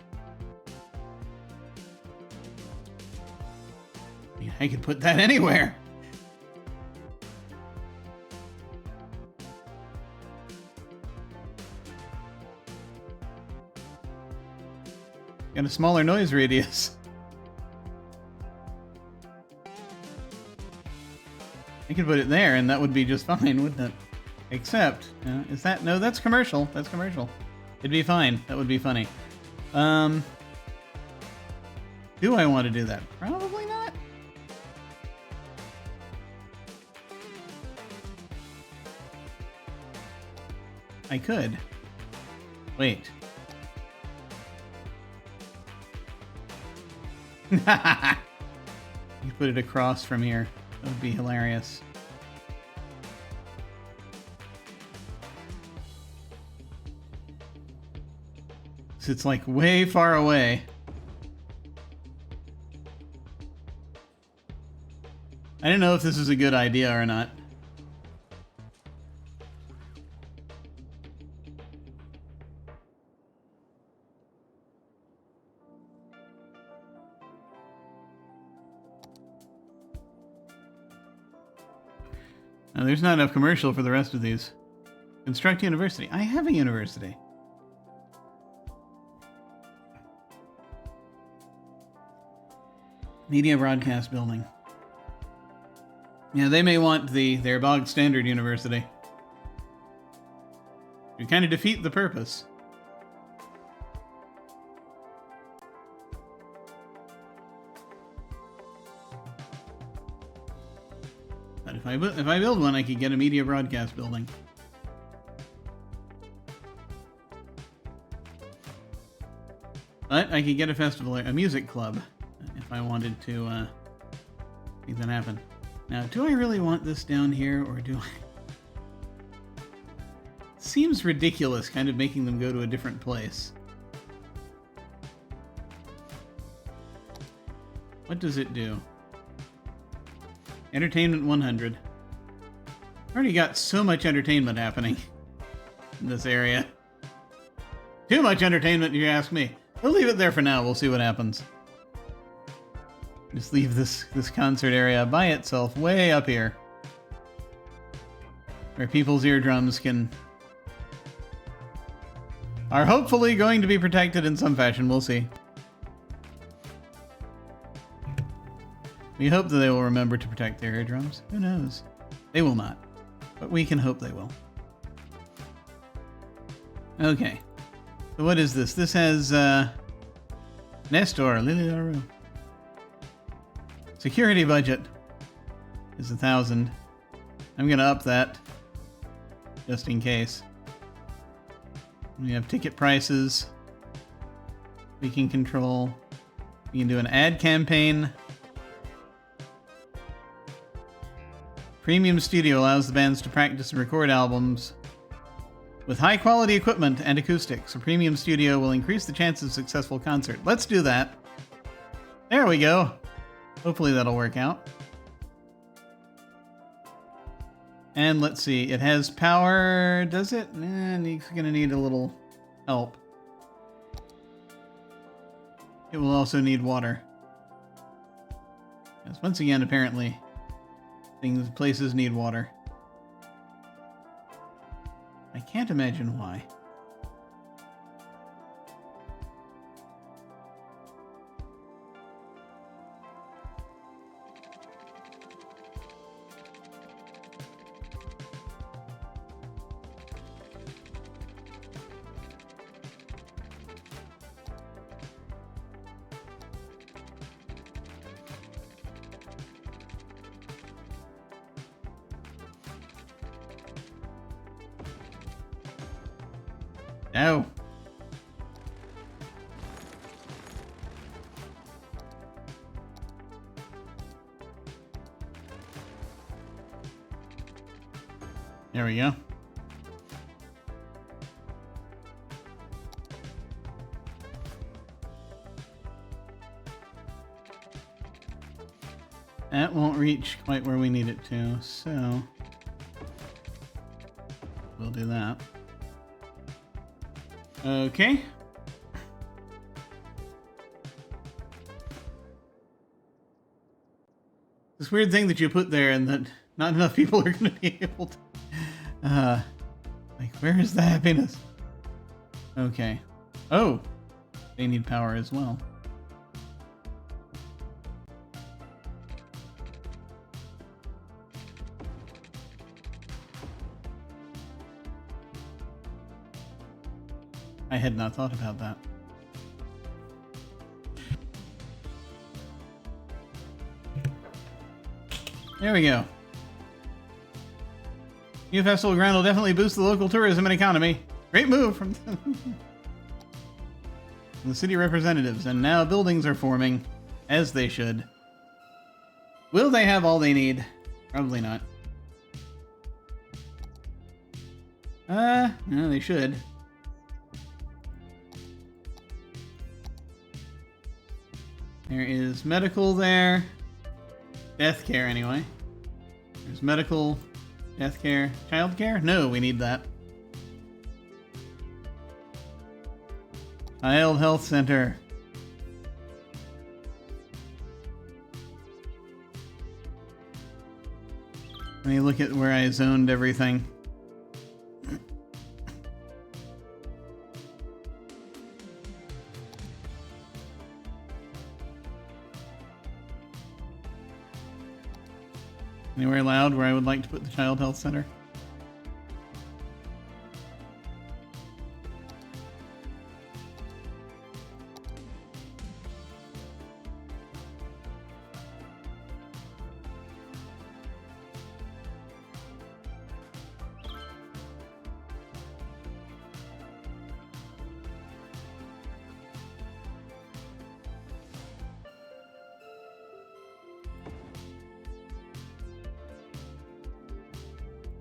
I could put that anywhere. Got a smaller noise radius. I could put it there and that would be just fine, wouldn't it? Except, is that... No, that's commercial. That's commercial. It'd be fine. That would be funny. Do I want to do that? Probably not. I could. Wait. You put it across from here. That would be hilarious. So it's like way far away. I don't know if this is a good idea or not. Now, there's not enough commercial for the rest of these. Construct university. I have a university. Media broadcast building. Yeah, they may want their bog standard university. You kind of defeat the purpose. But if I build one, I could get a media broadcast building. But I could get a festival, a music club, if I wanted to make that happen. Now, do I really want this down here, or do I... Seems ridiculous, kind of making them go to a different place. What does it do? Entertainment 100. Already got so much entertainment happening in this area. Too much entertainment, you ask me. We'll leave it there for now. We'll see what happens. Just leave this concert area by itself way up here, where people's eardrums are hopefully going to be protected in some fashion. We'll see. We hope that they will remember to protect their eardrums. Who knows? They will not, but we can hope they will. Okay. So what is this? This has Nestor, Lily Laru. Security budget is 1,000. I'm gonna up that just in case. We have ticket prices. We can control. We can do an ad campaign. Premium Studio allows the bands to practice and record albums with high quality equipment and acoustics. A Premium Studio will increase the chances of successful concert. Let's do that. There we go. Hopefully that'll work out. And let's see, it has power, does it? It's gonna need a little help. It will also need water. Yes, once again, apparently, places need water. I can't imagine why. No. There we go. That won't reach quite where we need it to, so we'll do that. Okay. This weird thing that you put there and that not enough people are going to be able to... like, where is the happiness? Okay. Oh! They need power as well. I had not thought about that. There we go. New festival ground will definitely boost the local tourism and economy. Great move from the city representatives, and now buildings are forming, as they should. Will they have all they need? Probably not. No, they should. There is medical there. Death care, anyway. There's medical, death care, child care? No, we need that. Child health center. Let me look at where I zoned everything. Anywhere loud where I would like to put the child health center?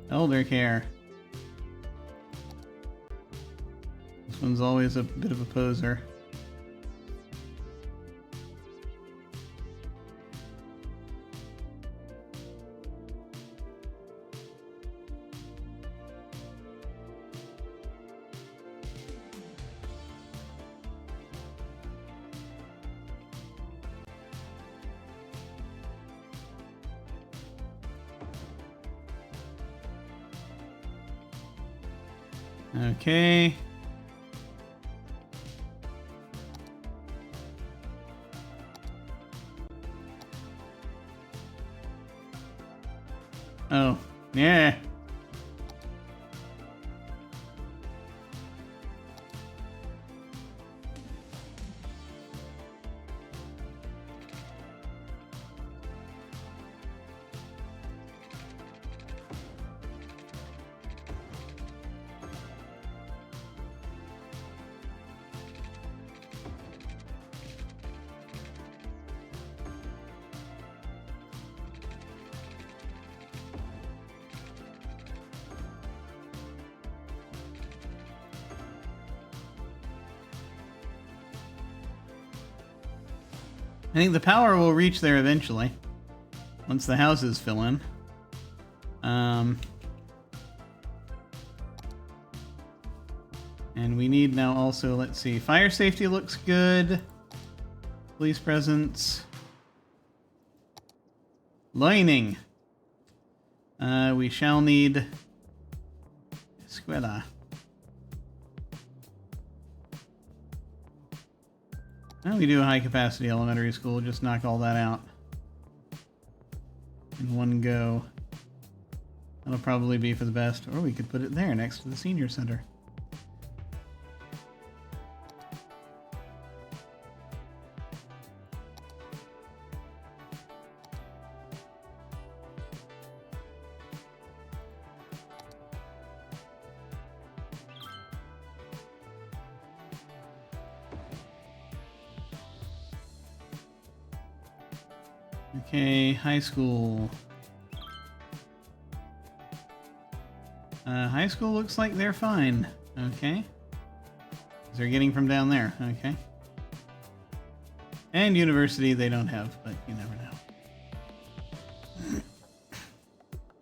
Elder care. This one's always a bit of a poser. Okay. Oh, yeah. I think the power will reach there eventually, once the houses fill in. And we need now also, let's see, fire safety looks good. Police presence. Lining. We shall need escuela. Well, we do a high-capacity elementary school, just knock all that out in one go. That'll probably be for the best. Or we could put it there, next to the senior center. Okay, high school. High school looks like they're fine. Okay. They're getting from down there. Okay. And university they don't have, but you never know.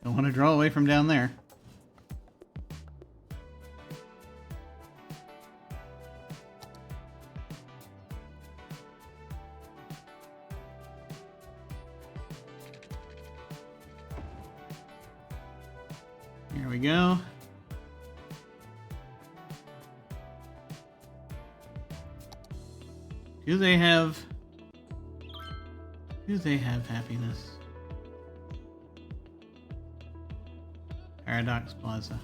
Don't want to draw away from down there. Here we go. Do they have happiness? Paradox Plaza.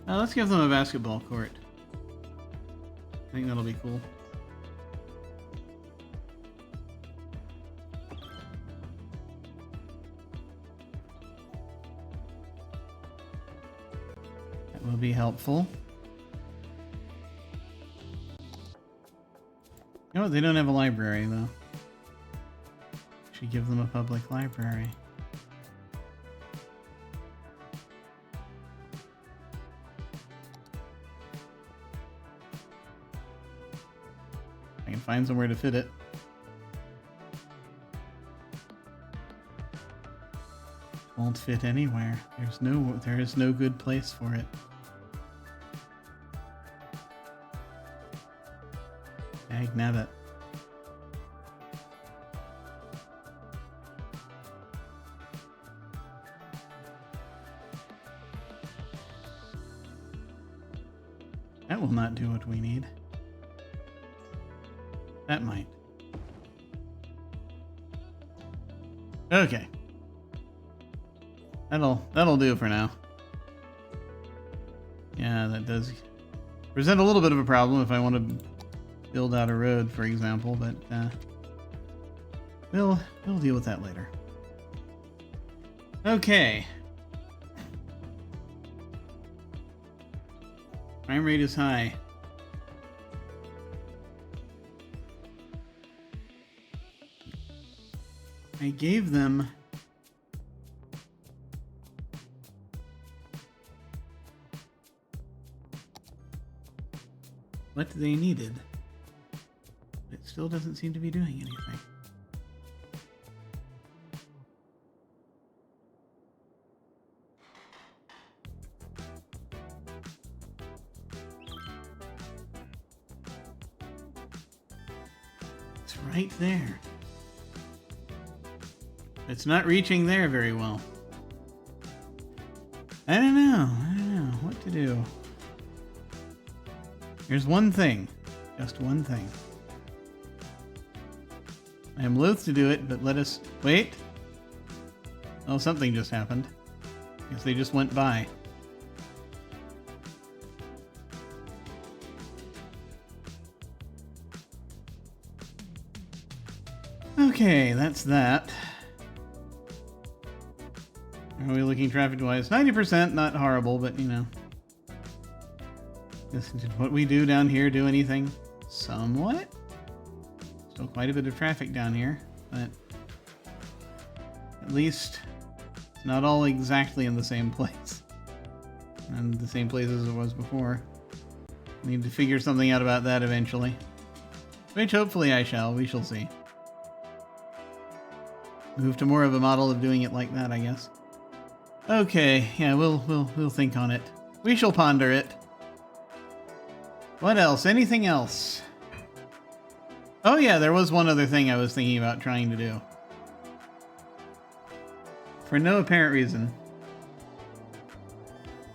Let's give them a basketball court. I think that'll be cool. That will be helpful. You know what? They don't have a library, though. Should give them a public library. I can find somewhere to fit it. Won't fit anywhere. There is no good place for it. Dagnabbit. That will not do what we need. That might. Okay. That'll do for now. Yeah, that does present a little bit of a problem if I want to build out a road, for example, but we'll deal with that later. Okay. Crime rate is high. I gave them what they needed. It still doesn't seem to be doing anything. It's right there. It's not reaching there very well. I don't know what to do. Here's one thing. Just one thing. I am loath to do it, but let us... Wait! Oh, something just happened. Because they just went by. Okay, that's that. Are we looking traffic-wise? 90%, not horrible, but you know. Did what we do down here do anything? Somewhat? Still quite a bit of traffic down here, but at least it's not all exactly in the same place. And the same place as it was before. Need to figure something out about that eventually. Which hopefully I shall. We shall see. Move to more of a model of doing it like that, I guess. Okay, yeah, we'll think on it. We shall ponder it. What else? Anything else? Oh yeah, there was one other thing I was thinking about trying to do. For no apparent reason.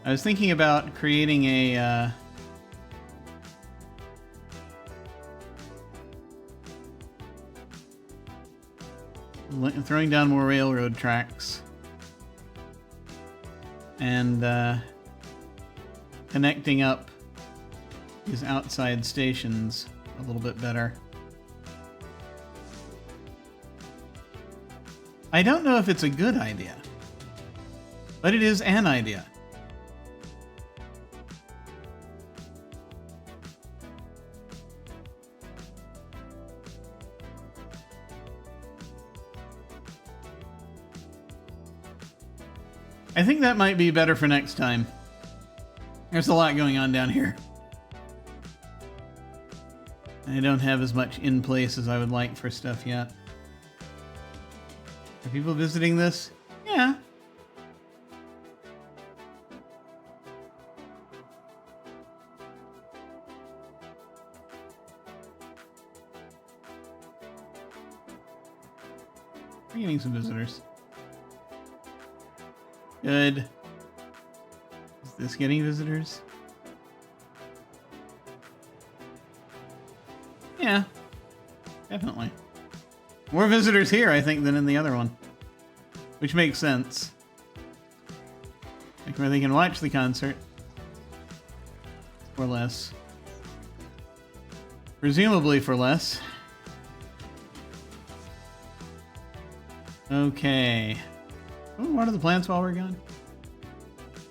I was thinking about creating a... throwing down more railroad tracks. And connecting up these outside stations a little bit better. I don't know if it's a good idea, but it is an idea. I think that might be better for next time. There's a lot going on down here. I don't have as much in place as I would like for stuff yet. Are people visiting this? Yeah. We're getting some visitors. Good. Is this getting visitors? Yeah, definitely. More visitors here, I think, than in the other one. Which makes sense. Like where they can watch the concert. For less. Presumably for less. Okay. Ooh, water the plants while we're gone.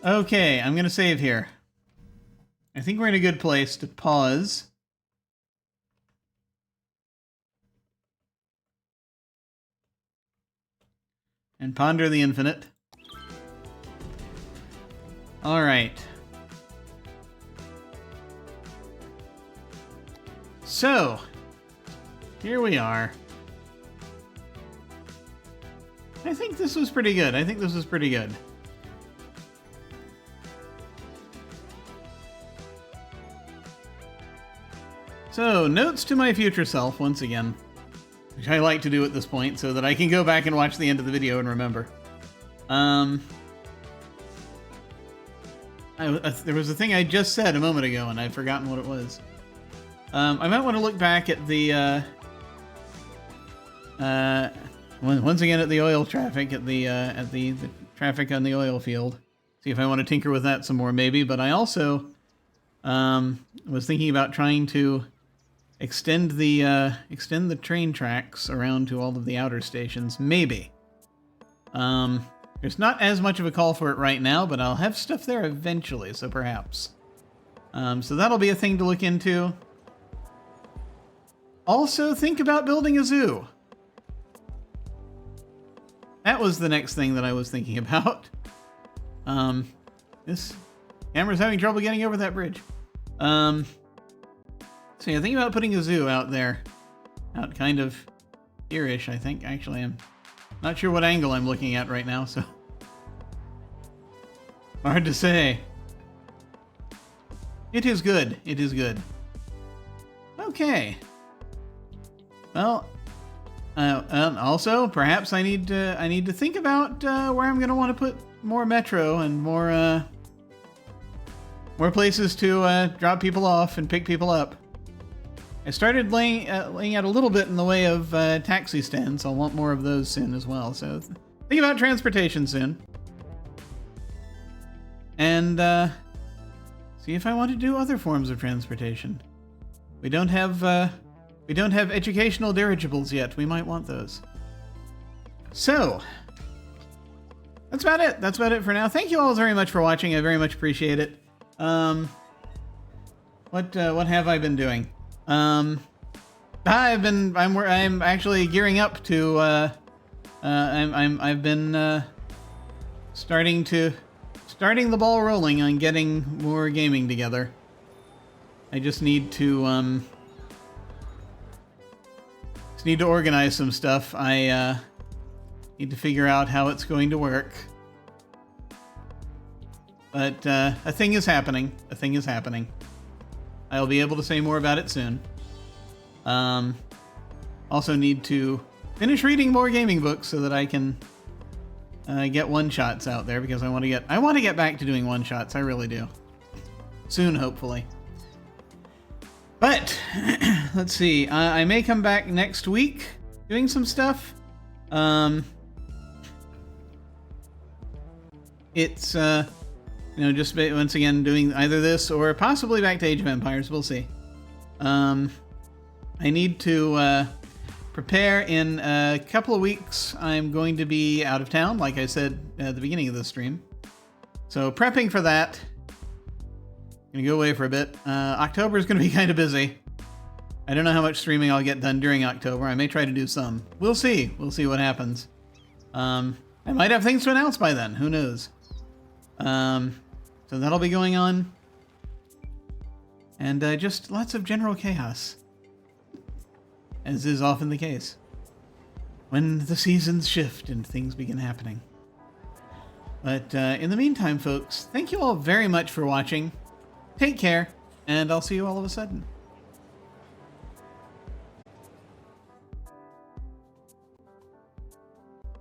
Okay, I'm gonna save here. I think we're in a good place to pause. And ponder the infinite. All right. So, here we are. I think this was pretty good. I think this was pretty good. So, notes to my future self, once again. Which I like to do at this point, so that I can go back and watch the end of the video and remember. There was a thing I just said a moment ago, and I've forgotten what it was. I might want to look back at the... once again at the oil traffic, at the traffic on the oil field. See if I want to tinker with that some more, maybe. But I also was thinking about trying to extend the train tracks around to all of the outer stations. Maybe. There's not as much of a call for it right now, but I'll have stuff there eventually, so perhaps. So that'll be a thing to look into. Also, think about building a zoo. That was the next thing that I was thinking about. This camera's having trouble getting over that bridge. So yeah, think about putting a zoo out there. Out kind of here-ish, I think. Actually, I'm not sure what angle I'm looking at right now, so... hard to say. It is good. It is good. Okay. Well... and also, perhaps I need to think about where I'm going to want to put more metro and more places to drop people off and pick people up. I started laying out a little bit in the way of taxi stands. I'll want more of those soon as well. So think about transportation soon, and see if I want to do other forms of transportation. We don't have educational dirigibles yet. We might want those. So, that's about it. That's about it for now. Thank you all very much for watching. I very much appreciate it. What have I been doing? I'm actually gearing up to, I've been, starting the ball rolling on getting more gaming together. I just need to, organize some stuff. I need to figure out how it's going to work. But a thing is happening. A thing is happening. I'll be able to say more about it soon. Also need to finish reading more gaming books so that I can get one-shots out there, because I want to get back to doing one-shots. I really do. Soon, hopefully. But let's see. I may come back next week doing some stuff. It's just once again doing either this or possibly back to Age of Empires. We'll see. I need to prepare. In a couple of weeks, I'm going to be out of town, like I said at the beginning of the stream. So prepping for that. Gonna go away for a bit. October is gonna be kind of busy. I don't know how much streaming I'll get done during October. I may try to do some. We'll see. We'll see what happens. I might have things to announce by then. Who knows? So that'll be going on. And just lots of general chaos. as is often the case when the seasons shift and things begin happening. But in the meantime, folks, thank you all very much for watching. Take care, and I'll see you all of a sudden.